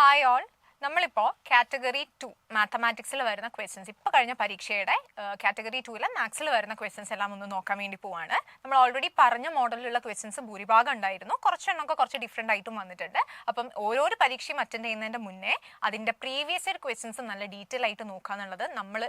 Hi all. നമ്മളിപ്പോൾ category 2 മാത്തമാറ്റിക്സിൽ വരുന്ന questions ഇപ്പോൾ കഴിഞ്ഞ പരീക്ഷയുടെ കാറ്റഗറി 2 മാത്സിൽ വരുന്ന ക്വസ്റ്റ്യൻസ് എല്ലാം ഒന്ന് നോക്കാൻ വേണ്ടി പോവാണ്. നമ്മൾ ഓൾറെഡി പറഞ്ഞ മോഡലിലുള്ള ക്വസ്റ്റ്യൻസ് ഭൂരിഭാഗം ഉണ്ടായിരുന്നു, കുറച്ചെണ്ണമൊക്കെ കുറച്ച് ഡിഫറെൻ്റ് ആയിട്ടും വന്നിട്ടുണ്ട്. അപ്പം ഓരോരോ പരീക്ഷയും അറ്റൻഡ് ചെയ്യുന്നതിൻ്റെ മുന്നേ അതിൻ്റെ പ്രീവിയസ് ഇയർ ക്വസ്റ്റ്യൻസ് നല്ല ഡീറ്റെയിൽ ആയിട്ട് നോക്കുക എന്നുള്ളത് നമ്മൾ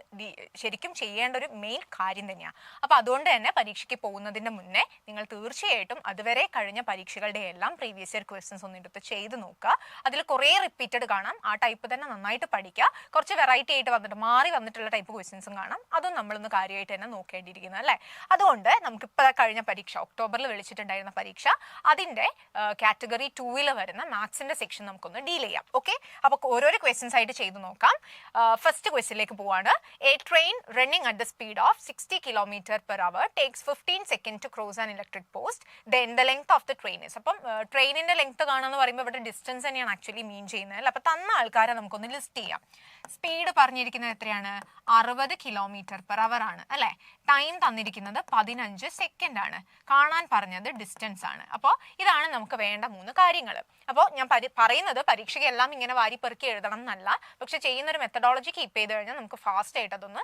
ശരിക്കും ചെയ്യേണ്ട ഒരു മെയിൻ കാര്യം തന്നെയാണ്. അപ്പോൾ അതുകൊണ്ട് തന്നെ പരീക്ഷയ്ക്ക് പോകുന്നതിൻ്റെ മുന്നേ നിങ്ങൾ തീർച്ചയായിട്ടും അതുവരെ കഴിഞ്ഞ പരീക്ഷകളുടെ എല്ലാം പ്രീവിയസ് ഇയർ ക്വസ്റ്റ്യൻസ് ഒന്ന് എടുത്ത് ചെയ്ത് നോക്കുക. അതിൽ കുറേ റിപ്പീറ്റഡ് കാണാം, ആ ടൈപ്പ് തന്നെ നന്നായിട്ട് പഠിക്കുക. കുറച്ച് വെറൈറ്റി ആയിട്ട് മാറി വന്നിട്ടുള്ള ടൈപ്പ് ക്വസ്റ്റ്യൻസും കാണാം, അതും നമ്മളൊന്ന് കാര്യമായിട്ട് തന്നെ നോക്കേണ്ടിയിരിക്കുന്നത് അല്ലേ. അതുകൊണ്ട് നമുക്കിപ്പോൾ കഴിഞ്ഞ പരീക്ഷ ഒക്ടോബറിൽ വിളിച്ചിട്ടുണ്ടായിരുന്ന പരീക്ഷ, അതിൻ്റെ കാറ്റഗറി 2 വരുന്ന മാത്സിന്റെ സെക്ഷൻ നമുക്കൊന്ന് ഡീൽ ചെയ്യാം. ഓക്കെ, അപ്പോൾ ഓരോരോ ക്വസ്റ്റ്യൻസ് ആയിട്ട് ചെയ്ത് നോക്കാം. ഫസ്റ്റ് ക്വസ്റ്റ്യനിലേക്ക് പോവാണ്. A train running at the speed of 60 km/h takes 15 seconds to cross an electric post. Then the length of the train is. അപ്പം ട്രെയിനിന്റെ ലെങ്ത് കാണാന്ന് പറയുമ്പോൾ ഇവിടെ ഡിസ്റ്റൻസ് തന്നെയാണ് ആക്ച്വലി മീൻ ചെയ്യുന്നത് അല്ലേ. അപ്പൊ തന്ന ആൾക്കാരെ നമുക്കൊന്ന് ലിസ്റ്റ് ചെയ്യാം. സ്പീഡ് പറഞ്ഞിരിക്കുന്നത് എത്രയാണ്? 60 km/h ആണ് അല്ലെ. ടൈം തന്നിരിക്കുന്നത് 15 സെക്കൻഡ് ആണ്. കാണാൻ പറഞ്ഞത് ഡിസ്റ്റൻസ് ആണ്. അപ്പോൾ ഇതാണ് നമുക്ക് വേണ്ട 3 കാര്യങ്ങൾ. അപ്പോൾ ഞാൻ പറയുന്നത് പരീക്ഷയ്ക്ക് എല്ലാം ഇങ്ങനെ വാരിപ്പെറുക്കി എഴുതണം എന്നല്ല, പക്ഷെ ചെയ്യുന്ന ഒരു മെത്തഡോളജി കീപ്പ് ചെയ്ത് കഴിഞ്ഞാൽ നമുക്ക് ഫാസ്റ്റ് ആയിട്ട് അതൊന്ന്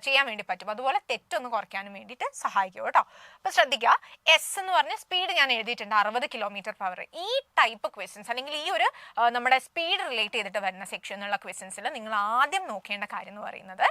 ചെയ്യാൻ വേണ്ടി പറ്റും. അതുപോലെ തെറ്റൊന്ന് കുറയ്ക്കാനും വേണ്ടിയിട്ട് സഹായിക്കും കേട്ടോ. അപ്പോൾ ശ്രദ്ധിക്കുക, എസ് എന്ന് പറഞ്ഞ സ്പീഡ് ഞാൻ എഴുതിയിട്ടുണ്ട് 60 km/h. ഈ ടൈപ്പ് ക്വസ്റ്റ്യൻസ് അല്ലെങ്കിൽ ഈ ഒരു നമ്മുടെ സ്പീഡ് റിലേറ്റ് ചെയ്തിട്ട് വരുന്ന സെക്ഷനുള്ള ക്വസ്റ്റ്യൻസിൽ നിങ്ങൾ ആദ്യം നോക്കേണ്ട കാര്യം എന്ന് പറയുന്നത്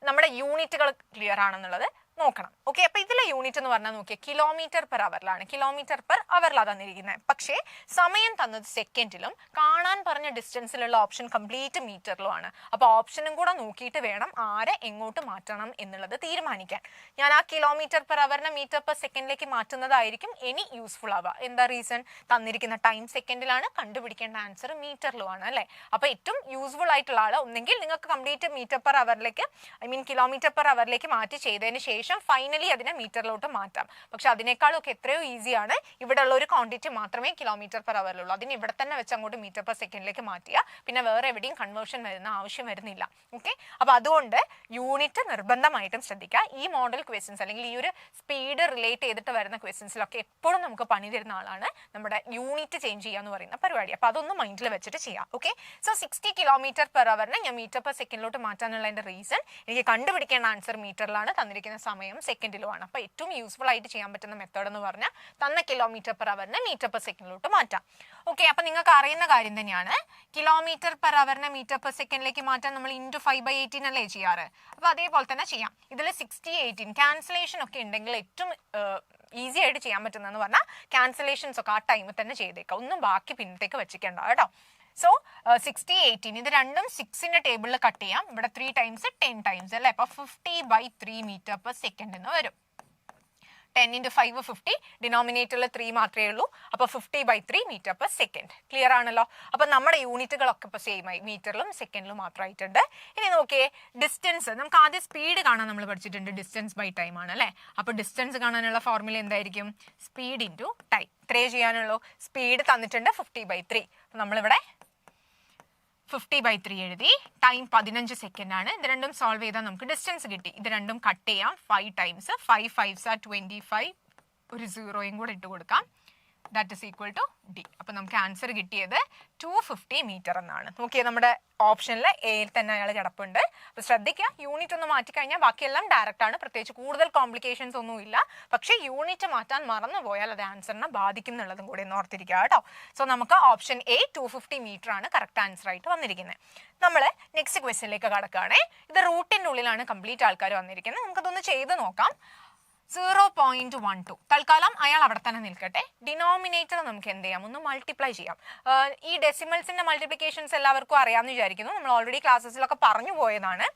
നമ്മുടെ യൂണിറ്റുകൾ ക്ലിയർ ആണെന്നുള്ളത് നോക്കണം. ഓക്കെ, അപ്പൊ ഇതിലെ യൂണിറ്റ് എന്ന് പറഞ്ഞാൽ നോക്കിയാൽ km/h km/h തന്നിരിക്കുന്നത്. പക്ഷേ സമയം തന്നത് സെക്കൻഡിലും കാണാൻ പറഞ്ഞ ഡിസ്റ്റൻസിലുള്ള ഓപ്ഷൻ കംപ്ലീറ്റ് മീറ്ററിലും ആണ്. അപ്പൊ ഓപ്ഷനും കൂടെ നോക്കിയിട്ട് വേണം ആരെ എങ്ങോട്ട് മാറ്റണം എന്നുള്ളത് തീരുമാനിക്കാൻ. ഞാൻ ആ km/h മീറ്റർ/സെക്കൻഡിലേക്ക് മാറ്റുന്നതായിരിക്കും ഇനി യൂസ്ഫുൾ ആവുക. എന്താ റീസൺ? തന്നിരിക്കുന്ന ടൈം സെക്കൻഡിലാണ്, കണ്ടുപിടിക്കേണ്ട ആൻസർ മീറ്ററിലുമാണ് അല്ലെ. അപ്പൊ ഏറ്റവും യൂസ്ഫുൾ ആയിട്ടുള്ള ആള് ഒന്നെങ്കിൽ നിങ്ങൾക്ക് കംപ്ലീറ്റ് മീറ്റർ/ഹവറിലേക്ക് km/h മാറ്റി ചെയ്തതിന് ശേഷം ഫൈനലി അതിനെ മീറ്ററിലോട്ട് മാറ്റാം. പക്ഷെ അതിനേക്കാളൊക്കെ എത്രയോ ഈസിയാണ് ഇവിടെ ഉള്ള ഒരു ക്വാണ്ടിറ്റി മാത്രമേ km/h ഉള്ളൂ. അതിന് ഇവിടെ തന്നെ വെച്ച് അങ്ങോട്ട് മീറ്റർ/സെക്കൻഡിലേക്ക് മാറ്റിയാൽ പിന്നെ വേറെ എവിടെയും കൺവേർഷൻ വരുന്ന ആവശ്യം വരുന്നില്ല. ഓക്കെ, അപ്പൊ അതുകൊണ്ട് യൂണിറ്റ് നിർബന്ധമായിട്ടും ശ്രദ്ധിക്കുക. ഈ മോഡൽ ക്വസ്റ്റ്യൻസ് അല്ലെങ്കിൽ ഈ ഒരു സ്പീഡ് റിലേറ്റ് ചെയ്തിട്ട് വരുന്ന ക്വസ്റ്റ്യൻസിലൊക്കെ എപ്പോഴും നമുക്ക് പണി തരുന്ന ആളാണ് നമ്മുടെ യൂണിറ്റ് ചേഞ്ച് ചെയ്യുക എന്ന് പറയുന്ന പരിപാടി. അപ്പൊ അതൊന്ന് മൈൻഡിൽ വെച്ചിട്ട് ചെയ്യാം. ഓക്കെ, സോ 60 km/h ഞാൻ മീറ്റർ/സെക്കൻഡിലോട്ട് മാറ്റാനുള്ളതിന്റെ റീസൺ എനിക്ക് കണ്ടുപിടിക്കേണ്ട ആൻസർ മീറ്ററിലാണ്, തന്നിരിക്കുന്ന സമയം സെക്കൻഡിലുമാണ്. അപ്പൊ ഏറ്റവും യൂസ്ഫുൾ ആയിട്ട് ചെയ്യാൻ പറ്റുന്ന മെത്തേഡ് എന്ന് പറഞ്ഞാൽ തന്ന km/h മീറ്റർ/സെക്കൻഡിലോട്ട് മാറ്റാം. ഓക്കെ, അപ്പൊ നിങ്ങൾക്ക് അറിയുന്ന കാര്യം തന്നെയാണ്. km/h മീറ്റർ/സെക്കൻഡിലേക്ക് മാറ്റാൻ നമ്മൾ *5/18 അല്ലേ ചെയ്യാറ്. അപ്പൊ അതേപോലെ തന്നെ ചെയ്യാം. ഇതിൽ 60/18 ക്യാൻസലേഷൻ ഒക്കെ ഉണ്ടെങ്കിൽ ഏറ്റവും ഈസി ആയിട്ട് ചെയ്യാൻ പറ്റുന്നതെന്ന് പറഞ്ഞാൽ ക്യാൻസലേഷൻസ് ഒക്കെ ആ ടൈമിൽ തന്നെ ചെയ്തേക്കാം. ഒന്നും ബാക്കി പിന്നത്തേക്ക് വെച്ചിട്ടുണ്ട കേട്ടോ. സോ 60/18 ഇത് രണ്ടും 6ന്റെ ടേബിളിൽ കട്ട് ചെയ്യാം. ഇവിടെ 3 times 10 times അല്ലെ. അപ്പൊ 50/3 മീറ്റർ/സെക്കൻഡ് എന്ന് വരും. 10 × 5 50, ഡിനോമിനേറ്ററിൽ 3 മാത്രമേ ഉള്ളൂ. അപ്പൊ 50/3 മീറ്റർ/സെക്കൻഡ്. ക്ലിയർ ആണല്ലോ. അപ്പൊ നമ്മുടെ യൂണിറ്റുകളൊക്കെ ഇപ്പൊ സെയിം ആയി, മീറ്ററിലും സെക്കൻഡിലും മാത്രമായിട്ടുണ്ട്. ഇനി നോക്കിയേ ഡിസ്റ്റൻസ്. നമുക്ക് ആദ്യം സ്പീഡ് കാണാൻ നമ്മൾ പഠിച്ചിട്ടുണ്ട്, ഡിസ്റ്റൻസ് ബൈ ടൈം ആണ് അല്ലെ. അപ്പൊ ഡിസ്റ്റൻസ് കാണാനുള്ള ഫോർമുല എന്തായിരിക്കും? Speed into time. ഇത്രയേ ചെയ്യാനുള്ളൂ. സ്പീഡ് തന്നിട്ടുണ്ട് 50/3. നമ്മളിവിടെ 50/3 എഴുതി. ടൈം 15 സെക്കൻഡ് ആണ്. ഇത് രണ്ടും സോൾവ് ചെയ്താൽ നമുക്ക് ഡിസ്റ്റൻസ് കിട്ടി. ഇത് രണ്ടും കട്ട് ചെയ്യാം. 5 times 5 5s are 25. ഒരു 0 കൂടെ ഇട്ട് കൊടുക്കാം. That is equal to D. അപ്പൊ നമുക്ക് ആൻസർ കിട്ടിയത് 250 മീറ്റർ എന്നാണ്. നോക്കിയേ, നമ്മുടെ ഓപ്ഷനിൽ എയിൽ തന്നെ അയാൾ കിടപ്പുണ്ട്. അപ്പൊ ശ്രദ്ധിക്കുക, യൂണിറ്റ് ഒന്ന് മാറ്റിക്കഴിഞ്ഞാൽ ബാക്കിയെല്ലാം ഡയറക്റ്റ് ആണ്, പ്രത്യേകിച്ച് കൂടുതൽ കോംപ്ലിക്കേഷൻസ് ഒന്നും ഇല്ല. പക്ഷേ യൂണിറ്റ് മാറ്റാൻ മറന്നു പോയാൽ അത് ആൻസറിനെ ബാധിക്കും എന്നുള്ളതും കൂടി ഒന്ന് ഓർത്തിരിക്കുക കേട്ടോ. സോ നമുക്ക് ഓപ്ഷൻ എ 250 മീറ്റർ ആണ് കറക്റ്റ് ആൻസർ ആയിട്ട് വന്നിരിക്കുന്നത്. നമ്മൾ നെക്സ്റ്റ് ക്വസ്റ്റ്യനിലേക്ക് കടക്കുകയാണെ. ഇത് റൂട്ടിന്റെ ഉള്ളിലാണ് കംപ്ലീറ്റ് ആൾക്കാർ വന്നിരിക്കുന്നത്. നമുക്കതൊന്ന് ചെയ്ത് നോക്കാം. 0.12. തൽക്കാലം അയാൾ അവിടെ തന്നെ നിൽക്കട്ടെ. ഡിനോമിനേറ്റർ നമുക്ക് എന്ത് ചെയ്യാം? ഒന്ന് മൾട്ടിപ്ലൈ ചെയ്യാം. ഈ ഡെസിമൽസിന്റെ മൾട്ടിപ്ലിക്കേഷൻസ് എല്ലാവർക്കും അറിയാമെന്ന് വിചാരിക്കുന്നു. നമ്മൾ ഓൾറെഡി ക്ലാസ്സസിലൊക്കെ പറഞ്ഞു പോയതാണ്.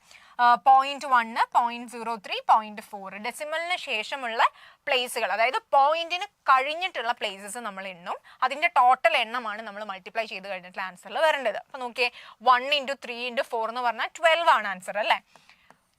0.1, 0.03, 0.4 ഡെസിമലിന് ശേഷമുള്ള പ്ലേസുകൾ, അതായത് പോയിന്റിന് കഴിഞ്ഞിട്ടുള്ള പ്ലേസസ് നമ്മൾ എണ്ണും. അതിന്റെ ടോട്ടൽ എണ്ണമാണ് നമ്മൾ മൾട്ടിപ്ലൈ ചെയ്ത് കഴിഞ്ഞിട്ടുള്ള ആൻസറിൽ വരേണ്ടത്. അപ്പൊ നോക്കിയേ, 1 × 3 × 4 എന്ന് പറഞ്ഞാൽ 12 ആണ് ആൻസർ അല്ലേ.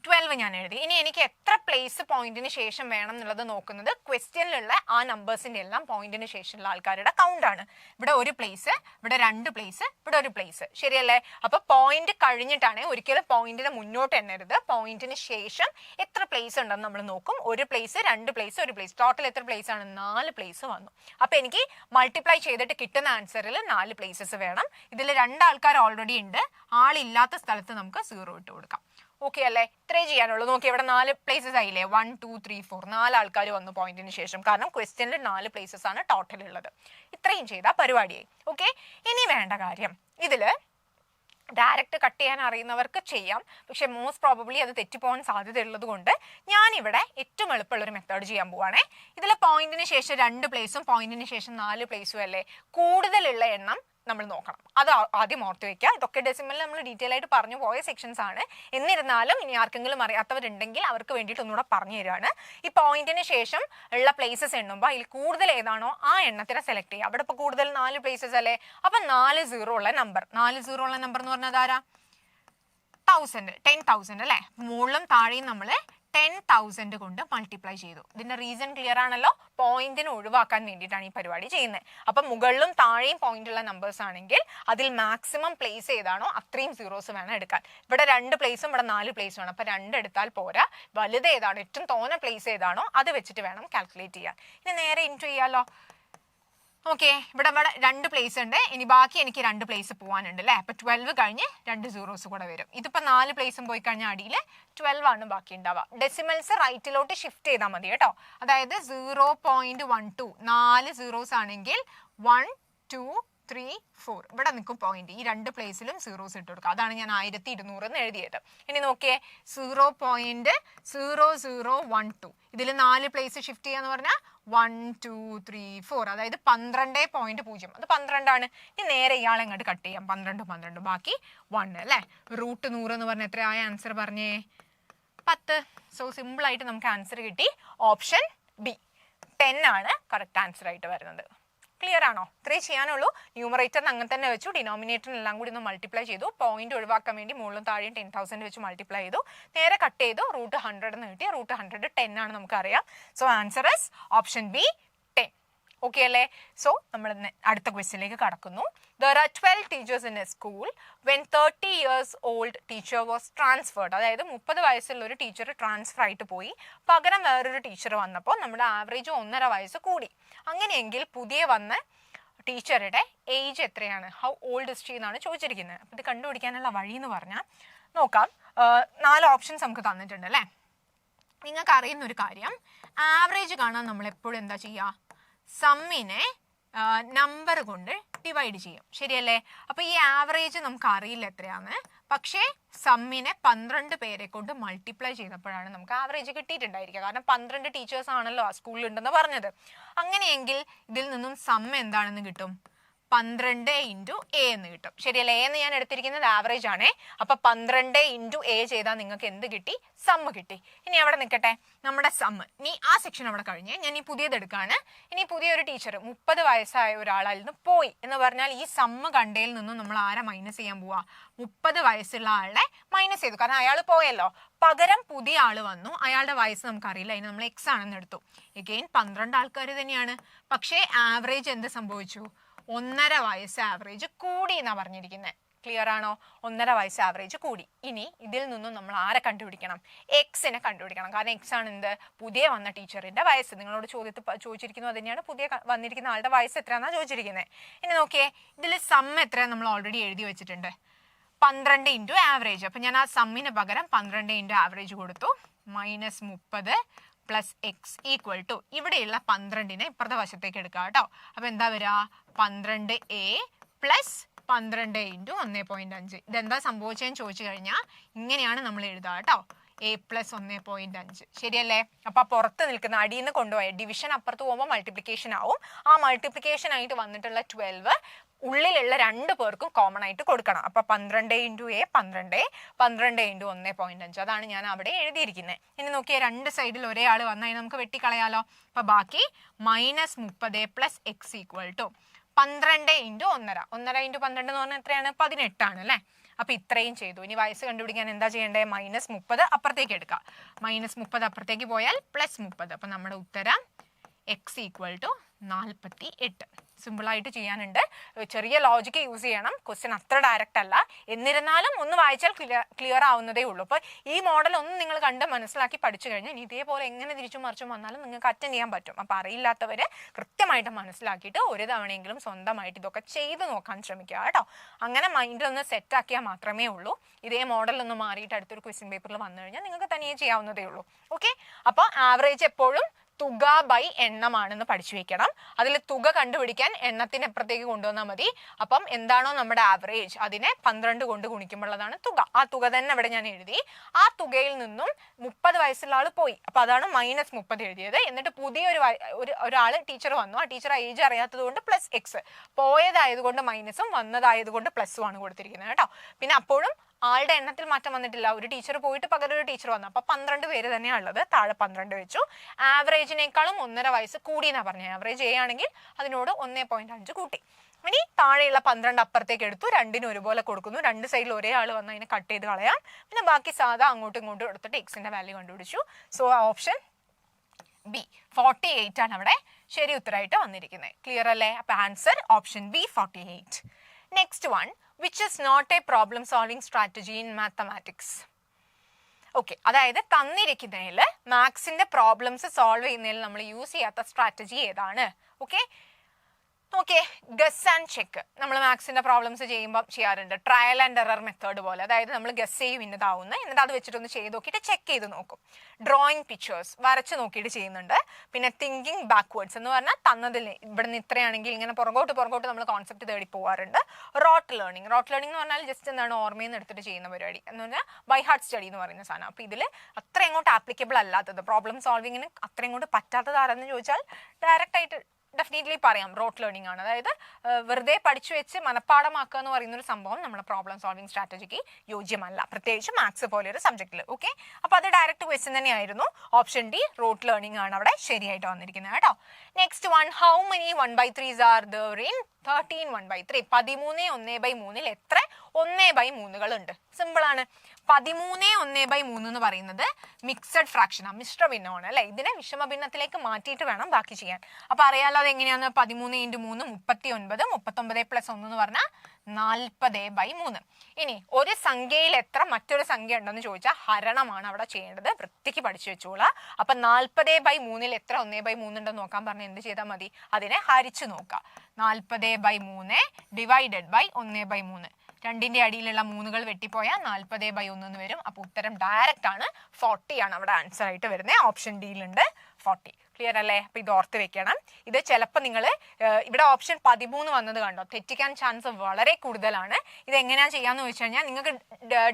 12 ഞാൻ എഴുതി. ഇനി എനിക്ക് എത്ര പ്ലേസ് പോയിന്റിന് ശേഷം വേണം എന്നുള്ളത് നോക്കുന്നത് ക്വസ്റ്റ്യനിലുള്ള ആ നമ്പേഴ്സിന്റെ എല്ലാം പോയിന്റിന് ശേഷമുള്ള ആൾക്കാരുടെ കൗണ്ട് ആണ്. ഇവിടെ ഒരു പ്ലേസ്, ഇവിടെ 2 പ്ലേസ്, ഇവിടെ ഒരു പ്ലേസ്, ശരിയല്ലേ? അപ്പൊ പോയിന്റ് കഴിഞ്ഞിട്ടാണ്, ഒരിക്കലും പോയിന്റിന് മുന്നോട്ട് എണ്ണരുത്. പോയിന്റിന് ശേഷം എത്ര പ്ലേസ് ഉണ്ടെന്ന് നമ്മൾ നോക്കും. ഒരു പ്ലേസ്, 2 പ്ലേസ്, ഒരു പ്ലേസ്, ടോട്ടൽ എത്ര പ്ലേസ് ആണ്? 4 പ്ലേസ് വന്നു. അപ്പൊ എനിക്ക് മൾട്ടിപ്ലൈ ചെയ്തിട്ട് കിട്ടുന്ന ആൻസറിൽ 4 പ്ലേസസ് വേണം. ഇതിൽ 2 ആൾക്കാർ ഓൾറെഡി ഉണ്ട്. ആളില്ലാത്ത സ്ഥലത്ത് നമുക്ക് 0 ഇട്ട് കൊടുക്കാം. ഓക്കെ അല്ലേ? ഇത്രേ ചെയ്യാനുള്ളൂ. നോക്കി, ഇവിടെ 4 പ്ലേസസ് ആയില്ലേ? 1 2 3 4 4 ആൾക്കാർ വന്നു പോയിന്റിന് ശേഷം. കാരണം ക്വസ്റ്റ്യനിൽ 4 പ്ലേസസ് ആണ് ടോട്ടൽ ഉള്ളത്. ഇത്രയും ചെയ്താൽ പരിപാടിയായി. ഓക്കെ, ഇനി വേണ്ട കാര്യം, ഇതില് ഡയറക്റ്റ് കട്ട് ചെയ്യാൻ അറിയുന്നവർക്ക് ചെയ്യാം. പക്ഷെ മോസ്റ്റ് പ്രോബബ്ലി അത് തെറ്റിപ്പോകാൻ സാധ്യത ഉള്ളത് കൊണ്ട് ഞാനിവിടെ ഏറ്റവും എളുപ്പമുള്ളൊരു മെത്തേഡ് ചെയ്യാൻ പോവാണേ. ഇതിൽ പോയിന്റിന് ശേഷം 2 പ്ലേസും പോയിന്റിന് ശേഷം 4 പ്ലേസും അല്ലേ, കൂടുതലുള്ള എണ്ണം നമ്മൾ നോക്കണം. അത് ആദ്യം ഓർത്ത് വെക്കുക. ഇതൊക്കെ ഡെസിമലിൽ നമ്മൾ ഡീറ്റെയിൽ ആയിട്ട് പറഞ്ഞു പോയ സെക്ഷൻസ് ആണ്. എന്നിരുന്നാലും ഇനി ആർക്കെങ്കിലും അറിയാത്തവരുണ്ടെങ്കിൽ അവർക്ക് വേണ്ടിയിട്ട് ഒന്നുകൂടെ പറഞ്ഞു തരികയാണ്. ഈ പോയിന്റിന് ശേഷം ഉള്ള പ്ലേസസ് എണ്ണുമ്പോൾ അതിൽ കൂടുതൽ ഏതാണോ ആ എണ്ണത്തിനെ സെലക്ട് ചെയ്യുക. അവിടെ ഇപ്പോൾ കൂടുതൽ 4 പ്ലേസസ് അല്ലേ, അപ്പം 4 0 ഉള്ള നമ്പർ. 4 0 ഉള്ള നമ്പർ എന്ന് പറഞ്ഞാൽ ആരാ? 10,000 അല്ലേ? മുകളിലും താഴെയും നമ്മൾ 10,000 കൊണ്ട് മൾട്ടിപ്ലൈ ചെയ്തു. ഇതിന്റെ റീസൺ ക്ലിയർ ആണല്ലോ. പോയിന്റിന് ഒഴിവാക്കാൻ വേണ്ടിയിട്ടാണ് ഈ പരിപാടി ചെയ്യുന്നത്. അപ്പം മുകളിലും താഴെയും പോയിന്റ് ഉള്ള നമ്പേഴ്സ് ആണെങ്കിൽ അതിൽ മാക്സിമം പ്ലേസ് ഏതാണോ അത്രയും സീറോസ് വേണം എടുക്കാൻ. ഇവിടെ 2 പ്ലേസും ഇവിടെ 4 പ്ലേസും ആണ്. അപ്പൊ 2 എടുത്താൽ പോരാ. വലുത് ഏതാണോ, ഏറ്റവും തോന്നെ പ്ലേസ് ഏതാണോ അത് വെച്ചിട്ട് വേണം കാൽക്കുലേറ്റ് ചെയ്യാൻ. ഇനി നേരെ ഇൻറ്റു ചെയ്യാലോ. ഓക്കെ, ഇവിടെ 2 പ്ലേസ് ഉണ്ട്. ഇനി ബാക്കി എനിക്ക് 2 പ്ലേസ് പോകാനുണ്ട് അല്ലേ? അപ്പൊ 12 കഴിഞ്ഞ് 2 സീറോസ് കൂടെ വരും. ഇതിപ്പോ 4 പ്ലേസും പോയി കഴിഞ്ഞാൽ അടിയിൽ 12 ആണ് ബാക്കി ഉണ്ടാവുക. ഡെസിമൽസ് റൈറ്റിലോട്ട് ഷിഫ്റ്റ് ചെയ്താൽ മതി കേട്ടോ. അതായത് 0.12 4 സീറോസ് ആണെങ്കിൽ 1 2 3 4 ഇവിടെ നിൽക്കും പോയിന്റ്. ഈ 2 പ്ലേസിലും സീറോസ് ഇട്ട് കൊടുക്കുക. അതാണ് ഞാൻ 1200 എന്ന് എഴുതിയത്. ഇനി നോക്കിയേ, 0.0012 ഇതിൽ 4 പ്ലേസ് ഷിഫ്റ്റ് ചെയ്യാന്ന് പറഞ്ഞാൽ 1 2 3 4 അതായത് 12.0. അത് 12 ആണ്. ഇനി നേരെ ഇയാളെ അങ്ങോട്ട് കട്ട് ചെയ്യാം. 12 ബാക്കി 1 അല്ലേ? √100 എന്ന് പറഞ്ഞ എത്രയായ ആൻസർ പറഞ്ഞേ? 10. സോ സിമ്പിൾ ആയിട്ട് നമുക്ക് ആൻസർ കിട്ടി. ഓപ്ഷൻ ബി 10 ആണ് കറക്റ്റ് ആൻസർ ആയിട്ട് വരുന്നത്. ക്ലിയർ ആണോ? ഇത്രേ ചെയ്യാനുള്ളൂ. ന്യൂമറേറ്ററിന് അങ്ങനെ തന്നെ വെച്ചു, ഡിനോമിനേറ്ററിനെല്ലാം കൂടി ഒന്ന് മൾട്ടിപ്ലൈ ചെയ്തു. പോയിന്റ് ഒഴിവാക്കാൻ വേണ്ടി മുകളിലും താഴെയും 10,000 വെച്ച് മൾട്ടിപ്ലൈ ചെയ്തു. നേരെ കട്ട് ചെയ്തു. √100 എന്ന് കിട്ടി. √100 10 ആണ് നമുക്കറിയാം. So answer is option B 10. Okay അല്ലേ? സോ നമ്മൾ അടുത്ത ക്വസ്റ്റ്യനിലേക്ക് കടക്കുന്നു. There are 12 teachers in a school. When 30 years old teacher was transferred, അതായത് 30 വയസ്സുള്ള ഒരു ടീച്ചർ ട്രാൻസ്ഫർ ആയിട്ട് പോയി, പകരം വേറൊരു ടീച്ചർ വന്നപ്പോൾ നമ്മുടെ ആവറേജ് 1.5 വയസ്സ് കൂടി. അങ്ങനെയെങ്കിൽ പുതിയ വന്ന ടീച്ചറുടെ ഏജ് എത്രയാണ്? ഹൗ ഓൾഡ് ഇസ് ഷീ എന്നാണ് ചോദിച്ചിരിക്കുന്നത്. അപ്പം ഇത് കണ്ടുപിടിക്കാനുള്ള വഴി എന്ന് പറഞ്ഞാൽ നോക്കാം. 4 ഓപ്ഷൻസ് നമുക്ക് തന്നിട്ടുണ്ട് അല്ലേ? നിങ്ങൾക്ക് അറിയുന്ന ഒരു കാര്യം, ആവറേജ് കാണാൻ നമ്മൾ എപ്പോഴും എന്താ ചെയ്യുക? സമ്മിനെ നമ്പർ കൊണ്ട് ഡിവൈഡ് ചെയ്യും, ശരിയല്ലേ? അപ്പൊ ഈ ആവറേജ് നമുക്ക് അറിയില്ല എത്രയാണ്, പക്ഷേ സമ്മിനെ 12 പേരെ കൊണ്ട് മൾട്ടിപ്ലൈ ചെയ്തപ്പോഴാണ് നമുക്ക് ആവറേജ് കിട്ടിയിട്ടുണ്ടായിരിക്കുക. കാരണം 12 ടീച്ചേഴ്സ് ആണല്ലോ ആ സ്കൂളിൽ ഉണ്ടെന്ന് പറഞ്ഞത്. അങ്ങനെയെങ്കിൽ ഇതിൽ നിന്നും സം എന്താണെന്ന് കിട്ടും? 12 × A എന്ന് കിട്ടും, ശരിയല്ലേ? A എന്ന് ഞാൻ എടുത്തിരിക്കുന്നത് ആവറേജ് ആണേ. അപ്പൊ 12 × A ചെയ്താൽ നിങ്ങൾക്ക് എന്ത് കിട്ടി? സമ്മ് കിട്ടി. ഇനി അവിടെ നിൽക്കട്ടെ നമ്മുടെ സമ്മ്. ഇനി ആ സെക്ഷൻ അവിടെ കഴിഞ്ഞ് ഞാൻ ഈ പുതിയത് എടുക്കാണ്. ഇനി പുതിയൊരു ടീച്ചർ 30 വയസ്സായ ഒരാളിൽ നിന്ന് പോയി എന്ന് പറഞ്ഞാൽ ഈ സമ്മ് കണ്ടയിൽ നിന്നും നമ്മൾ ആരെ മൈനസ് ചെയ്യാൻ പോവാ? 30 വയസ്സുള്ള ആളെ മൈനസ് ചെയ്തു. കാരണം അയാൾ പോയല്ലോ. പകരം പുതിയ ആള് വന്നു. അയാളുടെ വയസ്സ് നമുക്കറിയില്ല, അതിന് നമ്മൾ X ആണെന്ന് എടുത്തു. എഗെയിൻ 12 ആൾക്കാർ തന്നെയാണ്. പക്ഷേ ആവറേജ് എന്ത് സംഭവിച്ചു? 1.5 വയസ്സ് ആവറേജ് കൂടി എന്നാ പറഞ്ഞിരിക്കുന്നത്. ക്ലിയർ ആണോ? 1.5 വയസ്സ് ആവറേജ് കൂടി. ഇനി ഇതിൽ നിന്നും നമ്മൾ ആരെ കണ്ടുപിടിക്കണം? എക്സിനെ കണ്ടുപിടിക്കണം. കാരണം X ആണ് എന്ത്? പുതിയ വന്ന ടീച്ചറിന്റെ വയസ്സ്. നിങ്ങളോട് ചോദിച്ചിരിക്കുന്നത് തന്നെയാണ്, പുതിയ വന്നിരിക്കുന്ന ആളുടെ വയസ്സ് എത്രയാണെന്നാണ് ചോദിച്ചിരിക്കുന്നത്. ഇനി നോക്കിയേ, ഇതിൽ സം എത്രയാണ് നമ്മൾ ഓൾറെഡി എഴുതി വെച്ചിട്ടുണ്ട്? 12 × ആവറേജ്. അപ്പൊ ഞാൻ ആ സമ്മിന് പകരം 12 × ആവറേജ് കൊടുത്തു. -30 + X = ഇവിടെയുള്ള 12നെ ഇപ്പുറത്തെ വശത്തേക്ക് എടുക്കുക കേട്ടോ. അപ്പൊ എന്താ വരിക? 12A + 12 × 1.5. ഇതെന്താ സംഭവിച്ചതെന്ന് ചോദിച്ചു കഴിഞ്ഞാൽ ഇങ്ങനെയാണ് നമ്മൾ എഴുതുക കേട്ടോ. A + 1.5, ശരിയല്ലേ? അപ്പൊ പുറത്ത് നിൽക്കുന്ന അടിയിൽ നിന്ന് കൊണ്ടുപോയ ഡിവിഷൻ അപ്പുറത്ത് പോകുമ്പോൾ മൾട്ടിപ്ലിക്കേഷൻ ആവും. ആ മൾട്ടിപ്ലിക്കേഷൻ ആയിട്ട് വന്നിട്ടുള്ള 12 ഉള്ളിലുള്ള 2 പേർക്കും കോമൺ ആയിട്ട് കൊടുക്കണം. അപ്പൊ 12 × A 12, 12 × 1.5. അതാണ് ഞാൻ അവിടെ എഴുതിയിരിക്കുന്നത്. ഇനി നോക്കിയാൽ 2 സൈഡിൽ ഒരേ ആൾ വന്നാൽ നമുക്ക് വെട്ടിക്കളയാലോ. അപ്പൊ ബാക്കി -30 + X = 12 × 1.5. 1.5 × 12 എന്ന് പറഞ്ഞാൽ എത്രയാണ്? 18 അല്ലേ? അപ്പൊ ഇത്രയും ചെയ്തു. ഇനി വയസ്സ് കണ്ടുപിടിക്കാൻ എന്താ ചെയ്യേണ്ടത്? -30 അപ്പുറത്തേക്ക് എടുക്കുക. -30 അപ്പുറത്തേക്ക് പോയാൽ +30. അപ്പൊ നമ്മുടെ ഉത്തരം x = 48. സിമ്പിളായിട്ട് ചെയ്യാനുണ്ട്. ചെറിയ ലോജിക്ക് യൂസ് ചെയ്യണം. ക്വസ്റ്റ്യൻ അത്ര ഡയറക്റ്റ് അല്ല. എന്നിരുന്നാലും ഒന്ന് വായിച്ചാൽ ക്ലിയർ ആവുന്നതേ ഉള്ളൂ. അപ്പോൾ ഈ മോഡൽ ഒന്ന് നിങ്ങൾ കണ്ട് മനസ്സിലാക്കി പഠിച്ചു കഴിഞ്ഞാൽ ഇനി ഇതേപോലെ എങ്ങനെ തിരിച്ചും മറിച്ചും വന്നാലും നിങ്ങൾക്ക് അറ്റൻഡ് ചെയ്യാൻ പറ്റും. അപ്പോൾ അറിയില്ലാത്തവർ കൃത്യമായിട്ട് മനസ്സിലാക്കിയിട്ട് ഒരു തവണയെങ്കിലും സ്വന്തമായിട്ട് ഇതൊക്കെ ചെയ്ത് നോക്കാൻ ശ്രമിക്കുക കേട്ടോ. അങ്ങനെ മൈൻഡിലൊന്ന് സെറ്റാക്കിയാൽ മാത്രമേ ഉള്ളൂ. ഇതേ മോഡലൊന്ന് മാറിയിട്ട് അടുത്തൊരു ക്വസ്റ്റ്യൻ പേപ്പറിൽ വന്നു കഴിഞ്ഞാൽ നിങ്ങൾക്ക് തനിയെ ചെയ്യാവുന്നതേ ഉള്ളൂ. ഓക്കെ. അപ്പോൾ ആവറേജ് എപ്പോഴും തുക ബൈ എണ്ണമാണെന്ന് പഠിച്ചു വെക്കണം. അതിൽ തുക കണ്ടുപിടിക്കാൻ എണ്ണത്തിന് എപ്പുറത്തേക്ക് കൊണ്ടുവന്നാൽ മതി. അപ്പം എന്താണോ നമ്മുടെ ആവറേജ് അതിനെ 12 കൊണ്ട് ഗുണിക്കുമ്പോഴതാണ് തുക. ആ തുക തന്നെ ഇവിടെ ഞാൻ എഴുതി. ആ തുകയിൽ നിന്നും 30 വയസ്സുള്ള ആൾ പോയി. അപ്പൊ അതാണ് -30 എഴുതിയത്. എന്നിട്ട് പുതിയൊരു ഒരാൾ ടീച്ചർ വന്നു. ആ ടീച്ചർ ഏജ് അറിയാത്തത് കൊണ്ട് +x, പോയതായതുകൊണ്ട് മൈനസും വന്നതായതുകൊണ്ട് +ഉം ആണ് കൊടുത്തിരിക്കുന്നത് കേട്ടോ. പിന്നെ അപ്പോഴും ആളുടെ എണ്ണത്തിൽ മാറ്റം വന്നിട്ടില്ല. ഒരു ടീച്ചർ പോയിട്ട് പകരം ഒരു ടീച്ചർ വന്നു. അപ്പൊ 12 പേര് തന്നെയാണ് ഉള്ളത്. താഴെ 12 വെച്ചു. ആവറേജിനേക്കാളും 1.5 വയസ്സ് കൂടി എന്നാ പറഞ്ഞത്. ആവറേജ് ആണെങ്കിൽ അതിനോട് 1.5 കൂട്ടി. ഇനി താഴെയുള്ള 12 അപ്പുറത്തേക്ക് എടുത്തു. രണ്ടിനും ഒരുപോലെ കൊടുക്കുന്നു. രണ്ട് സൈഡിൽ ഒരേ ആൾ വന്ന് അതിനെ കട്ട് ചെയ്ത് കളയാം. പിന്നെ ബാക്കി സാധാ അങ്ങോട്ടും ഇങ്ങോട്ടും എടുത്തിട്ട് എക്സിന്റെ വാല്യൂ കണ്ടുപിടിച്ചു. സോ ഓപ്ഷൻ ബി 48 ആണ് അവിടെ ശരി ഉത്തരമായിട്ട് വന്നിരിക്കുന്നത്. ക്ലിയർ അല്ലേ? അപ്പൊ answer option B 48. Next one, which is not a problem solving strategy in mathematics. Okay, അതായത് തന്നിരിക്കുന്നതിൽ മാത്സിന്റെ പ്രോബ്ലംസ് സോൾവ് ചെയ്യുന്നതിൽ നമ്മൾ യൂസ് ചെയ്യാത്ത സ്ട്രാറ്റജി ഏതാണ്? Okay, okay, guess and check നമ്മൾ മാത്സിന്റെ പ്രോബ്ലംസ് ചെയ്യുമ്പോൾ ചെയ്യാറുണ്ട്. ട്രയൽ ആൻഡ് എറർ മെത്തേഡ് പോലെ. അതായത് നമ്മൾ ഗസ് ചെയ്യും ഇന്നതാവുന്ന, എന്നിട്ട് അത് വെച്ചിട്ടൊന്ന് ചെയ്ത് നോക്കിയിട്ട് ചെക്ക് ചെയ്ത് നോക്കും. ഡ്രോയിങ് പിക്ചേഴ്സ് വരച്ച് നോക്കിയിട്ട് ചെയ്യുന്നുണ്ട്. പിന്നെ തിങ്കിങ് ബാക്ക്വേർഡ്സ് എന്ന് പറഞ്ഞാൽ തന്നതിൽ ഇവിടെ നിന്ന് ഇത്രയാണെങ്കിൽ ഇങ്ങനെ പുറകോട്ട് നമ്മൾ കോൺസെപ്റ്റ് തേടി പോകാറുണ്ട്. റോട്ട് ലേണിംഗ് എന്ന് പറഞ്ഞാൽ ജസ്റ്റ് എന്താണ് ഓർമ്മയിൽ നിന്ന് എടുത്തിട്ട് ചെയ്യുന്ന പരിപാടി എന്ന് പറഞ്ഞാൽ ബൈ ഹാർട്ട് സ്റ്റഡി എന്ന് പറയുന്ന സാധനം. അപ്പോൾ ഇതിൽ അത്ര അങ്ങോട്ട് ആപ്ലിക്കബിൾ അല്ലാത്തത്, പ്രോബ്ലം സോൾവിങ്ങിന് അത്ര അങ്ങോട്ട് പറ്റാത്തത് ആരെന്ന് ചോദിച്ചാൽ ഡയറക്റ്റ് ആയിട്ട് ഡെഫിനറ്റ്ലി പറയാം റോട്ട് ലേണിംഗ് ആണ്. അതായത് വെറുതെ പഠിച്ചു വെച്ച് മനഃപ്പാടമാക്കുക എന്ന് പറയുന്ന ഒരു സംഭവം നമ്മുടെ പ്രോബ്ലം സോൾവിംഗ് സ്ട്രാറ്റജിക്ക് യോജ്യമല്ല, പ്രത്യേകിച്ച് മാത്സ് പോലെ ഒരു സബ്ജക്റ്റിൽ. ഓക്കെ, അപ്പൊ അത് ഡയറക്റ്റ് ക്വസ്റ്റ്യൻ തന്നെയായിരുന്നു. ഓപ്ഷൻ ഡി റോട്ട് ലേണിംഗ് ആണ് അവിടെ ശരിയായിട്ട് വന്നിരിക്കുന്നത് കേട്ടോ. Next one, how many 1/3s are there in 13 1/3? 13 1/3 എത്ര 1/3 ഉണ്ട്? സിമ്പിൾ ആണ്. 13 1/3 എന്ന് പറയുന്നത് മിക്സഡ് ഫ്രാക്ഷൻ ആണ്, മിശ്ര ഭിന്നമാണ് അല്ലെ. ഇതിനെ വിഷമ ഭിന്നത്തിലേക്ക് മാറ്റിയിട്ട് വേണം ബാക്കി ചെയ്യാൻ. അപ്പൊ അറിയാലോ അത് എങ്ങനെയാന്ന്. 13 × 3 39, 39 + 1 എന്ന് പറഞ്ഞാൽ 40/3. ഇനി ഒരു സംഖ്യയിൽ എത്ര മറ്റൊരു സംഖ്യ ഉണ്ടെന്ന് ചോദിച്ചാൽ ഹരണമാണ് അവിടെ ചെയ്യേണ്ടത്. വൃത്തിക്ക് പഠിച്ചു വെച്ചോളാം. അപ്പൊ 40/3 എത്ര 1/3 ഉണ്ടെന്ന് നോക്കാൻ പറഞ്ഞാൽ എന്ത് ചെയ്താൽ മതി? അതിനെ ഹരിച്ചു നോക്കുക. 40/3 ഡിവൈഡഡ് ബൈ 1/3. രണ്ടിന്റെ അടിയിലുള്ള 3കൾ വെട്ടിപ്പോയാൽ 40/1 എന്ന് വരും. അപ്പൊ ഉത്തരം ഡയറക്റ്റ് ആണ്, 40 ആണ് അവിടെ ആൻസർ ആയിട്ട് വരുന്നത്. ഓപ്ഷൻ ഡിയിലുണ്ട് 40. ക്ലിയർ അല്ലേ? അപ്പൊ ഇത് ഓർത്ത് വെക്കണം. ഇത് ചിലപ്പോൾ നിങ്ങൾ ഇവിടെ ഓപ്ഷൻ 13 വന്നത് കണ്ടോ, തെറ്റിക്കാൻ ചാൻസ് വളരെ കൂടുതലാണ്. ഇത് എങ്ങനെയാ ചെയ്യാന്ന് ചോദിച്ചു കഴിഞ്ഞാൽ നിങ്ങൾക്ക്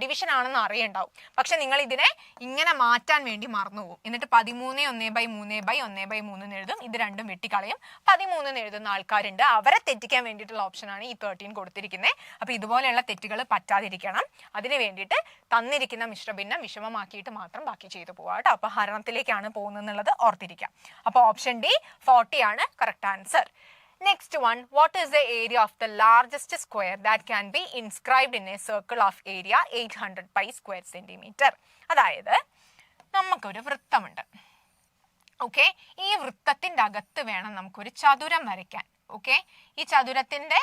ഡിവിഷൻ ആണെന്ന് അറിയണ്ടാവും. പക്ഷെ നിങ്ങൾ ഇതിനെ ഇങ്ങനെ മാറ്റാൻ വേണ്ടി മറന്നുപോകും. എന്നിട്ട് 13 1/3/1/3 എന്ന് എഴുതും. ഇത് രണ്ടും വെട്ടിക്കളയും. 13 എഴുതുന്ന ആൾക്കാരുണ്ട്. അവരെ തെറ്റിക്കാൻ വേണ്ടിയിട്ടുള്ള ഓപ്ഷനാണ് ഈ 13 കൊടുത്തിരിക്കുന്നത്. അപ്പൊ ഇതുപോലെയുള്ള തെറ്റുകൾ പറ്റാതിരിക്കണം. അതിന് വേണ്ടിയിട്ട് തന്നിരിക്കുന്ന മിശ്രഭിന്നം വിഷമമാക്കിയിട്ട് മാത്രം ബാക്കി ചെയ്തു പോവാം കേട്ടോ. അപ്പൊ ഹരണത്തിലേക്കാണ് പോകുന്നത് ഓർത്തിരിക്കാം. അപ്പൊ ഓപ്ഷൻ ഡി 40 ആണ് correct answer. Next one, what is the area of the largest square that can be inscribed in A circle of area 800 π²cm? അതായത് നമുക്കൊരു വൃത്തമുണ്ട്. ഓക്കെ, ഈ വൃത്തത്തിന്റെ അകത്ത് വേണം നമുക്കൊരു ചതുരം വരയ്ക്കാൻ. ഓക്കെ, ഈ ചതുരത്തിന്റെ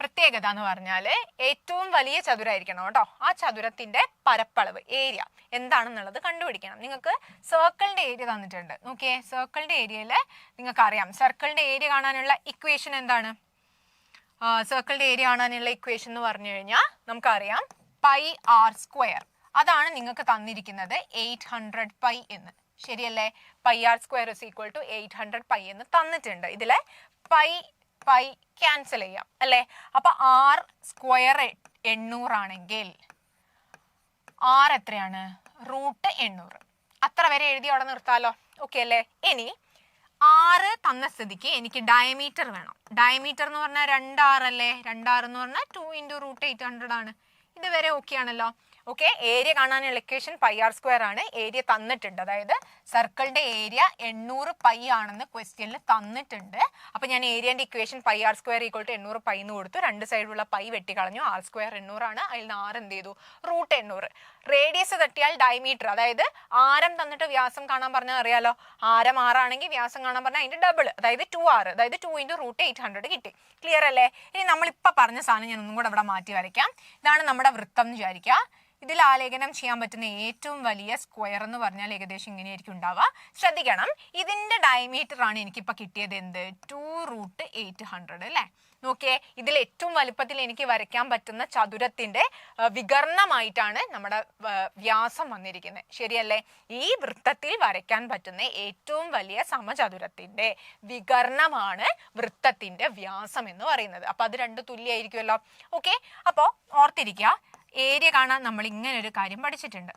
പ്രത്യേകത എന്ന് പറഞ്ഞാൽ ഏറ്റവും വലിയ ചതുരമായിരിക്കണം കേട്ടോ. ആ ചതുരത്തിന്റെ പരപ്പളവ് ഏരിയ എന്താണെന്നുള്ളത് കണ്ടുപിടിക്കണം. നിങ്ങൾക്ക് സർക്കിളിന്റെ ഏരിയ തന്നിട്ടുണ്ട്. നോക്കിയേ, സർക്കിളിന്റെ ഏരിയയിൽ നിങ്ങൾക്ക് അറിയാം. സർക്കിളിന്റെ ഏരിയ കാണാനുള്ള ഇക്വേഷൻ എന്താണ്? സർക്കിളിന്റെ ഏരിയ കാണാനുള്ള ഇക്വേഷൻ എന്ന് പറഞ്ഞു കഴിഞ്ഞാൽ നമുക്കറിയാം πr². അതാണ് നിങ്ങൾക്ക് തന്നിരിക്കുന്നത് 800 π എന്ന്. ശരിയല്ലേ? πr² = 800 π എന്ന് തന്നിട്ടുണ്ട്. ഇതിലെ പൈ ക്യാൻസൽ ചെയ്യാം അല്ലെ. അപ്പൊ r² 800 ആണെങ്കിൽ r എത്രയാണ്? √800. അത്ര വരെ എഴുതി അവിടെ നിർത്താലോ. ഓക്കെ അല്ലേ? ഇനി 6 തന്ന സ്ഥിതിക്ക് എനിക്ക് ഡയമീറ്റർ വേണം. ഡയമീറ്റർ എന്ന് പറഞ്ഞാൽ 2r അല്ലേ. 2r എന്ന് പറഞ്ഞാൽ 2 × √800 ആണ്. ഇതുവരെ ഓക്കെ ആണല്ലോ. ഓക്കെ, ഏരിയ കാണാനുള്ള ഇക്വേഷൻ പൈ ആർ സ്ക്വയർ ആണ്. ഏരിയ തന്നിട്ടുണ്ട്, അതായത് സർക്കിളിന്റെ ഏരിയ 800 പൈ ആണെന്ന് ക്വസ്റ്റ്യനിൽ തന്നിട്ടുണ്ട്. അപ്പൊ ഞാൻ ഏരിയന്റെ equation pi r square equal to 800 pi എന്ന് കൊടുത്തു. രണ്ട് സൈഡിലുള്ള പൈ വെട്ടിക്കളഞ്ഞു. ആർ സ്ക്വയർ 800 ആണ്. അതിൽ നിന്ന് ആർ എന്ത് ചെയ്തു? റൂട്ട് 800. റേഡിയസ് തട്ടിയാൽ ഡയമീറ്റർ, അതായത് ആരം തന്നിട്ട് വ്യാസം കാണാൻ പറഞ്ഞാൽ അറിയാലോ, ആരം 6 ആണെങ്കിൽ വ്യാസം കാണാൻ പറഞ്ഞാൽ അതിന്റെ ഡബിൾ, അതായത് 2r, അതായത് 2 × റൂട്ട് 800 കിട്ടി. ക്ലിയർ അല്ലേ? ഇനി നമ്മളിപ്പോൾ പറഞ്ഞ സാധനം ഞാൻ ഒന്നും കൂടെ ഇവിടെ മാറ്റി വരയ്ക്കാം. ഇതാണ് നമ്മുടെ വൃത്തം എന്ന് വിചാരിക്കുക. ഇതിൽ ആലേഖനം ചെയ്യാൻ പറ്റുന്ന ഏറ്റവും വലിയ സ്ക്വയർ എന്ന് പറഞ്ഞാൽ ഏകദേശം ഇങ്ങനെയായിരിക്കും ഉണ്ടാവുക. ശ്രദ്ധിക്കണം, ഇതിന്റെ ഡയമീറ്റർ ആണ് എനിക്കിപ്പോൾ കിട്ടിയത്. എന്ത്? 2 റൂട്ട് 800 അല്ലേ? നോക്കിയേ, ഇതിൽ ഏറ്റവും വലുപ്പത്തിൽ എനിക്ക് വരയ്ക്കാൻ പറ്റുന്ന ചതുരത്തിന്റെ വികർണമായിട്ടാണ് നമ്മുടെ വ്യാസം വന്നിരിക്കുന്നത്. ശരിയല്ലേ? ഈ വൃത്തത്തിൽ വരയ്ക്കാൻ പറ്റുന്ന ഏറ്റവും വലിയ സമചതുരത്തിന്റെ വികർണമാണ് വൃത്തത്തിന്റെ വ്യാസം എന്ന് പറയുന്നത്. അപ്പൊ അത് രണ്ട് തുല്യമായിരിക്കുമല്ലോ. ഓക്കെ, അപ്പോൾ ഓർത്തിരിക്കുക, ഏരിയ കാണാൻ നമ്മൾ ഇങ്ങനെ ഒരു കാര്യം പഠിച്ചിട്ടുണ്ട്.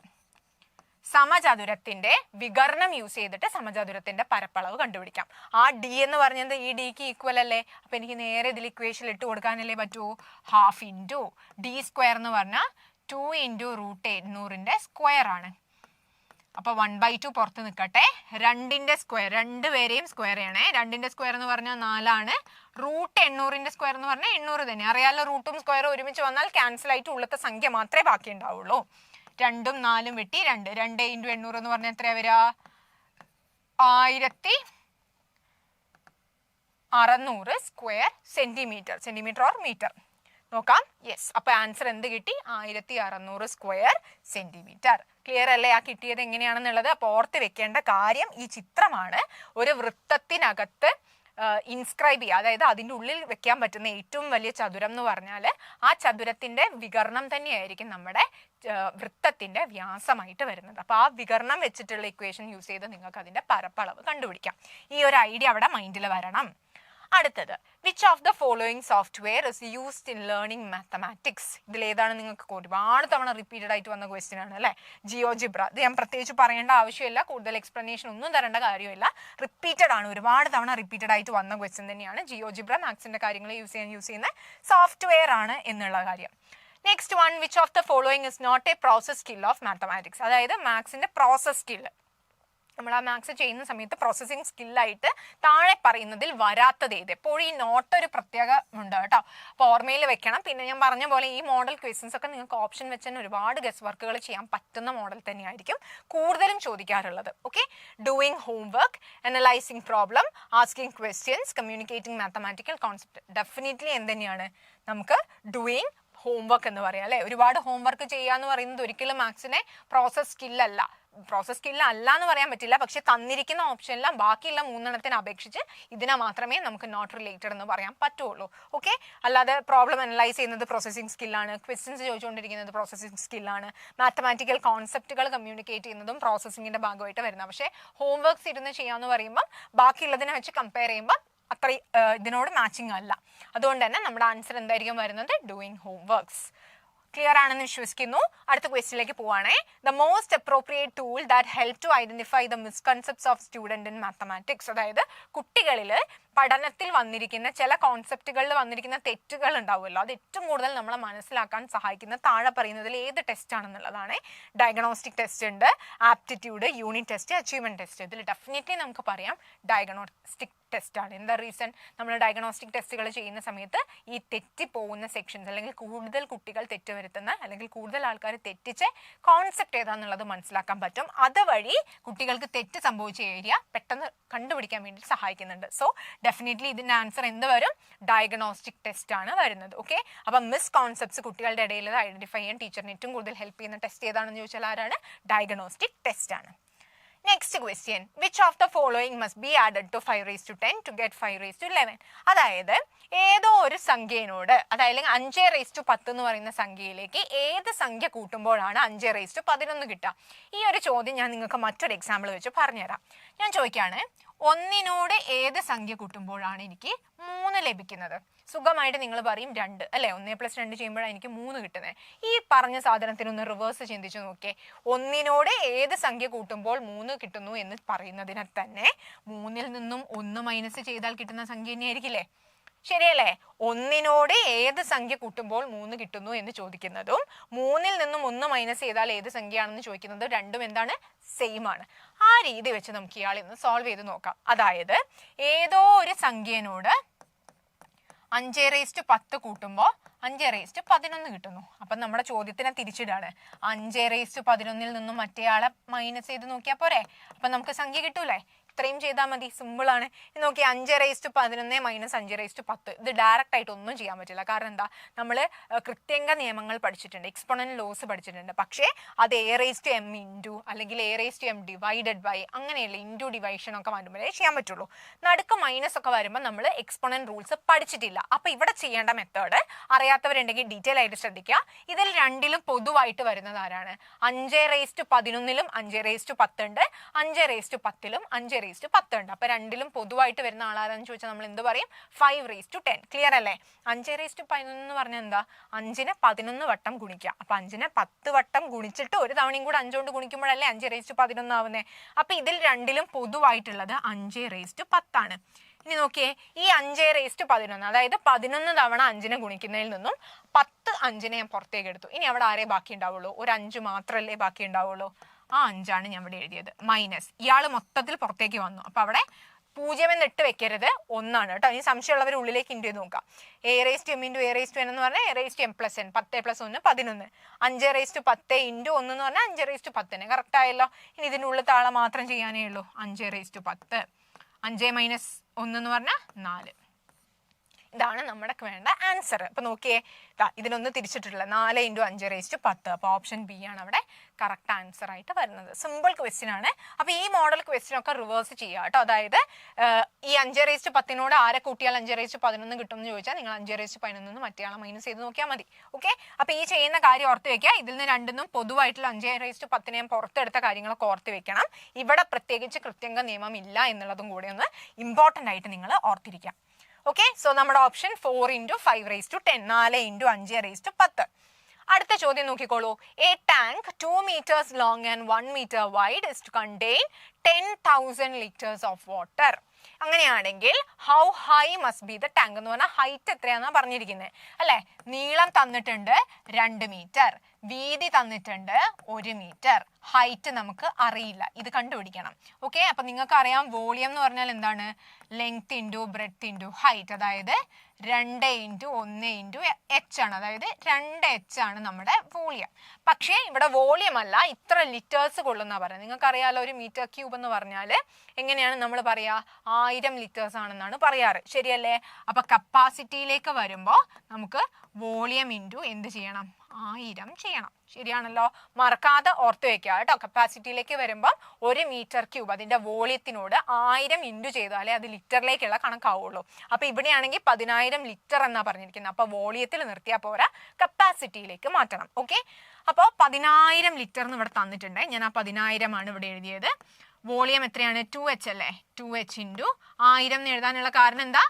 സമചതുരത്തിന്റെ വികർണം യൂസ് ചെയ്തിട്ട് സമചതുരത്തിന്റെ പരപ്പളവ് കണ്ടുപിടിക്കാം. ആ ഡി എന്ന് പറഞ്ഞത് ഈ ഡിക്ക് ഈക്വൽ അല്ലേ? അപ്പൊ എനിക്ക് നേരെ ഇതിൽ ഇക്വേഷൻ ഇട്ട് കൊടുക്കാനല്ലേ പറ്റൂ? ഹാഫ് ഇൻറ്റു ഡി സ്ക്വയർ എന്ന് പറഞ്ഞാൽ 2 × റൂട്ട് 800 സ്ക്വയർ ആണ്. അപ്പൊ 1/2 പുറത്ത് നിൽക്കട്ടെ. 2ന്റെ സ്ക്വയർ, രണ്ടുപേരെയും സ്ക്വയർ ചെയ്യണേ. 2ന്റെ സ്ക്വയർ എന്ന് പറഞ്ഞാൽ 4 ആണ്. റൂട്ട് 800 സ്ക്വയർ എന്ന് പറഞ്ഞാൽ 800 തന്നെ. അറിയാലോ, റൂട്ടും സ്ക്വയറും ഒരുമിച്ച് വന്നാൽ ക്യാൻസൽ ആയിട്ട് ഉള്ളത്തെ സംഖ്യ മാത്രമേ ബാക്കി ഉണ്ടാവുള്ളൂ. 2ഉം 4ഉം വെട്ടി 2. 2 × 800 എന്ന് പറഞ്ഞാൽ എത്രയാ വരിക? 1600 square centimetre. Centimetre or metre നോക്കാം. യെസ്, അപ്പൊ ആൻസർ എന്ത് കിട്ടി? 1600 സ്ക്വയർ സെന്റിമീറ്റർ. ക്ലിയർ അല്ലേ? ആ കിട്ടിയത് എങ്ങനെയാണെന്നുള്ളത്. അപ്പോൾ ഓർത്ത് വെക്കേണ്ട കാര്യം ഈ ചിത്രമാണ്. ഒരു വൃത്തത്തിനകത്ത് ഇൻസ്ക്രൈബ് ചെയ്യുക, അതായത് അതിൻ്റെ ഉള്ളിൽ വെക്കാൻ പറ്റുന്ന ഏറ്റവും വലിയ ചതുരം എന്ന് പറഞ്ഞാൽ ആ ചതുരത്തിന്റെ വികർണം തന്നെയായിരിക്കും നമ്മുടെ വൃത്തത്തിന്റെ വ്യാസമായിട്ട് വരുന്നത്. അപ്പോൾ ആ വികർണം വെച്ചിട്ടുള്ള ഇക്വേഷൻ യൂസ് ചെയ്ത് നിങ്ങൾക്ക് അതിന്റെ പരപ്പളവ് കണ്ടുപിടിക്കാം. ഈ ഒരു ഐഡിയ അവിടെ മൈൻഡിൽ വരണം. അടുത്തത്, which of the following software is used in learning mathematics? ഇതിലേതാണ്? നിങ്ങൾക്ക് ഒരുപാട് തവണ റിപ്പീറ്റഡ് ആയിട്ട് വന്ന ക്വസ്റ്റ്യൻ ആണ് അല്ലേ? ജിയോജിബ്ര. ഇത് ഞാൻ പ്രത്യേകിച്ച് പറയേണ്ട ആവശ്യമില്ല, കൂടുതൽ എക്സ്പ്ലനേഷൻ ഒന്നും തരേണ്ട കാര്യമില്ല. റിപ്പീറ്റഡ് ആണ്, ഒരുപാട് തവണ റിപ്പീറ്റഡ് ആയിട്ട് വന്ന ക്വസ്റ്റ്യൻ തന്നെയാണ്. ജിയോജിബ്ര മാത്സിന്റെ കാര്യങ്ങൾ യൂസ് ചെയ്യുന്ന സോഫ്റ്റ്വെയർ ആണ് എന്നുള്ള കാര്യം. Next one, which of the following is not a process skill of mathematics? അതായത് മാത്സിന്റെ പ്രോസസ് സ്കില്ല്, നമ്മൾ ആ മാത്സ് ചെയ്യുന്ന സമയത്ത് പ്രോസസ്സിങ് സ്കില്ലായിട്ട് താഴെ പറയുന്നതിൽ വരാത്തത് ഏത്? എപ്പോഴും ഈ നോട്ട് ഒരു പ്രത്യേക ഉണ്ട് കേട്ടോ, അപ്പോൾ ഓർമ്മയിൽ വെക്കണം. പിന്നെ ഞാൻ പറഞ്ഞ പോലെ ഈ മോഡൽ ക്വസ്റ്റ്യൻസ് ഒക്കെ നിങ്ങൾക്ക് ഓപ്ഷൻ വെച്ച് തന്നെ ഒരുപാട് ഗസ് വർക്കുകൾ ചെയ്യാൻ പറ്റുന്ന മോഡൽ തന്നെയായിരിക്കും കൂടുതലും ചോദിക്കാറുള്ളത്. Okay, doing homework, analysing problem, asking questions, communicating mathematical concept. Definitely എന്തുതന്നെയാണ് നമുക്ക് ഡൂയിങ് ഹോംവർക്ക് എന്ന് പറയാം അല്ലേ? ഒരുപാട് ഹോംവർക്ക് ചെയ്യുക എന്ന് പറയുന്നത് ഒരിക്കലും മാത്സിനെ പ്രോസസ് സ്കില്ലല്ല. പ്രോസസ് സ്കില്ല് അല്ല എന്ന് പറയാൻ പറ്റില്ല, പക്ഷെ തന്നിരിക്കുന്ന ഓപ്ഷനിലും ബാക്കിയുള്ള 3 അപേക്ഷിച്ച് ഇതിനെ മാത്രമേ നമുക്ക് നോട്ട് റിലേറ്റഡ് എന്ന് പറയാൻ പറ്റുള്ളൂ. ഓക്കെ, അല്ലാതെ പ്രോബ്ലം അനലൈസ് ചെയ്യുന്നത് പ്രോസസ്സിംഗ് സ്കില്ലാണ്, ക്വസ്റ്റ്യൻസ് ചോദിച്ചുകൊണ്ടിരിക്കുന്നത് പ്രോസസ്സിംഗ് സ്കില്ലാണ്, മാത്തമാറ്റിക്കൽ കോൺസെപ്റ്റുകൾ കമ്മ്യൂണിക്കേറ്റ് ചെയ്യുന്നതും പ്രോസസ്സിങ്ങിന്റെ ഭാഗമായിട്ട് വരുന്നത്. പക്ഷേ ഹോംവർക്ക്സ് ഇരുന്ന് ചെയ്യാന്ന് പറയുമ്പോൾ ബാക്കിയുള്ളതിനെ വെച്ച് കമ്പയർ ചെയ്യുമ്പോൾ അത്ര ഇതിനോട് മാച്ചിങ് അല്ല. അതുകൊണ്ട് തന്നെ നമ്മുടെ ആൻസർ എന്തായിരിക്കും വരുന്നത്? Doing homeworks. ക്ലിയർ ആണെന്ന് വിശ്വസിക്കുന്നു. അടുത്ത ക്വസ്റ്റ്യനിലേക്ക് പോവാണേ. The most appropriate tool that help to identify the misconcepts of student in mathematics. അതായത് കുട്ടികളിൽ പഠനത്തിൽ വന്നിരിക്കുന്ന ചില കോൺസെപ്റ്റുകളിൽ വന്നിരിക്കുന്ന തെറ്റുകൾ ഉണ്ടാവുമല്ലോ, അത് ഏറ്റവും കൂടുതൽ നമ്മളെ മനസ്സിലാക്കാൻ സഹായിക്കുന്ന താഴെ പറയുന്നതിൽ ഏത് ടെസ്റ്റ് ആണെന്നുള്ളതാണ്. ഡയഗ്നോസ്റ്റിക് ടെസ്റ്റ് ഉണ്ട്, aptitude, unit test, achievement test. ഇതിൽ ഡെഫിനറ്റ്ലി നമുക്ക് പറയാം ഡയഗ്നോസ്റ്റിക് ടെസ്റ്റ് ആണ്. എന്താ റീസൺ? നമ്മൾ ഡയഗ്നോസ്റ്റിക് ടെസ്റ്റുകൾ ചെയ്യുന്ന സമയത്ത് ഈ തെറ്റിപ്പോകുന്ന സെക്ഷൻസ്, അല്ലെങ്കിൽ കൂടുതൽ കുട്ടികൾ തെറ്റുവരുത്തുന്ന അല്ലെങ്കിൽ കൂടുതൽ ആൾക്കാർ തെറ്റിച്ച കോൺസെപ്റ്റ് ഏതാണെന്നുള്ളത് മനസ്സിലാക്കാൻ പറ്റും. അതുവഴി കുട്ടികൾക്ക് തെറ്റ് സംഭവിച്ച ഏരിയ പെട്ടെന്ന് കണ്ടുപിടിക്കാൻ വേണ്ടി സഹായിക്കുന്നുണ്ട്. സോ ഡെഫിനറ്റ്ലി ഇതിന്റെ ആൻസർ എന്ത് വരും? ഡയഗ്നോസ്റ്റിക് ടെസ്റ്റ് ആണ് വരുന്നത്. ഓക്കെ, അപ്പം മിസ് കോൺസെപ്റ്റ്സ് കുട്ടികളുടെ ഇടയിൽ ഐഡന്റിഫൈ ചെയ്യാൻ ടീച്ചറിന് ഏറ്റവും കൂടുതൽ ഹെൽപ്പ് ചെയ്യുന്ന ടെസ്റ്റ് ഏതാണെന്ന് ചോദിച്ചാൽ ആരാണ്? ഡയഗ്നോസ്റ്റിക് ടെസ്റ്റ് ആണ്. Next question, which of the following must be added to 5^10 to get 5^11? അതായത് ഏതോ ഒരു സംഖ്യയോട്, അതായത് 5^10 എന്ന് പറയുന്ന സംഖ്യയിലേക്ക് ഏത് സംഖ്യ കൂട്ടുമ്പോഴാണ് 5^11 കിട്ടുക? ഈ ഒരു ചോദ്യം ഞാൻ നിങ്ങൾക്ക് മറ്റൊരു എക്സാമ്പിൾ വെച്ച് പറഞ്ഞുതരാം. ഞാൻ ചോദിക്കുകയാണ്, 1നോട് ഏത് സംഖ്യ കൂട്ടുമ്പോഴാണ് എനിക്ക് 3 ലഭിക്കുന്നത്? സുഖമായിട്ട് നിങ്ങൾ പറയും 2 അല്ലേ? 1+2 ചെയ്യുമ്പോഴാണ് എനിക്ക് 3 കിട്ടുന്നത്. ഈ പറഞ്ഞ സാധനത്തിനൊന്ന് റിവേഴ്സ് ചിന്തിച്ചു നോക്കിയേ. 1നോട് ഏത് സംഖ്യ കൂട്ടുമ്പോൾ 3 കിട്ടുന്നു എന്ന് പറയുന്നതിനെ തന്നെ 3ൽ നിന്നും 1 മൈനസ് ചെയ്താൽ കിട്ടുന്ന സംഖ്യ തന്നെയായിരിക്കില്ലേ? ശരിയല്ലേ? ഒന്നിനോട് ഏത് സംഖ്യ കൂട്ടുമ്പോൾ 3 കിട്ടുന്നു എന്ന് ചോദിക്കുന്നതും 3ൽ നിന്നും 1 മൈനസ് ചെയ്താൽ ഏത് സംഖ്യയാണെന്ന് ചോദിക്കുന്നതും രണ്ടും എന്താണ്? സെയിം ആണ്. ആ രീതി വെച്ച് നമുക്ക് ഇയാൾ ഇന്ന് സോൾവ് ചെയ്ത് നോക്കാം. അതായത് ഏതോ ഒരു സംഖ്യനോട് 5/10 കൂട്ടുമ്പോൾ 5/11 കിട്ടുന്നു. അപ്പം നമ്മുടെ ചോദ്യത്തിനെ തിരിച്ചിടാണ്. 5/11 നിന്നും മറ്റേയാളെ മൈനസ് ചെയ്ത് നോക്കിയാൽ പോരെ? അപ്പം നമുക്ക് സംഖ്യ കിട്ടൂലേ? ഇത്രയും ചെയ്താൽ മതി. സിമ്പിൾ ആണ്. നോക്കി 5/11 മൈനസ് 5/10. ഇത് ഡയറക്റ്റ് ആയിട്ട് ഒന്നും ചെയ്യാൻ പറ്റില്ല. കാരണം എന്താ? നമ്മൾ കൃത്യംഗ നിയമങ്ങൾ പഠിച്ചിട്ടുണ്ട്, എക്സ്പോണന്റ് ലോസ് പഠിച്ചിട്ടുണ്ട്. പക്ഷേ അത് a⁻m ഇൻറ്റു അല്ലെങ്കിൽ a⁻m ഡിവൈഡഡ് ബൈ അങ്ങനെയല്ല, ഇൻറ്റു ഡിവൈഷൻ ഒക്കെ വരുമ്പോഴേ ചെയ്യാൻ പറ്റുള്ളൂ. നടുക്ക് മൈനസ് ഒക്കെ വരുമ്പോൾ നമ്മൾ എക്സ്പോണന്റ് റൂൾസ് പഠിച്ചിട്ടില്ല. അപ്പൊ ഇവിടെ ചെയ്യേണ്ട മെത്തേഡ് അറിയാത്തവരുണ്ടെങ്കിൽ ഡീറ്റെയിൽ ആയിട്ട് ശ്രദ്ധിക്കുക. ഇതിൽ രണ്ടിലും പൊതുവായിട്ട് വരുന്നത് ആരാണ്? 5/11ലും 5/10 ഉണ്ട്, 5/10ലും 5/10 ഉണ്ട്. അപ്പൊ രണ്ടിലും പൊതുവായിട്ട് വരുന്ന ആളാരെന്ന് ചോദിച്ചാൽ നമ്മൾ എന്ത് പറയും? 5/10. ക്ലിയർ അല്ലേ? 5/11 എന്ന് പറഞ്ഞാൽ എന്താ? 5നെ 11 വട്ടം ഗുണിക്കുക. അപ്പൊ 5നെ 10 വട്ടം ഗുണിച്ചിട്ട് ഒരു തവണയും കൂടെ 5 കൊണ്ട് ഗുണിക്കുമ്പോഴല്ലേ 5/11 ആവുന്നേ. അപ്പൊ ഇതിൽ രണ്ടിലും പൊതുവായിട്ടുള്ളത് 5/10 ആണ്. ഇനി നോക്കിയേ, ഈ 5/11 അതായത് 11 തവണ 5നെ ഗുണിക്കുന്നതിൽ നിന്നും 10 5നെ ഞാൻ പുറത്തേക്ക് എടുത്തു. ഇനി അവിടെ ആരേ ബാക്കി ഉണ്ടാവുള്ളൂ? ഒരു 5 മാത്രമല്ലേ ബാക്കി ഉണ്ടാവുള്ളൂ. ആ 5ആണ് ഞാൻ ഇവിടെ എഴുതിയത്. മൈനസ് ഇയാൾ മൊത്തത്തിൽ പുറത്തേക്ക് വന്നു. അപ്പൊ അവിടെ 0 എന്ന് ഇട്ട് വെക്കരുത്, 1 ആണ് കേട്ടോ. ഇനി സംശയമുള്ളവർ ഉള്ളിലേക്ക് ഇൻറ്റു ചെയ്ത് നോക്കാം. a⁻m ഇൻറ്റു a⁻n എന്ന് പറഞ്ഞാൽ a⁻m + n, 10 + 1 11. 5/10 ഇൻറ്റു 1 എന്ന് പറഞ്ഞാൽ 5/10. കറക്റ്റ് ആയല്ലോ. ഇനി ഇതിൻ്റെ ഉള്ളിൽ താഴെ മാത്രം ചെയ്യാനേ ഉള്ളൂ. 5/10. 5 മൈനസ് 1 എന്ന് പറഞ്ഞാൽ 4. ഇതാണ് നമ്മുടെ വേണ്ട ആൻസർ. അപ്പൊ നോക്കിയേ, ഇതിനൊന്ന് തിരിച്ചിട്ടില്ല. 4 × 5/10. അപ്പൊ ഓപ്ഷൻ ബി ആണ് അവിടെ കറക്റ്റ് ആൻസർ ആയിട്ട് വരുന്നത്. സിമ്പിൾ ക്വസ്റ്റ്യൻ ആണ്. അപ്പൊ ഈ മോഡൽ ക്വസ്റ്റ്യൻ ഒക്കെ റിവേഴ്സ് ചെയ്യുക കേട്ടോ. അതായത് ഈ 5/10 ആരെ കൂട്ടിയാൽ 5/11 കിട്ടും എന്ന് ചോദിച്ചാൽ നിങ്ങൾ 5/11 മറ്റേയാളെ മൈനസ് ചെയ്ത് നോക്കിയാൽ മതി. ഓക്കെ, അപ്പൊ ഈ ചെയ്യുന്ന കാര്യം ഓർത്ത് വെക്കുക. ഇതിൽ നിന്ന് രണ്ടിനും പൊതുവായിട്ടുള്ള 5/10 ഞാൻ പുറത്തെടുത്ത കാര്യങ്ങളൊക്കെ ഓർത്ത് വെക്കണം. ഇവിടെ പ്രത്യേകിച്ച് കൃത്യംഗ നിയമം ഇല്ല എന്നുള്ളതും കൂടെ ഒന്ന് ഇമ്പോർട്ടൻ്റ് ആയിട്ട് നിങ്ങൾ ഓർത്തിരിക്കാം. ഓക്കെ, സോ നമ്മുടെ ഓപ്ഷൻ 4 × 5/10, 4 × 5/10. അടുത്ത ചോദ്യം നോക്കിക്കോളൂ. A tank 2 meters long and 1 meter wide is to contain 10,000 liters of water. അങ്ങനെയാണെങ്കിൽ how high must be the tank എന്ന് പറഞ്ഞാൽ ഹൈറ്റ് എത്രയാണെന്നാ പറഞ്ഞിരിക്കുന്നത് അല്ലെ? നീളം തന്നിട്ടുണ്ട് 2 മീറ്റർ, വീതി തന്നിട്ടുണ്ട് 1 മീറ്റർ, ഹൈറ്റ് നമുക്ക് അറിയില്ല, ഇത് കണ്ടുപിടിക്കണം. ഓക്കെ, അപ്പൊ നിങ്ങൾക്ക് അറിയാം വോളിയം എന്ന് പറഞ്ഞാൽ എന്താണ്? Length into breadth into height, അതായത് 2 × 1 × h ആണ്. അതായത് 2h ആണ് നമ്മുടെ വോളിയം. പക്ഷേ ഇവിടെ വോളിയം അല്ല, ഇത്ര ലിറ്റേഴ്സ് കൊള്ളുന്ന പറയുന്നത്. നിങ്ങൾക്ക് അറിയാലോ, ഒരു മീറ്റർ ക്യൂബ് എന്ന് പറഞ്ഞാൽ എങ്ങനെയാണ് നമ്മൾ പറയാ? 1000 ലിറ്റേഴ്സ് ആണെന്നാണ് പറയാറ്. ശരിയല്ലേ? അപ്പൊ കപ്പാസിറ്റിയിലേക്ക് വരുമ്പോൾ നമുക്ക് വോളിയം ഇൻറ്റു എന്ത് ചെയ്യണം? 1000 ചെയ്യണം. ശരിയാണല്ലോ? മറക്കാതെ ഓർത്ത് വെക്കുക കേട്ടോ. കപ്പാസിറ്റിയിലേക്ക് വരുമ്പോൾ 1 മീറ്റർ ക്യൂബ് അതിന്റെ വോളിയത്തിനോട് 1000 ഇൻറ്റു ചെയ്താലേ അത് ലിറ്ററിലേക്കുള്ള കണക്കാവുള്ളൂ. അപ്പൊ ഇവിടെയാണെങ്കിൽ 10,000 ലിറ്റർ എന്നാ പറഞ്ഞിരിക്കുന്നത്. അപ്പൊ വോളിയത്തിൽ നിർത്തിയാൽ പോരാ, കപ്പാസിറ്റിയിലേക്ക് മാറ്റണം. ഓക്കെ, അപ്പോൾ 10,000 ലിറ്റർ എന്ന് ഇവിടെ തന്നിട്ടുണ്ട്. ഞാൻ ആ 10,000 ആണ് ഇവിടെ എഴുതിയത്. വോളിയം എത്രയാണ്? 2h അല്ലേ? 2h ഇൻറ്റു 1000 എന്ന് എഴുതാനുള്ള കാരണം എന്താ?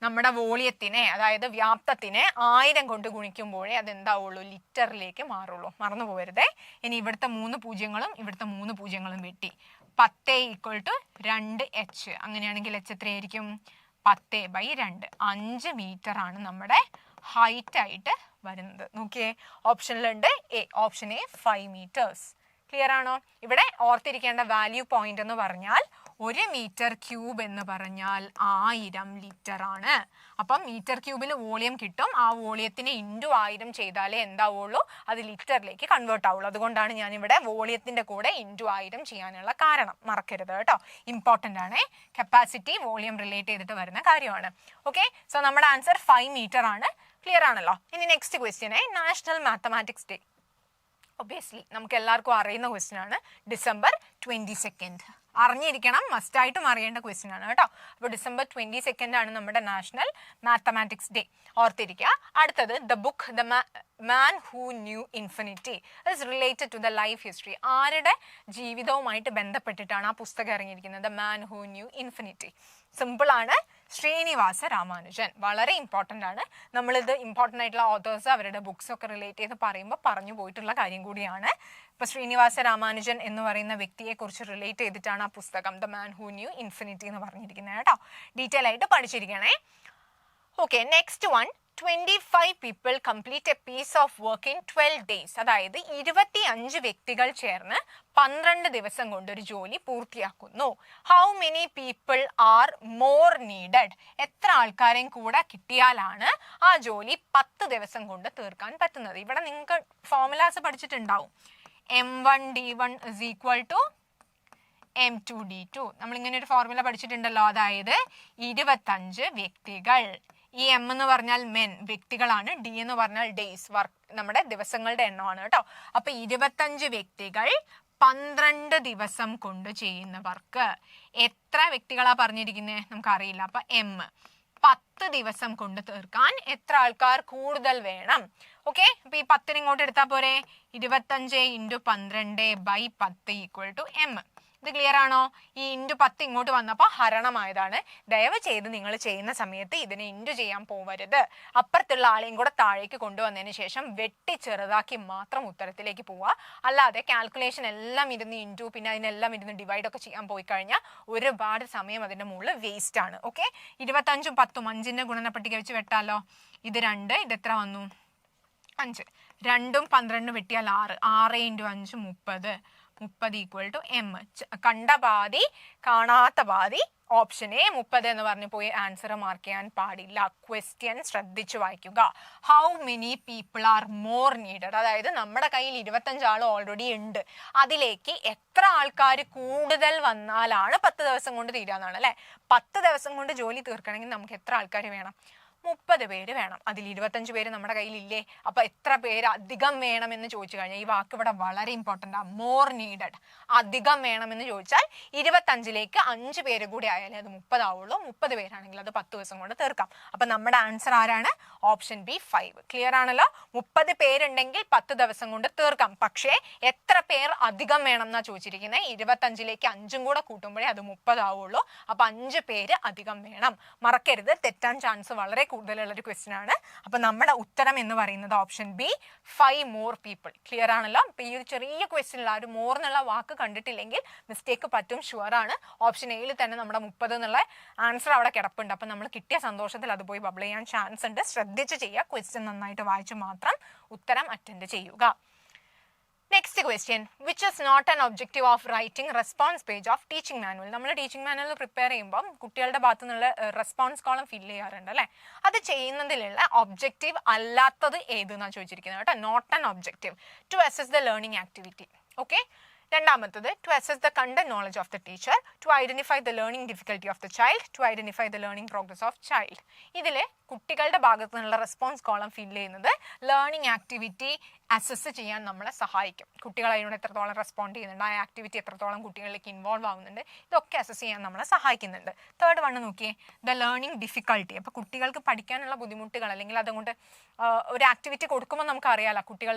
നമ്മുടെ വോളിയത്തിനെ, അതായത് വ്യാപ്തത്തിനെ 1000 കൊണ്ട് ഗുണിക്കുമ്പോഴേ അതെന്താവുള്ളൂ? ലിറ്ററിലേക്ക് മാറുള്ളൂ. മറന്നു പോകരുതേ. ഇനി ഇവിടുത്തെ 3 പൂജ്യങ്ങളും ഇവിടുത്തെ 3 പൂജ്യങ്ങളും വെട്ടി. 10 = 2h. അങ്ങനെയാണെങ്കിൽ h എത്രയായിരിക്കും? 10/2. 5 മീറ്റർ ആണ് നമ്മുടെ ഹൈറ്റ് ആയിട്ട് വരുന്നത്. നോക്കിയേ, ഓപ്ഷനിലുണ്ട് A. Option A 5 meters. Clear ആണോ? ഇവിടെ ഓർത്തിരിക്കേണ്ട വാല്യൂ പോയിന്റ് എന്ന് പറഞ്ഞാൽ 1 മീറ്റർ ക്യൂബ് എന്ന് പറഞ്ഞാൽ 1000 ലിറ്റർ ആണ്. അപ്പം മീറ്റർ ക്യൂബിൽ വോളിയം കിട്ടും. ആ വോളിയത്തിനെ ഇൻറ്റു 1000 ചെയ്താലേ എന്താവുള്ളൂ? അത് ലിറ്ററിലേക്ക് കൺവേർട്ട് ആവുള്ളൂ. അതുകൊണ്ടാണ് ഞാൻ ഇവിടെ വോളിയത്തിന്റെ കൂടെ ഇൻറ്റു 1000 ചെയ്യാനുള്ള കാരണം. മറക്കരുത് കേട്ടോ, ഇമ്പോർട്ടൻ്റ് ആണ്. കപ്പാസിറ്റി വോളിയം റിലേറ്റ് ചെയ്തിട്ട് വരുന്ന കാര്യമാണ്. ഓക്കെ, സോ നമ്മുടെ ആൻസർ 5 മീറ്റർ ആണ്. ക്ലിയർ ആണല്ലോ? ഇനി next question, national mathematics day. Obviously നമുക്ക് എല്ലാവർക്കും അറിയുന്ന ക്വസ്റ്റ്യൻ ആണ്. December 22. അറിഞ്ഞിരിക്കണം, മസ്റ്റായിട്ടും അറിയേണ്ട ക്വസ്റ്റ്യൻ ആണ് കേട്ടോ. അപ്പോൾ December 22 ആണ് നമ്മുടെ നാഷണൽ മാത്തമാറ്റിക്സ് ഡേ. ഓർത്തിരിക്കുക. അടുത്തത് the book the man who knew infinity is related to the life history. ആരുടെ ജീവിതവുമായിട്ട് ബന്ധപ്പെട്ടിട്ടാണ് ആ പുസ്തകം ഇറങ്ങിയിരിക്കുന്നത്? The man who knew infinity. Simple ആണ്, ശ്രീനിവാസ രാമാനുജൻ. വളരെ ഇമ്പോർട്ടൻ്റ് ആണ്. നമ്മളിത് ഇമ്പോർട്ടൻ്റ് ആയിട്ടുള്ള ഓതേഴ്സ് അവരുടെ ബുക്സ് ഒക്കെ റിലേറ്റ് ചെയ്ത് പറയുമ്പോൾ പറഞ്ഞു പോയിട്ടുള്ള കാര്യം കൂടിയാണ്. ഇപ്പൊ ശ്രീനിവാസ രാമാനുജൻ എന്ന് പറയുന്ന വ്യക്തിയെ കുറിച്ച് റിലേറ്റ് ചെയ്തിട്ടാണ് ആ പുസ്തകം the man who knew infinity എന്ന് പറഞ്ഞിരിക്കുന്നത് കേട്ടോ. ഡീറ്റെയിൽ ആയിട്ട് പഠിച്ചിരിക്കണേ. Okay, next one. 25 people complete a piece of work in 12 days. അതായത് 25 വ്യക്തികൾ ചേർന്ന് 12 ദിവസം കൊണ്ട് ഒരു ജോലി പൂർത്തിയാക്കുന്നു. How many people are more needed? എത്ര ആൾക്കാരെയും കൂടെ കിട്ടിയാലാണ് ആ ജോലി 10 ദിവസം കൊണ്ട് തീർക്കാൻ പറ്റുന്നത്? ഇവിടെ നിങ്ങൾക്ക് formulas പഠിച്ചിട്ടുണ്ടാവും. M1D1 is equal to M2D2. നമ്മളിങ്ങനെ ഒരു ഫോർമുല പഠിച്ചിട്ടുണ്ടല്ലോ. അതായത് 25 വ്യക്തികൾ. ഈ എം എന്ന് പറഞ്ഞാൽ മെൻ, വ്യക്തികളാണ്. ഡി എന്ന് പറഞ്ഞാൽ ഡേയ്സ്, വർക്ക്, നമ്മുടെ ദിവസങ്ങളുടെ എണ്ണമാണ് കേട്ടോ. അപ്പൊ 25 വ്യക്തികൾ 12 ദിവസം കൊണ്ട് ചെയ്യുന്ന വർക്ക്. എത്ര വ്യക്തികളാ പറഞ്ഞിരിക്കുന്നത് നമുക്കറിയില്ല. അപ്പൊ എം 10 ദിവസം കൊണ്ട് തീർക്കാൻ എത്ര ആൾക്കാർ കൂടുതൽ വേണം? ഓക്കെ, അപ്പൊ ഈ 10 ഇങ്ങോട്ട് എടുത്താൽ പോരെ. 25 × 12/10 = M. ഇത് ക്ലിയർ ആണോ? ഈ ഇൻറ്റു 10 ഇങ്ങോട്ട് വന്നപ്പോൾ ഹരണമായതാണ്. ദയവ് ചെയ്ത് നിങ്ങൾ ചെയ്യുന്ന സമയത്ത് ഇതിനെ ഇൻറ്റു ചെയ്യാൻ പോവരുത്. അപ്പുറത്തുള്ള ആളെയും കൂടെ താഴേക്ക് കൊണ്ടുവന്നതിന് ശേഷം വെട്ടി ചെറുതാക്കി മാത്രം ഉത്തരത്തിലേക്ക് പോവുക. അല്ലാതെ കാൽക്കുലേഷൻ എല്ലാം ഇരുന്ന് ഇൻറ്റു പിന്നെ അതിനെല്ലാം ഇരുന്ന് ഡിവൈഡ് ഒക്കെ ചെയ്യാൻ പോയി കഴിഞ്ഞാൽ ഒരുപാട് സമയം അതിൻ്റെ മുകളിൽ വേസ്റ്റ് ആണ്. ഓക്കെ, 25ഉം 10ഉം 5ന്റെ ഗുണനപ്പട്ടിക വെച്ച് വെട്ടാലോ. ഇത് 2, ഇത് എത്ര വന്നു? 5. 2ഉം 12ഉം വെട്ടിയാൽ 6. 6 × 5 30. 30 = M. കണ്ട പാതി കാണാത്ത പാതി. ഓപ്ഷൻ എ 30 എന്ന് പറഞ്ഞു പോയി ആൻസർ മാർക്ക് ചെയ്യാൻ പാടില്ല. ക്വസ്റ്റ്യൻ ശ്രദ്ധിച്ചു വായിക്കുക. How many people are more needed? അതായത് നമ്മുടെ കയ്യിൽ 25 ആൾ ഓൾറെഡി ഉണ്ട്. അതിലേക്ക് എത്ര ആൾക്കാർ കൂടുതൽ വന്നാലാണ് 10 ദിവസം കൊണ്ട് തീരാന്നാണ് അല്ലെ. 10 ദിവസം കൊണ്ട് ജോലി തീർക്കണമെങ്കിൽ നമുക്ക് എത്ര ആൾക്കാർ വേണം? 30 പേര് വേണം. അതിൽ 25 പേര് നമ്മുടെ കയ്യിലില്ലേ? അപ്പൊ എത്ര പേര് അധികം വേണമെന്ന് ചോദിച്ചു കഴിഞ്ഞാൽ ഈ വാക്ക് ഇവിടെ വളരെ ഇമ്പോർട്ടൻ്റ് ആണ്. മോർ നീഡഡ്, അധികം വേണമെന്ന് ചോദിച്ചാൽ 25ലേക്ക് 5 പേര് കൂടി ആയാലേ അത് 30 ആവുള്ളൂ. 30 പേരാണെങ്കിൽ അത് 10 ദിവസം കൊണ്ട് തീർക്കാം. അപ്പൊ നമ്മുടെ ആൻസർ ആരാണ്? Option B 5. ക്ലിയർ ആണല്ലോ. 30 പേരുണ്ടെങ്കിൽ 10 ദിവസം കൊണ്ട് തീർക്കാം. പക്ഷേ എത്ര പേർ അധികം വേണം എന്നാ ചോദിച്ചിരിക്കുന്നത്. 25ലേക്ക് 5ഉം കൂടെ കൂട്ടുമ്പോഴേ അത് 30 ആവുള്ളൂ. അപ്പൊ 5 പേര് അധികം വേണം. മറക്കരുത്, തെറ്റാൻ ചാൻസ് വളരെ കൂടുതലുള്ള ഒരു ക്വസ്റ്റ്യൻ ആണ്. അപ്പൊ നമ്മുടെ ഉത്തരം എന്ന് പറയുന്നത് option B 5 more people. Clear ആണല്ലോ. അപ്പൊ ഈ ഒരു ചെറിയ ക്വസ്റ്റ്യനിൽ ആ ഒരു മോർ എന്നുള്ള വാക്ക് കണ്ടിട്ടില്ലെങ്കിൽ മിസ്റ്റേക്ക് പറ്റും, ഷുവർ ആണ്. ഓപ്ഷൻ എയിൽ തന്നെ നമ്മുടെ 30 എന്നുള്ള ആൻസർ അവിടെ കിടപ്പുണ്ട്. അപ്പൊ നമ്മൾ കിട്ടിയ സന്തോഷത്തിൽ അത് പോയി ബബിൾ ചെയ്യാൻ ചാൻസ് ഉണ്ട്. ശ്രദ്ധിച്ച് ചെയ്യുക. ക്വസ്റ്റ്യൻ നന്നായിട്ട് വായിച്ച് മാത്രം ഉത്തരം അറ്റൻഡ് ചെയ്യുക. Next question. Which is not an objective of writing response page of teaching manual? നമ്മൾ ടീച്ചിങ് മാനുവൽ പ്രിപ്പയർ ചെയ്യുമ്പോൾ കുട്ടികളുടെ ഭാഗത്തു നിന്നുള്ള റെസ്പോൺസ് കോളം ഫില്ല് ചെയ്യാറുണ്ട് അല്ലേ. അത് ചെയ്യുന്നതിലുള്ള ഒബ്ജക്റ്റീവ് അല്ലാത്തത് ഏതെന്നാണ് ചോദിച്ചിരിക്കുന്നത് കേട്ടോ. Not an objective. To assess the learning activity. Okay. രണ്ടാമത്തത് to assess the content knowledge of the teacher, to identify the learning difficulty of the child, to identify the learning progress of child. ഇതിൽ കുട്ടികളുടെ ഭാഗത്തു നിന്നുള്ള response column fill ചെയ്യുന്നത് learning activity assess ചെയ്യാൻ നമ്മളെ സഹായിക്കും. കുട്ടികൾ അതിനോട് എത്രത്തോളം റെസ്പോണ്ട് ചെയ്യുന്നുണ്ട്, ആ ആക്ടിവിറ്റി എത്രത്തോളം കുട്ടികളിലേക്ക് ഇൻവോൾവ് ആവുന്നുണ്ട്, ഇതൊക്കെ അസസ് ചെയ്യാൻ നമ്മളെ സഹായിക്കുന്നുണ്ട്. തേർഡ് വൺ നോക്കിയേ, ദ ലേണിംഗ് ഡിഫിക്കൽട്ടി. അപ്പോൾ കുട്ടികൾക്ക് പഠിക്കാനുള്ള ബുദ്ധിമുട്ടുകൾ അല്ലെങ്കിൽ അതുകൊണ്ട് ഒരു ആക്ടിവിറ്റി കൊടുക്കുമ്പോൾ നമുക്ക് അറിയാലോ കുട്ടികൾ